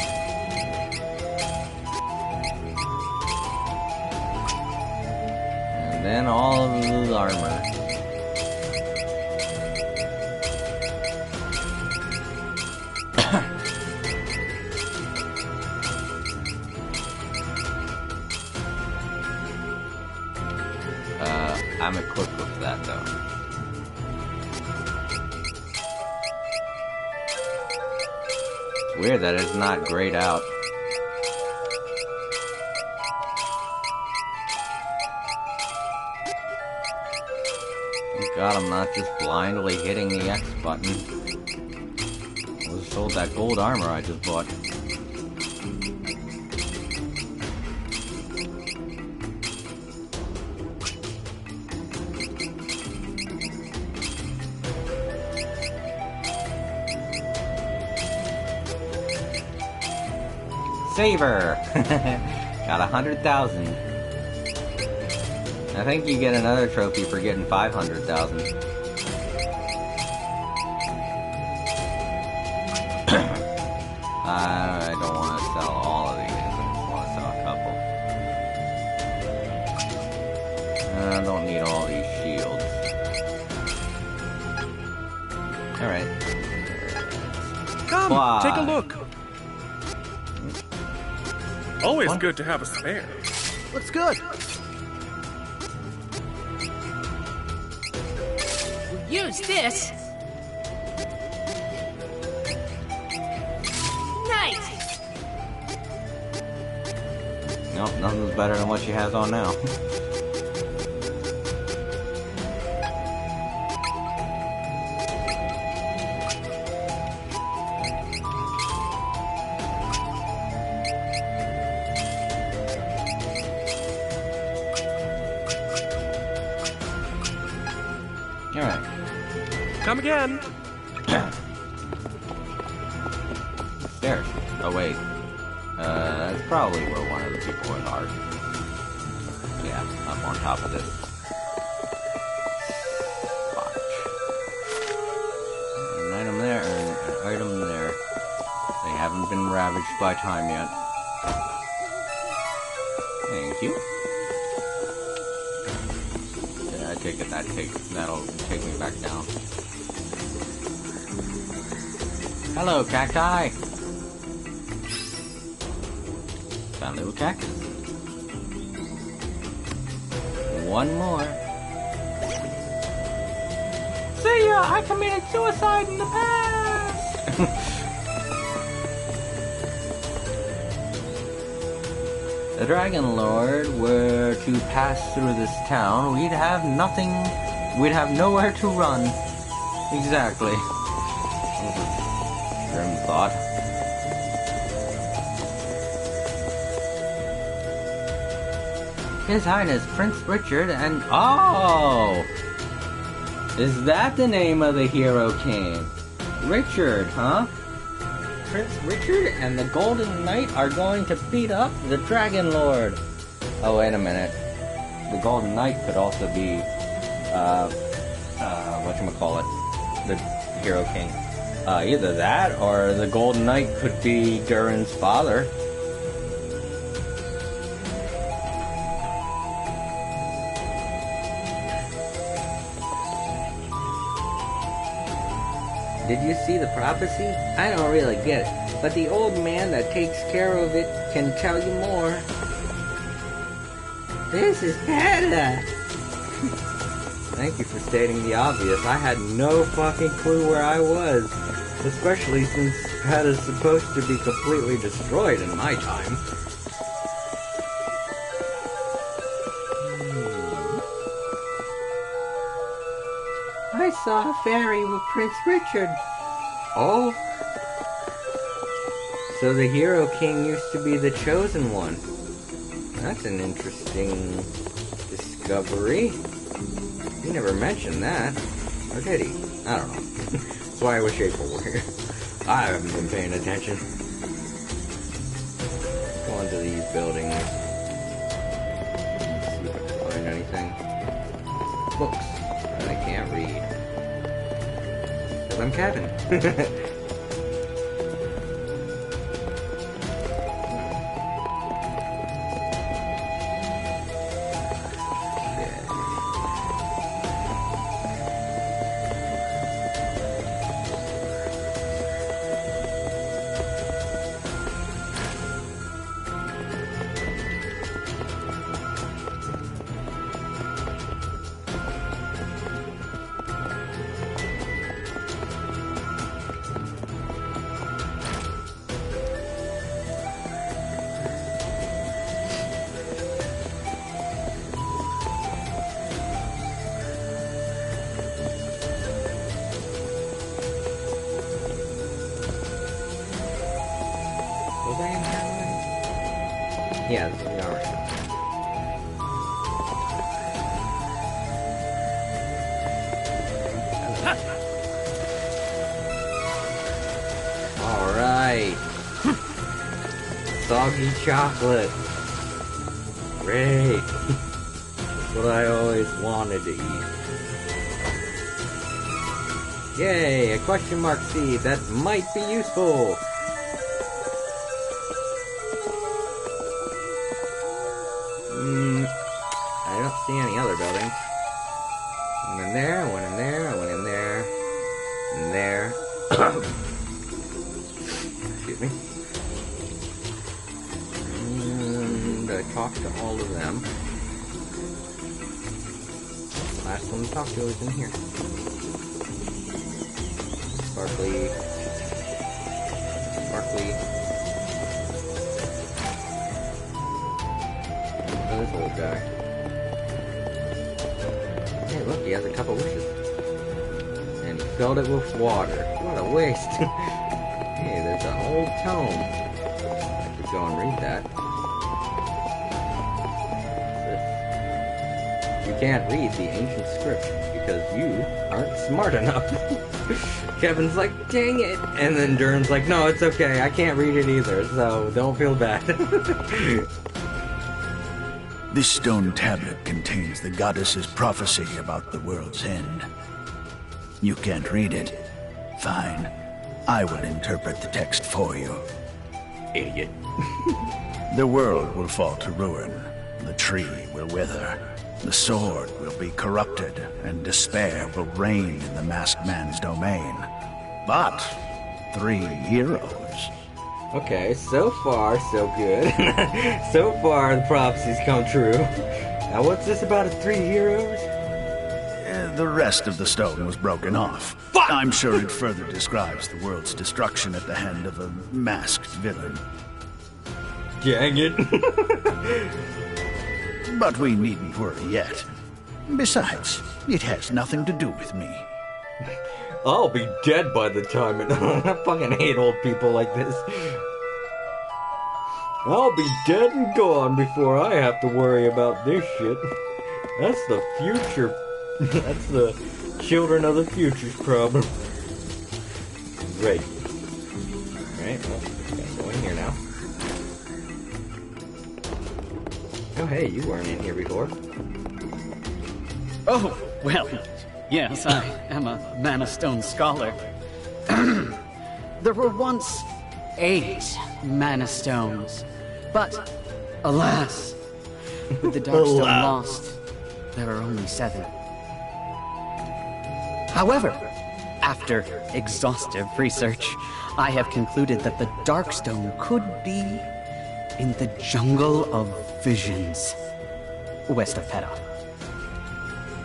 And then all of the armor. I'm equipped with that though. It's weird that it's not grayed out. Thank God I'm not just blindly hitting the X button. I was sold that gold armor I just bought. Saver! Got 100,000. I think you get another trophy for getting 500,000. I don't want to sell all of these. I just want to sell a couple. I don't need all these shields. Alright. Come, Fly. take a look. Always What? good to have a spare. Looks good. We'll use this. Nice! Nope, nothing's better than what she has on now. Come again. Stairs. Oh wait. That's probably where one of the people are. Yeah, up on top of this. Watch. An item there, and an item there. They haven't been ravaged by time yet. Thank you. Yeah, I take it that'll take me back down. Hello, cacti! Found a little cactus. One more. See ya! I committed suicide in the past! The Dragon Lord were to pass through this town, we'd have nowhere to run. Exactly. Grim thought. His Highness Prince Richard and... Oh! Is that the name of the Hero King? Richard, huh? Prince Richard and the Golden Knight are going to beat up the Dragon Lord. Oh, wait a minute. The Golden Knight could also be, whatchamacallit, the Hero King. Either that, or the Golden Knight could be Durin's father. Did you see the prophecy? I don't really get it, but the old man that takes care of it can tell you more. This is Peta! Thank you for stating the obvious. I had no fucking clue where I was. Especially since Peta's supposed to be completely destroyed in my time. I saw a fairy with Prince Richard. Oh? So the Hero King used to be the chosen one. That's an interesting discovery. He never mentioned that. Or did he? I don't know. That's why I wish April were here. I haven't been paying attention. Go into these buildings. See if I can find anything. Books. I can't read. Because I'm Kevin. Yeah, this is the alright. Alright. Soggy chocolate. Great. That's what I always wanted to eat. Yay, a question mark seed that might be useful. I don't see any other buildings. One in there, one in there, one in there, and there. Excuse me. And I talked to all of them. Last one to talk to is in here. Sparkly. Sparkly. This old guy. Hey, look, he has a cup of wishes. And he filled it with water. What a waste. Hey, there's an old tome. I could go and read that. You can't read the ancient script because you aren't smart enough. Kevin's like, dang it. And then Dern's like, no, it's okay. I can't read it either, so don't feel bad. This stone tablet contains the goddess's prophecy about the world's end. You can't read it. Fine. I will interpret the text for you. Idiot. The world will fall to ruin. The tree will wither. The sword will be corrupted, and despair will reign in the masked man's domain. But 3 heroes. Okay, so far, so good. So far, the prophecies come true. Now, what's this about 3 heroes? The rest of the stone was broken off. Fuck! I'm sure it further describes the world's destruction at the hand of a masked villain. Dang it. But we needn't worry yet. Besides, it has nothing to do with me. I'll be dead by the time it... I fucking hate old people like this. I'll be dead and gone before I have to worry about this shit. That's the future. That's the children of the future's problem. Great. Alright, well, gotta go in here now. Oh hey, you weren't in here before. Oh, well, yes, I am a Mana Stone scholar. There were once 8 Mana Stones, but alas, with the Darkstone lost, there are only 7. However, after exhaustive research, I have concluded that the Darkstone could be in the Jungle of Visions, west of Peta.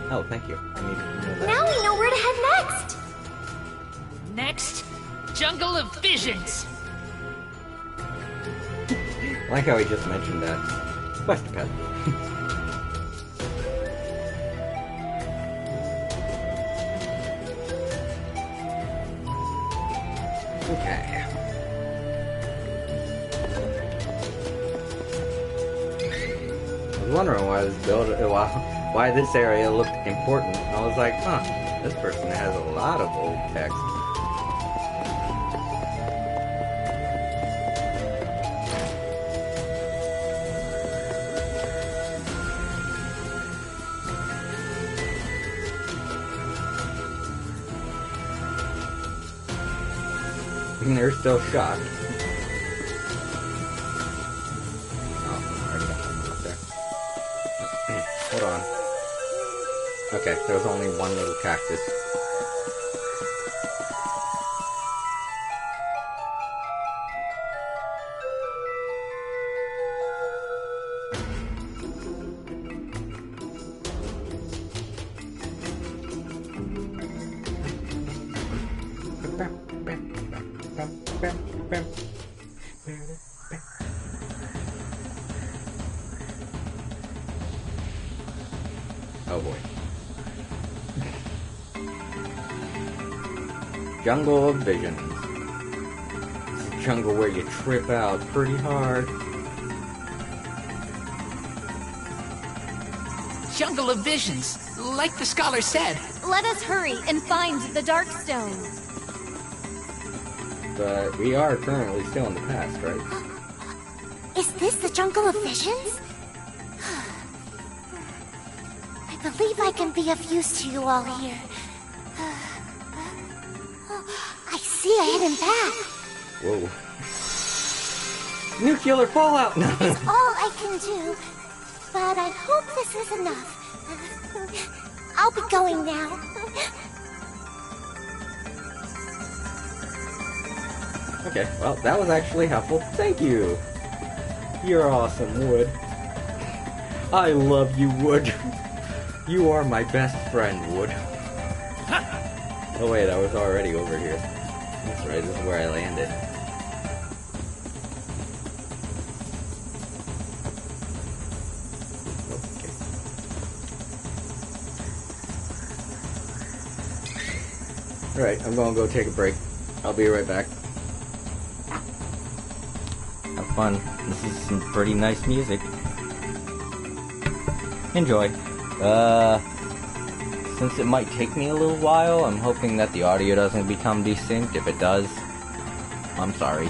Oh, thank you. I needed to know that. Now we know where to head next. Next, Jungle of Visions. I like how he just mentioned that. West of Pet. Okay. I was wondering why why this area looked important. I was like, huh, this person has a lot of old text. And they're still shocked. Oh, already got one up there. Hold on. Okay, there was only one little cactus. Oh boy. Jungle of Visions. It's a jungle where you trip out pretty hard. Jungle of Visions, like the scholar said. Let us hurry and find the Darkstone. But we are currently still in the past, right? Is this the Jungle of Visions? I believe I can be of use to you all here. I see a hidden path. Whoa. Nuclear fallout! It's all I can do, but I hope this is enough. I'll be going now. Okay, well, that was actually helpful. Thank you! You're awesome, Wood. I love you, Wood. You are my best friend, Wood. Oh wait, I was already over here. That's right, this is where I landed. Okay. Alright, I'm gonna go take a break. I'll be right back. Have fun. This is some pretty nice music. Enjoy. since it might take me a little while, I'm hoping that the audio doesn't become desynced. If it does, I'm sorry.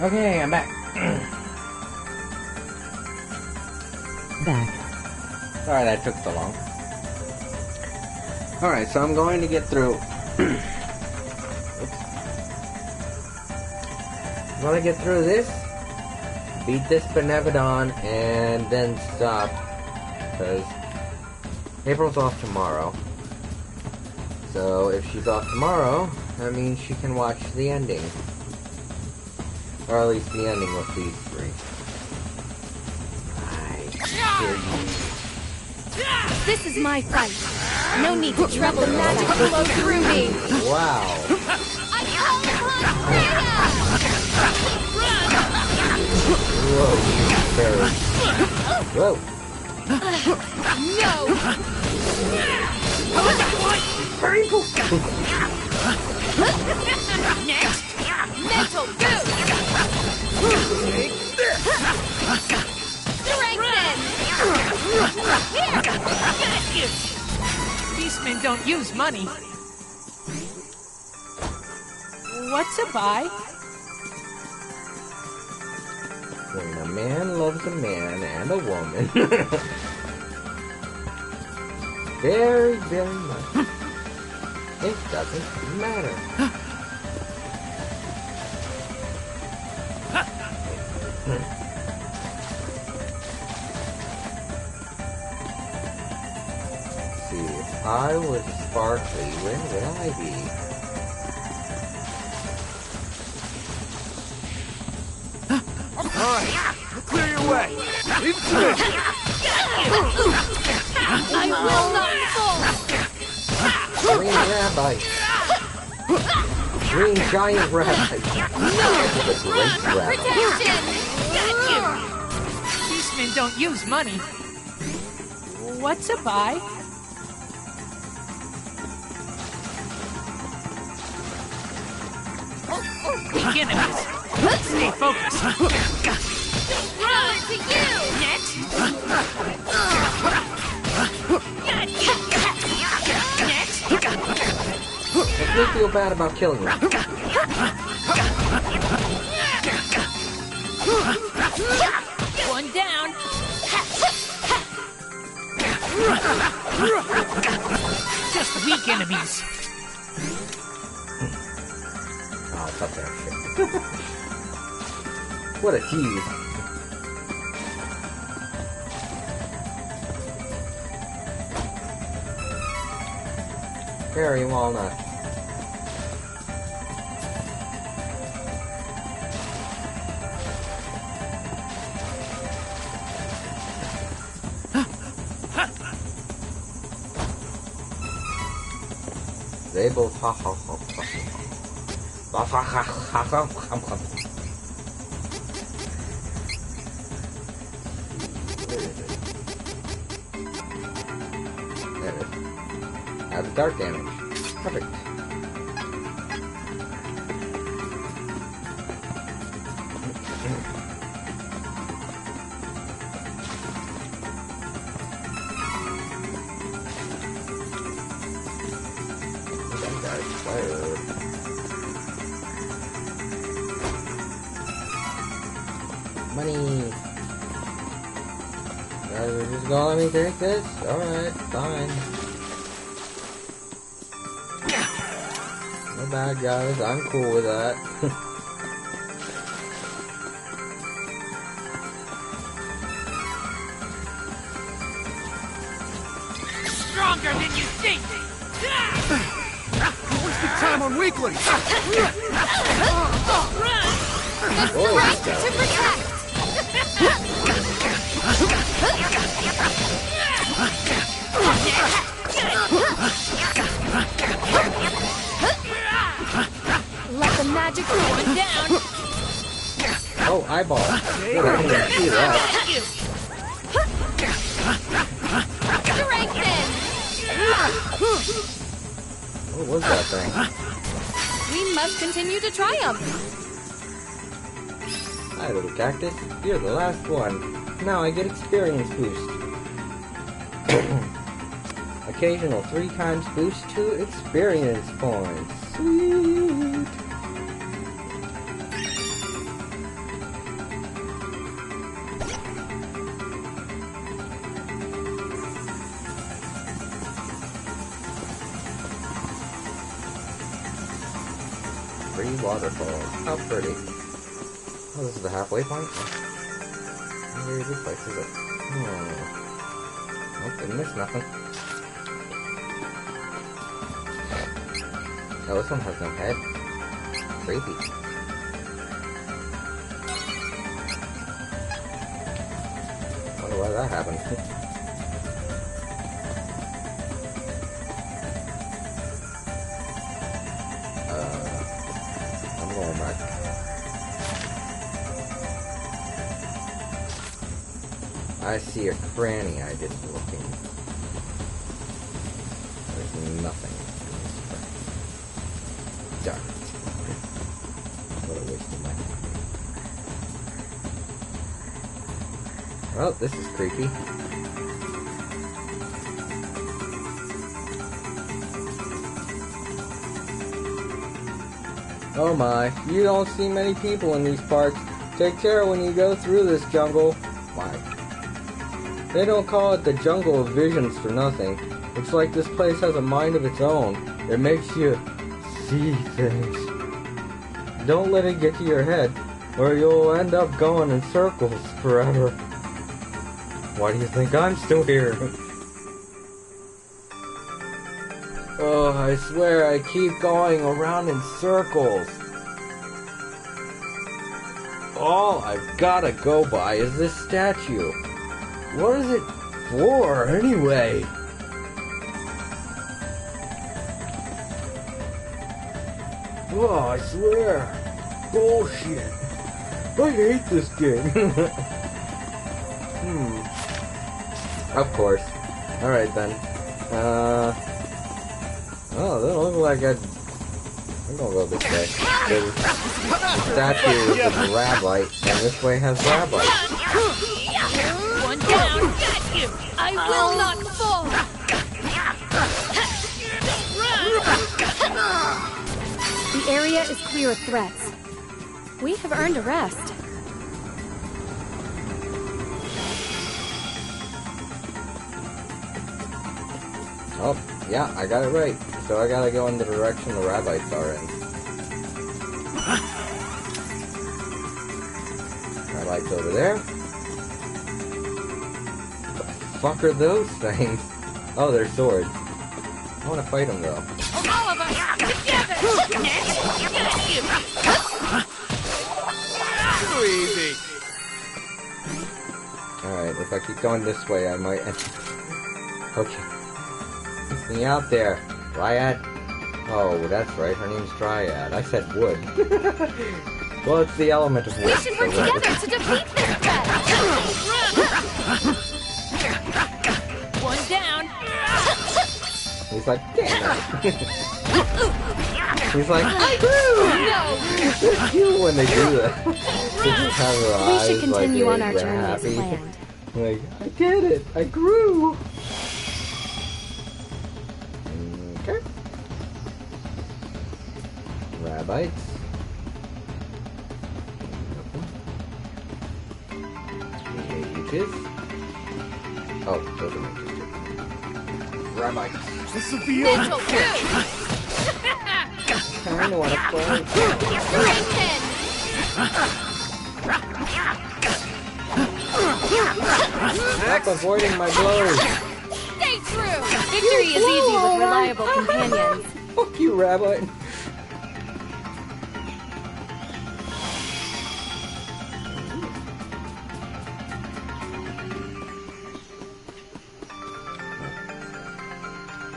Okay, I'm back. Back. Sorry that took so long. Alright, so I'm going to get through... I'm gonna get through this, beat this Benevodon, and then stop. Because April's off tomorrow. So if she's off tomorrow, that means she can watch the ending. Or at least the ending with these three. This is my fight. No need to trouble magic flow through me. Wow. I call upon Freya! Whoa, you fairy. Whoa. No! Next! Mental boost! Strengthen! Here! Got you! Beastmen don't use money. What to buy? When a man loves a man and a woman. Very, very much. It doesn't matter. See, if I was sparkly, where would I be? Alright, clear your way. Leave it to me. I will not fall! Green Rabbi. Green Giant Rabbi. No! The Great Rabbi. Protection! Got you! Beastmen don't use money. What to buy? Weak enemies. Stay focused. Throw it to you! Next. Got you! Next. Make me feel bad about killing you. One down. Just weak enemies. Oh, it's up there. Shit. What a tease. Berry walnut. They both ha ha ha ha ha ha ha ha ha ha. Where is it? There it is. That's dark damage. Perfect. Money. Guys are just gonna let me take this? Alright, fine. No bad guys, I'm cool with that. Stronger than you think! You're wasting time on weaklings. Run! Right to protect! Let the magic One down! Oh, eyeball. Good, I didn't see that. strengthen! What was that thing? We must continue to triumph. Hi, little cactus. You're the last one. Now I get experience boost. Occasional 3 times boost to experience points. Sweet. waterfalls. How pretty. Oh, this is the halfway point? Very good place, is it? Nope, didn't miss nothing. Oh, this one has no head. Creepy. Wonder why that happened. I'm going back. I see a cranny I didn't look in. There's nothing. Darn it. What a waste of my time. Well, this is creepy. Oh my, you don't see many people in these parks. Take care when you go through this jungle. Why? They don't call it the jungle of visions for nothing. It's like this place has a mind of its own. It makes you see things. Don't let it get to your head, or you'll end up going in circles forever. Why do you think I'm still here? Oh, I swear I keep going around in circles. All I've gotta go by is this statue. What is it for, anyway? Oh, I swear. Bullshit. I hate this game. Of course. Alright then. Oh, it doesn't look like I'm gonna go this way. The statue is a rabbite, and this way has rabbite. One down. Got you. I will not fall. The area is clear of threats. We have earned a rest. Oh, yeah, I got it right. So I gotta go in the direction the rabbites are in. Rabbites over there. What the fuck are those things? Oh, they're swords. I wanna fight them though. All of us together. Too easy. Alright, if I keep going this way, I might... Okay. Get me out there. Dryad? Oh, that's right, her name's Dryad. I said wood. Well, it's the element of wood. We should work together to defeat this threat! One down. He's like, damn it. He's like, it's cute when they do that. They just have their eyes, We should continue like, on our journey as happy. planned. Like, I did it! I grew! Okay. Rabbites. Mages. Oh, those are mages too. Rabbites. This will be This it. will do! I don't want to play. Raven! Stop avoiding my blows! Stay true! Victory is easy with reliable companions. Fuck you, Rabbit!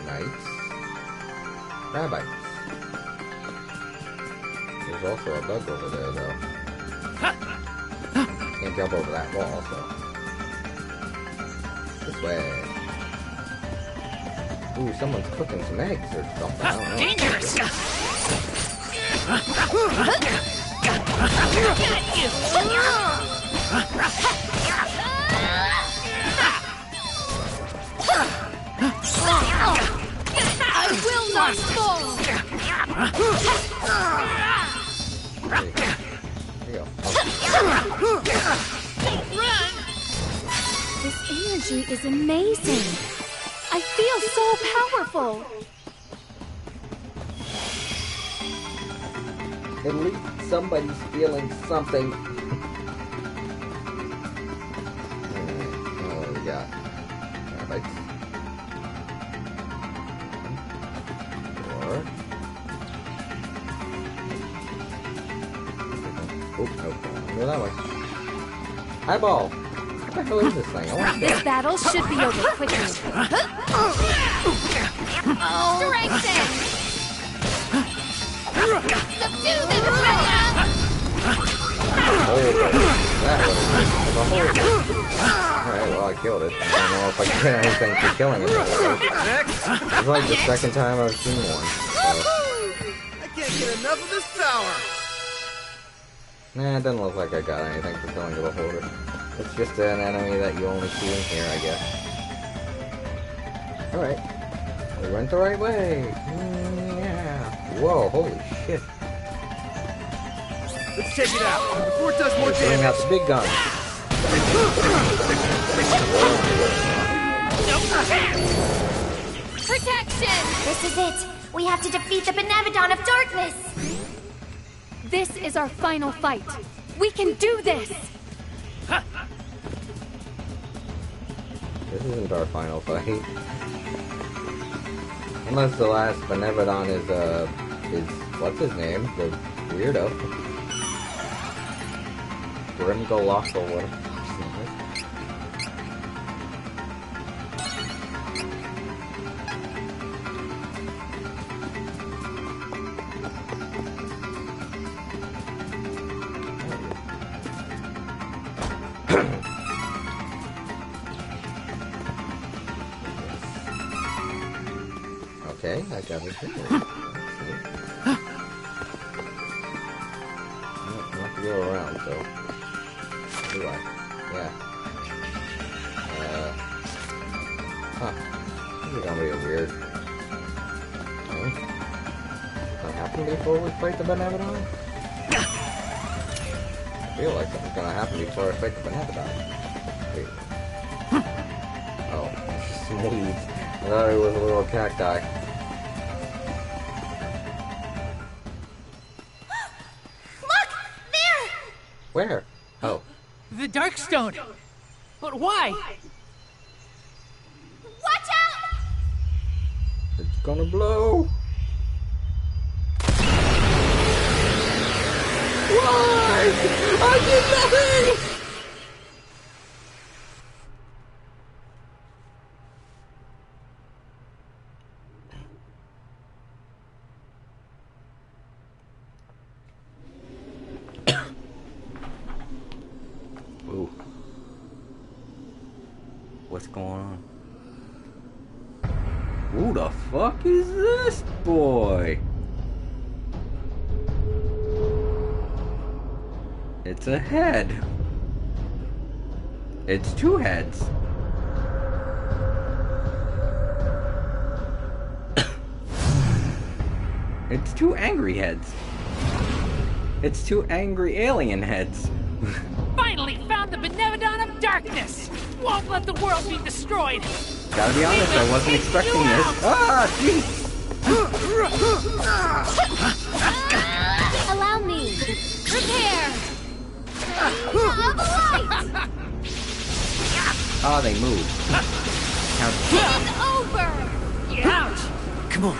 Knights. Rabbites. There's also a bug over there, though. Can't jump over that wall, so... This way. Ooh, someone's cooking some eggs or something. I don't know. Dangerous. I will not fall! There you go. Run. This energy is amazing. I feel so powerful. At least somebody's feeling something. What do we got? Rabbits. 4. Oh, nope. Go that way. Eyeball! What the hell is this thing? I want This battle should be over quickly. Strengthen! Subdue them, Bella! Alright, well, I killed it. I don't know if I can get anything for killing it. It's like the second time I've seen one. So. I can't get enough of this power! Nah, it doesn't look like I got anything for killing the beholder. It's just an enemy that you only see in here, I guess. Alright. We went the right way. Yeah. Whoa, holy shit. Let's check it out before it does more Bring damage. out the big gun. Protection! This is it. We have to defeat the Benevodon of Darkness. This is our final fight. We can do this! This isn't our final fight. Unless the last Benevodon is what's his name? The weirdo. Grimgoloff or whatever. Okay, I got it. Not to go around, so. Do I? Yeah. Huh. This is gonna be a weird. Okay. What happened before we fight the Benevodon? I feel like something's gonna happen before I fight the Benevodon. Wait. Oh, some weeds. I thought it was a little cacti. Where? Oh. The Darkstone. But why? Watch out! It's gonna blow. Why? I did nothing! Ooh. What's going on? Who the fuck is this boy? It's a head. It's two heads. It's two angry heads. It's two angry alien heads. Finally found the Benevodon of Darkness! Won't let the world be destroyed! Gotta be honest, I wasn't expecting this. Ah, jeez! Allow me. Prepare. Of light. Ah, they move. Now, It's over. Ouch! Come on.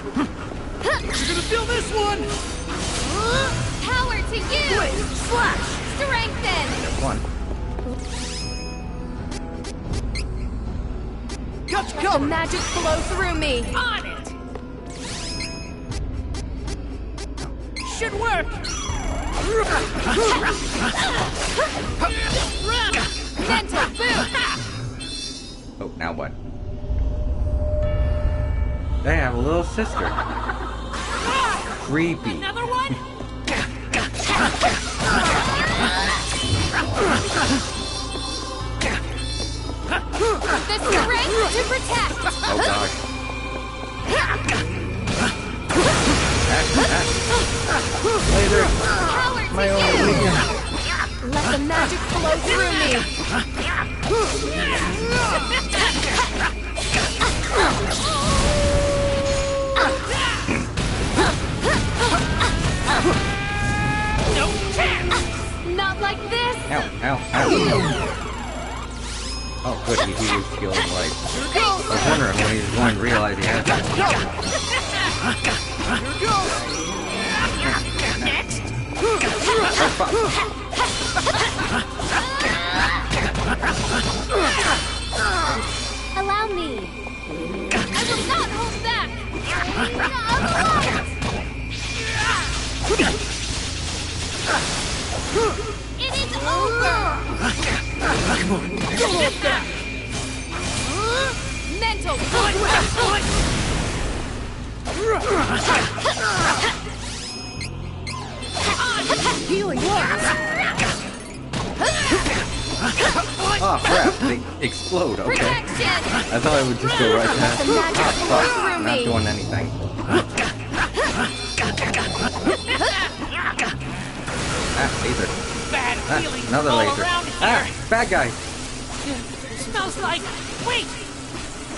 You're gonna feel this one! Power to you. Slash! Strengthen. one. Got you The covered! magic flow through me. On it! Should work! Mental boot. Oh, now what? They have a little sister. Creepy. Another one? The strength to protect. Oh gosh. Later. Power to My own you. weakness. Let the magic flow through me. Oh, good, he was healing life. I was wondering when he was going to realize he had that. Next. Allow me. I will not hold back. It is over. Come on. Get that. Mental. Healing works. Oh crap, they explode, okay. Protection. I thought it would just go right past. The magic Oh fuck, through not me. doing anything. Laser. Bad feelings Another all laser. around here. Bad guy. Smells like... Wait!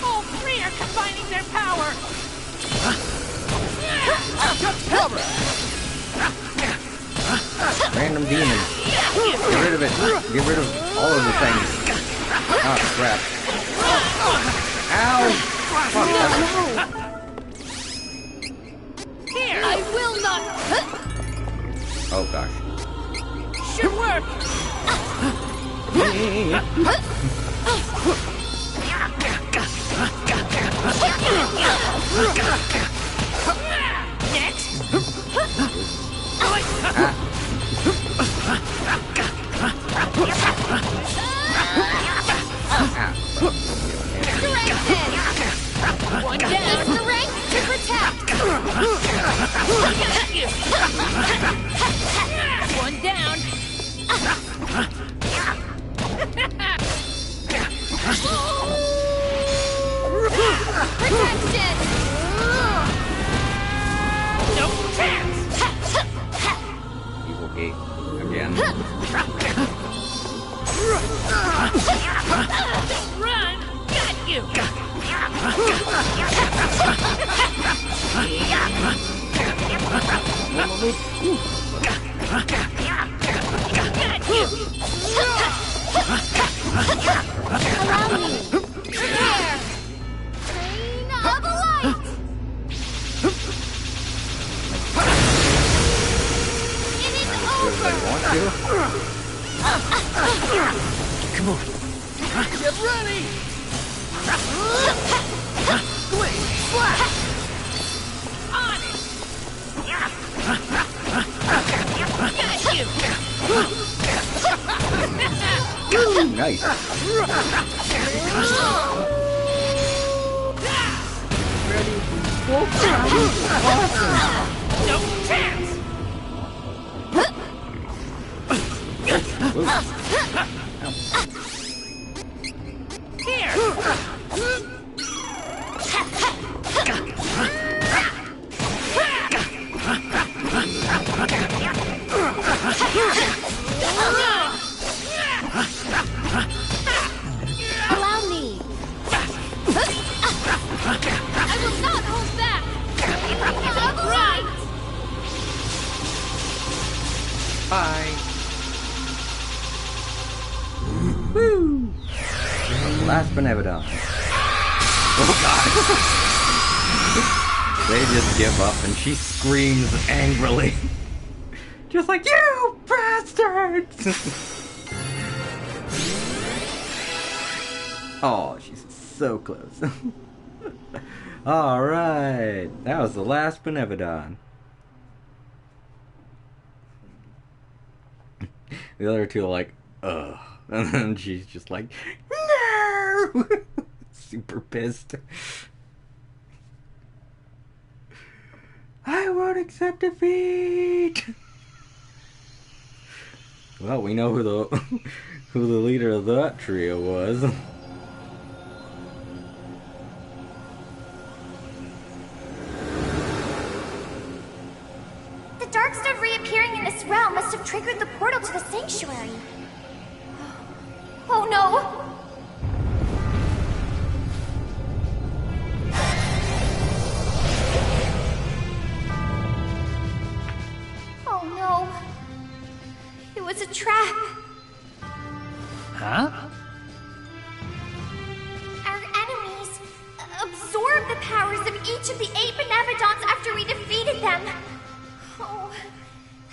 All three are combining their power! Random demon. Get rid of it. Get rid of all of the things. Oh crap. Ow! Fuck that. Here! I will not. Oh gosh. Should work! Next! One down. Strength to protect. One down. Protection. No chance! Evil gate. Again. Run! Got you! Got you! Allow me. Prepare. Train of light. It is over. Want to? Come on. Get ready! Glade flash! On it! Got you! Nice. No chance! Here! Allow me. I will not hold back. Right. Bye. Woo! Last Benevodon. Oh god. They just give up and she screams angrily. Just like, you bastards! Oh, she's so close. Alright. That was the last Benevodon. The other two are like, ugh. And then she's just like, no! Super pissed. I won't accept defeat! Well, we know who the leader of that trio was. The Darkstone reappearing in this realm must have triggered the portal to the sanctuary. Oh no! Oh no! It was a trap! Huh? Our enemies absorbed the powers of each of the 8 Benevodons after we defeated them. Oh,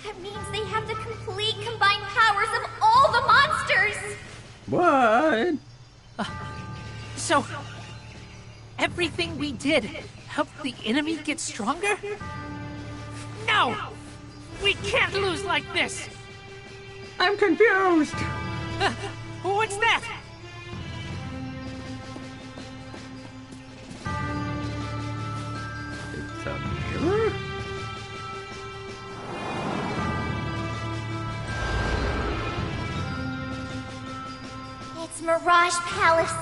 that means they have the complete combined powers of all the monsters! What? So, everything we did helped the enemy get stronger? No! We can't lose like this! I'm confused! What's that? It's a mirror? It's Mirage Palace.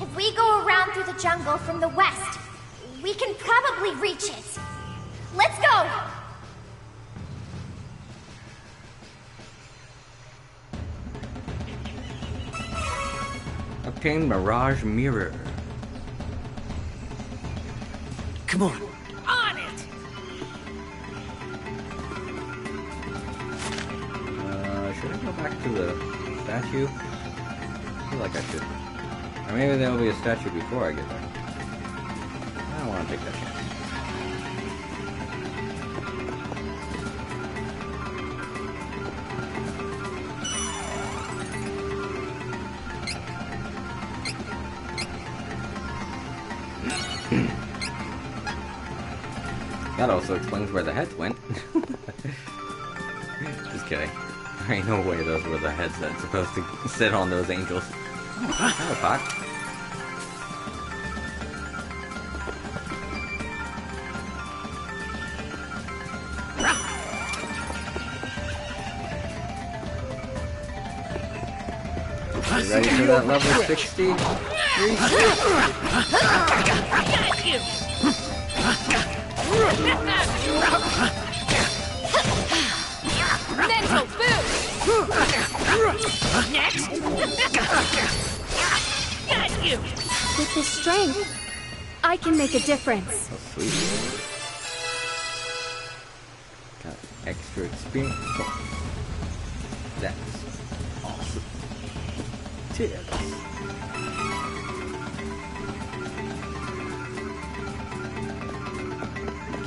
If we go around through the jungle from the west, we can probably reach it. Let's go! Obtain Mirage Mirror. Come on. On it! Should I go back to the statue? I feel like I should. Or maybe there'll be a statue before I get there. I don't want to take that chance. That also explains where the heads went. Just kidding. There ain't no way those were the heads that's supposed to sit on those angels. Oh, pot. You ready for that level 60? Mental boost! Next! Got you! With this strength, I can make a difference. Oh, sweet. Got extra experience. Oh. That's awesome. Tips.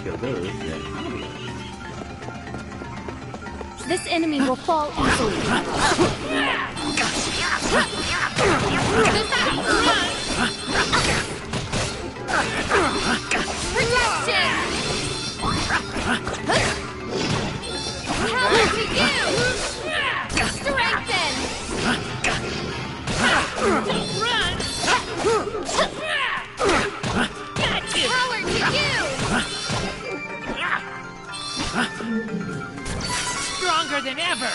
Kill those, then. This enemy will fall easily. Protection! Power to you! Strengthen! Run! Got you! Power to you! Stronger than ever!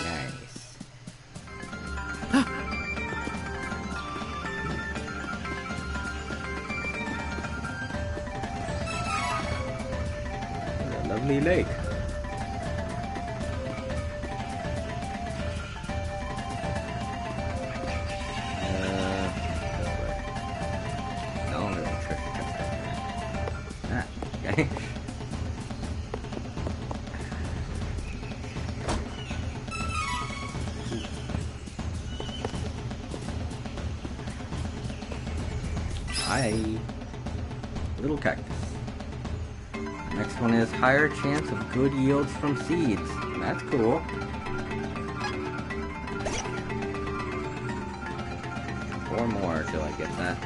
Nice. What a lovely lake. No, there's a treasure chest up there. Ah, okay. Hi. Little cactus. Next one is higher chance of good yields from seeds. That's cool. Four more till I get that.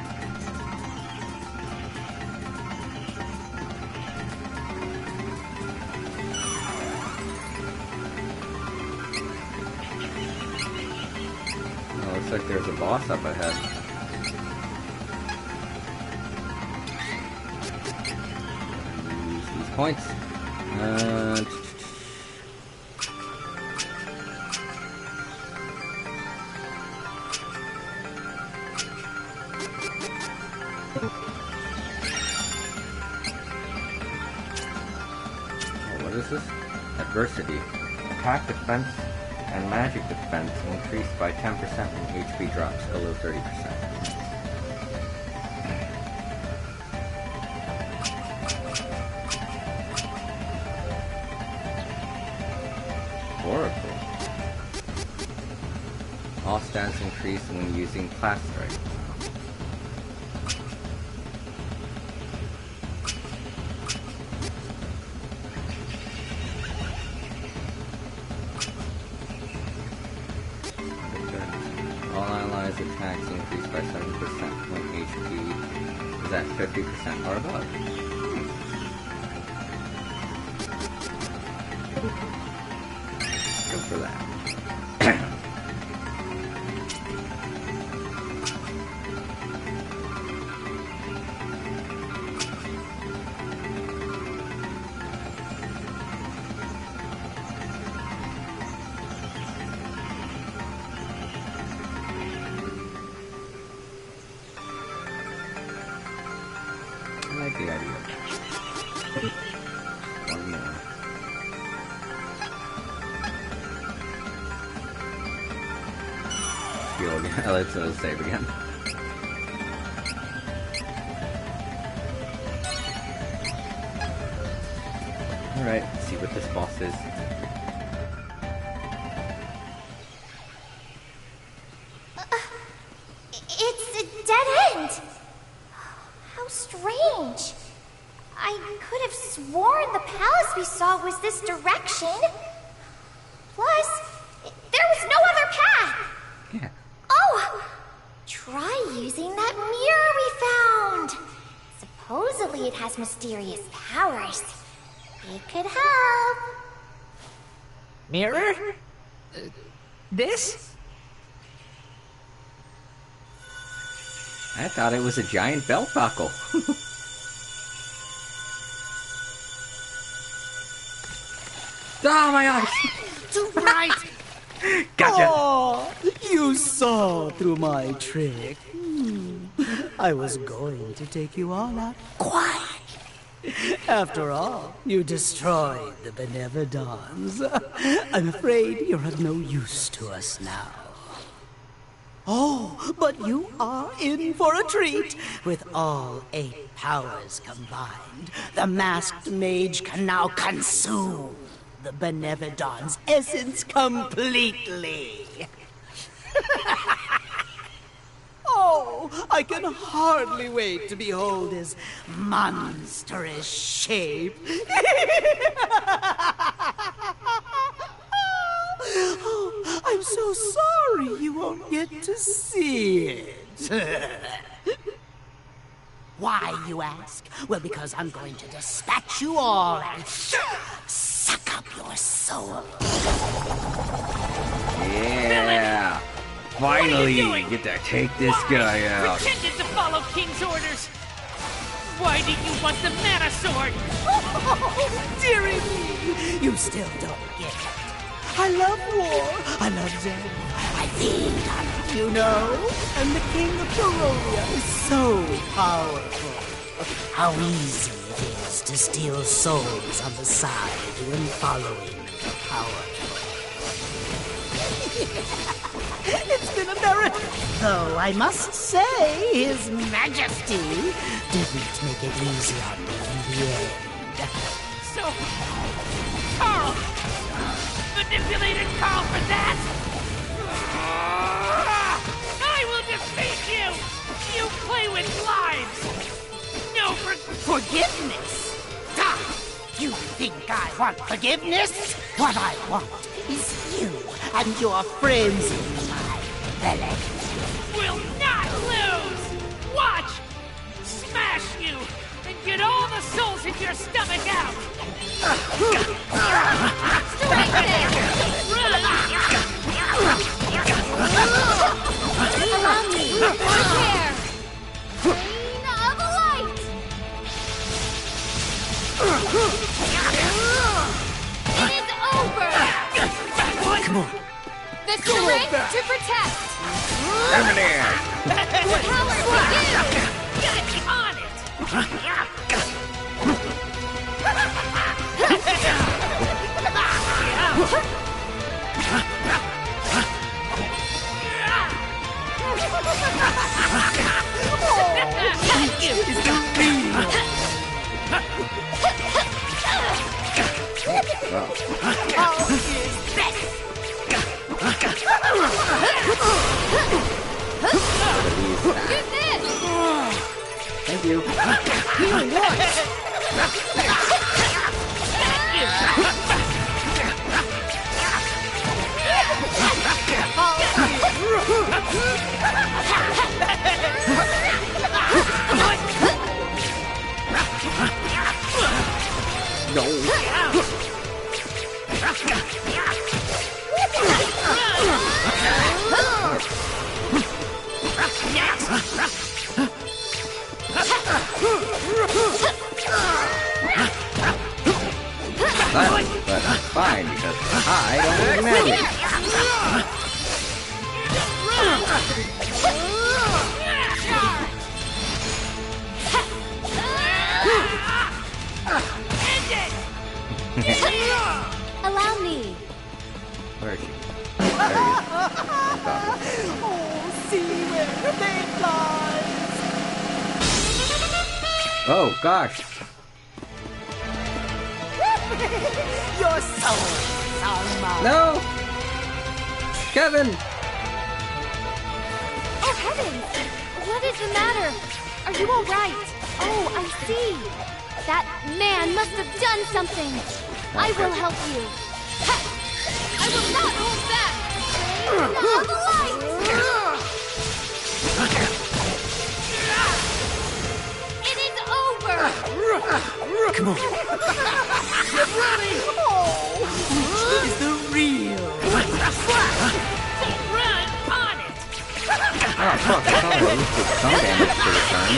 Oh, looks like there's a boss up ahead. Points. What is this? Adversity. Attack defense and magic defense increased by 10% when HP drops below 30%. Oracle. All stats increase when using Class Strike. All allies attacks increase by 7% when HP is at 50% or above. Go for that. I like the idea. One more. Heal again. Let's save again. Alright, let's see what this boss is. It's a dead end! How strange. I could have sworn the palace we saw was this direction. Plus, there was no other path. Yeah. Oh! Try using that mirror we found. Supposedly it has mysterious powers. It could help. Mirror? This? I thought it was a giant belt buckle. Ah, my eyes! Too bright! Gotcha! Oh, you saw through my trick. I was going to take you all out quiet. After all, you destroyed the Benevodons. I'm afraid you're of no use to us now. Oh, but you are in for a treat. With all 8 powers combined, the masked mage can now consume the Benevodon's essence completely. Oh, I can hardly wait to behold his monstrous shape. Oh, I'm so sorry you won't get to see it. Why, you ask? Well, because I'm going to dispatch you all and suck up your soul. Yeah! Finally, get to take this guy out. Pretended to follow King's orders. Why did you want the mana sword? Oh, dearie me, you still don't get it. I love war. I love death. I feed on it, you know. And the King of Barovia is so powerful. How easy it is to steal souls on the side when following the powerful. It's been a miracle. Though I must say, His Majesty didn't make it easy on me in the end. So, Carl manipulated Carl for that? I will defeat you! You play with lives! No Forgiveness? You think I want forgiveness? What I want is you and your friends in my village. Will not lose! Watch! Smash you! And get all the souls in your stomach out! Allow me! Prepare! Queen of Light! It is over! Come on. The strength to protect! Terminator! The power to give! Get on it! you. No. But I'm fine because I don't matter. Allow me. Where is she? There he is. Oh, see where they flies. Oh gosh. Your soul, Salma. No! Kevin! Oh, heavens! What is the matter? Are you all right? Oh, I see. That man must have done something. I will help you. Ha! I will not hold back. Now the light! It is over. Come on. Get ready. Oh, which is the real? Run on it! Oh fuck, I thought I at least did some damage to the turn.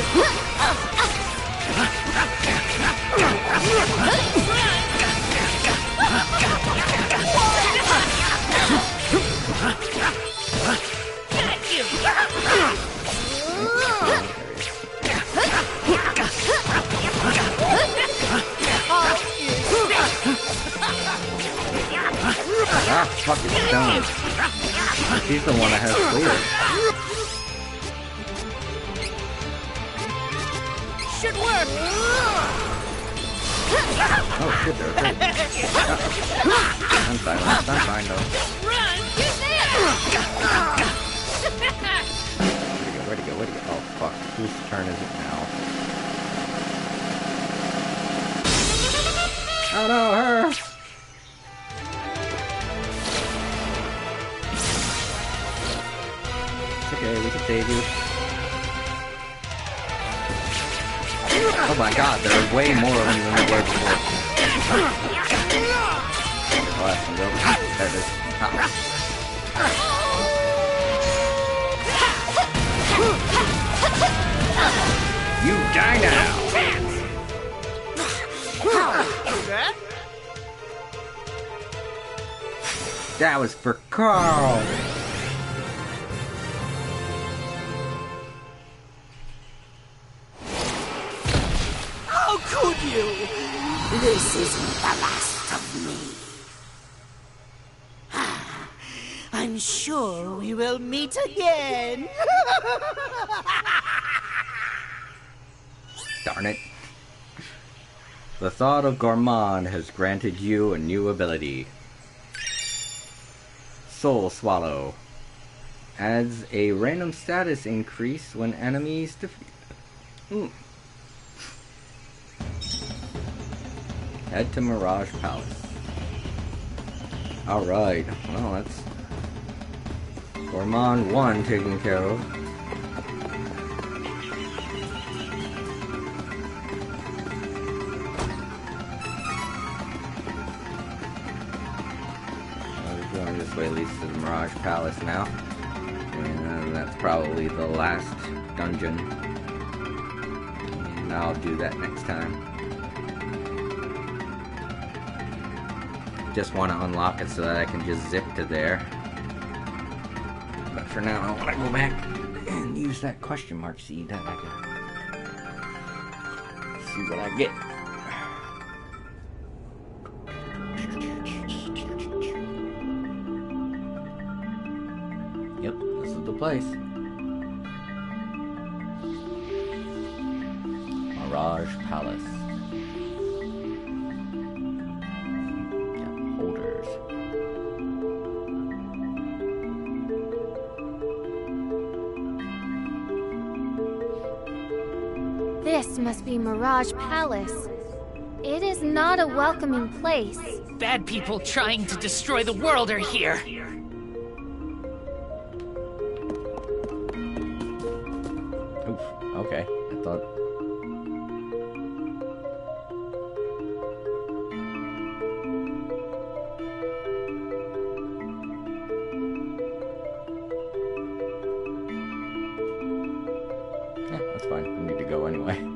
Got you! Ah, fucking stone. She's the one that has clear. Should work! Oh shit, they're great. I'm silent. I'm fine though. Run! Where'd he go? Where'd he go? Oh fuck. Whose turn is it now? Oh no, her! It's okay, we can save you. Oh my god, there are way more of them than there were before. Oh, that's gonna go. There it is. Ah. You die now! That was for Carl! How could you? This isn't the last of me. I'm sure we will meet again. Darn it. The thought of Gourmand has granted you a new ability. Soul Swallow. Adds a random status increase when enemies defeat. Head to Mirage Palace. Alright, well that's Gourmand 1 taken care of. We're going this way, at least to the Mirage Palace now. And that's probably the last dungeon. And I'll do that next time. Just want to unlock it so that I can just zip to there. But for now, I want to go back and use that question mark seed that I can see what I get. Yep, this is the place. Mirage Palace. This must be Mirage Palace. It is not a welcoming place. Bad people trying to destroy the world are here. Oof, okay. I thought... Yeah, that's fine. We need to go anyway.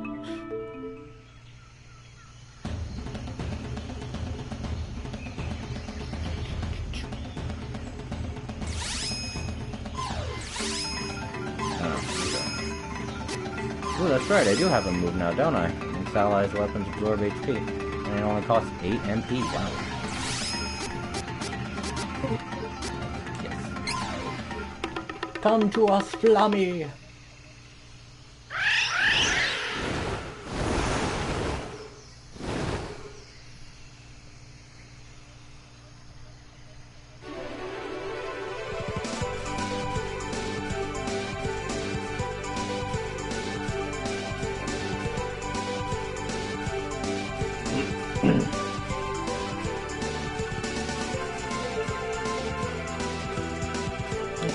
Ooh, that's right, I do have a move now, don't I? Its allies' weapons absorb HP. And it only costs 8 MP, wow. Yes. Come to us, Flammy!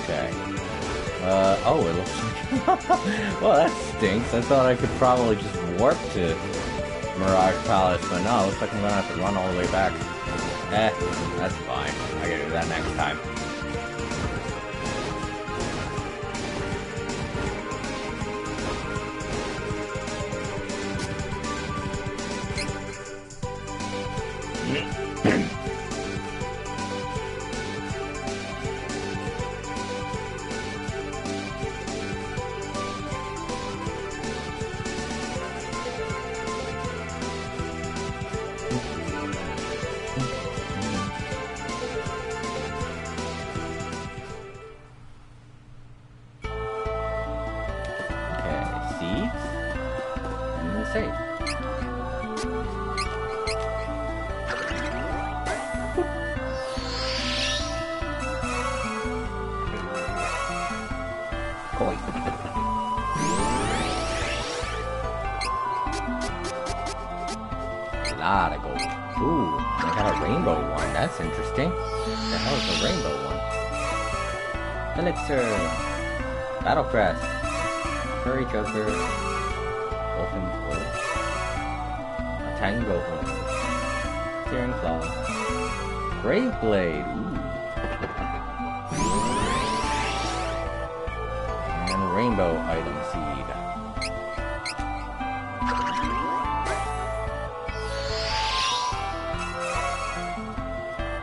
Okay. Oh, it looks like... Well, that stinks. I thought I could probably just warp to Mirage Palace, but no, it looks like I'm gonna have to run all the way back. That's fine. I gotta do that next time. Save. Koi. Lot of gold. Ooh, I got a rainbow one. That's interesting. The hell is a rainbow one? Elixir. Battle Crest. Furry Choker. Open Force. A Tango Horn. Searing Claw. Brave Blade. Ooh. And Rainbow Item Seed.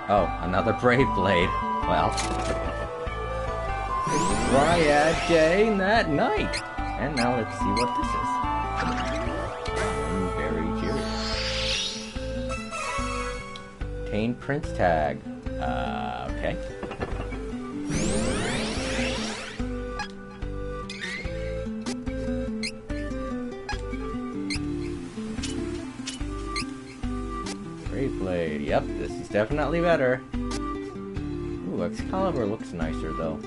Oh, another Brave Blade. Well. Dryad day and that night. And now let's see what this is. I'm very curious. Tane Prince Tag. Okay. Brave Blade. Yep, this is definitely better. Ooh, Excalibur looks nicer though.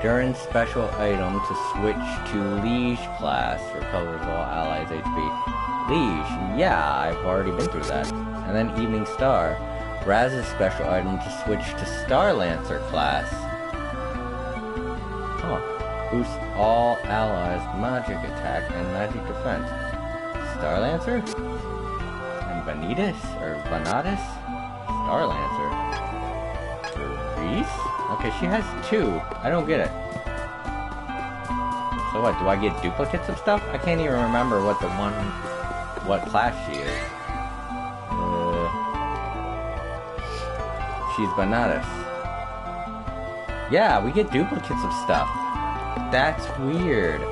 During special item to switch to Liege class, recovers all allies HP. Liege, yeah, I've already been through that. And then Evening Star, Raz's special item to switch to Star Lancer class. Huh. Boosts all allies magic attack and magic defense. Star Lancer? And Vanitas? Or Vanatis? Star Lancer. Reese? Okay, she has two. I don't get it. So what, do I get duplicates of stuff? I can't even remember what what class she is. She's Bananas. Yeah, we get duplicates of stuff. That's weird.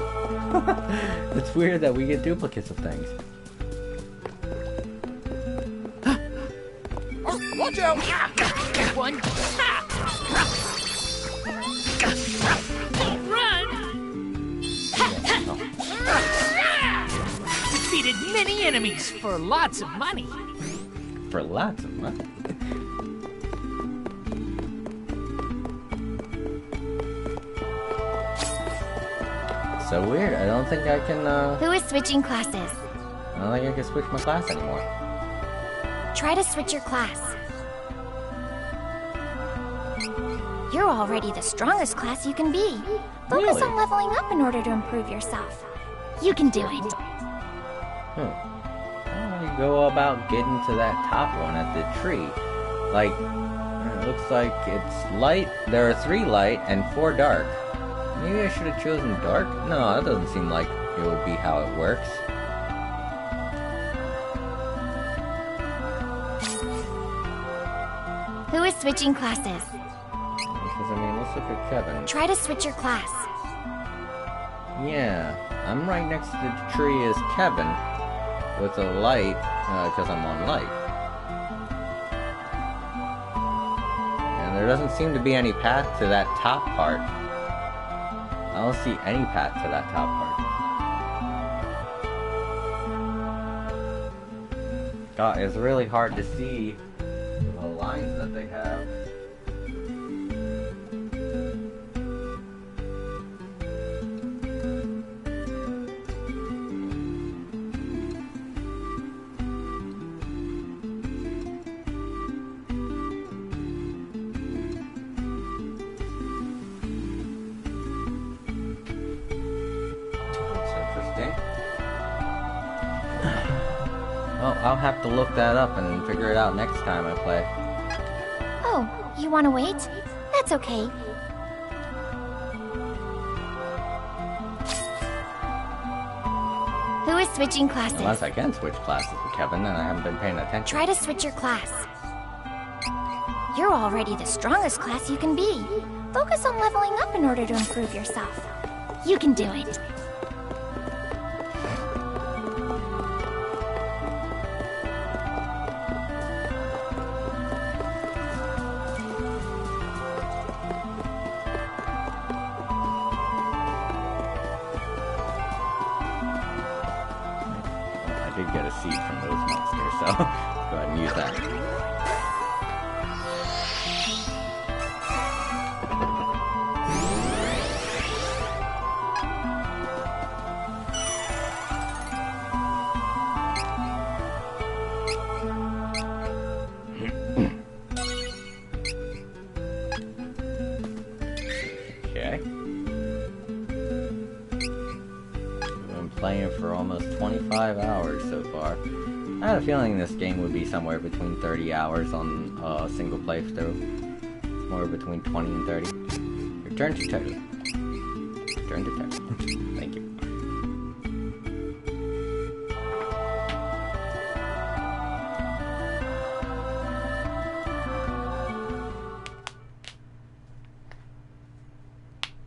It's weird that we get duplicates of things. Watch out! One. defeated many enemies for lots of money. For lots of money. So weird. I don't think I can, Who is switching classes? I don't think I can switch my class anymore. Try to switch your class. You're already the strongest class you can be. Focus Really? on leveling up in order to improve yourself. You can do it. How do you go about getting to that top one at the tree? Like, it looks like it's light. There are 3 light and 4 dark. Maybe I should have chosen dark? No, that doesn't seem like it would be how it works. Who is switching classes? Because, I mean, let's look at Kevin. Try to switch your class. Yeah, I'm right next to the tree as Kevin with a light, because I'm on light. And there doesn't seem to be any path to that top part. I don't see any path to that top part. God, it's really hard to see the lines that they have. Well, I'll have to look that up and figure it out next time I play. Oh, you want to wait? That's okay. Who is switching classes? Unless I can switch classes with Kevin, and I haven't been paying attention. Try to switch your class. You're already the strongest class you can be. Focus on leveling up in order to improve yourself. You can do it. I did get a seed from those monsters, so go ahead and use that. Okay. Been playing for almost 25 hours so far. I had a feeling this game would be somewhere between 30 hours on a single playthrough. It's more between 20 and 30. Return to title. Return to title. Thank you.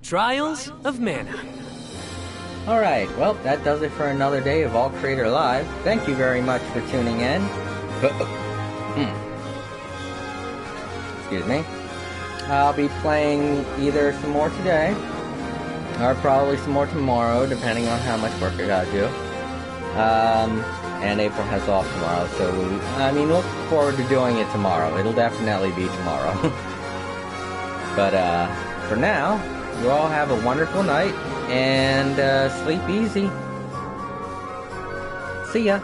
Trials of Mana. Alright, well, that does it for another day of All Creator Live. Thank you very much for tuning in. Excuse me. I'll be playing either some more today, or probably some more tomorrow, depending on how much work I gotta do. And April has off tomorrow, so, I mean, look forward to doing it tomorrow. It'll definitely be tomorrow. But, for now, you all have a wonderful night, and sleep easy. See ya.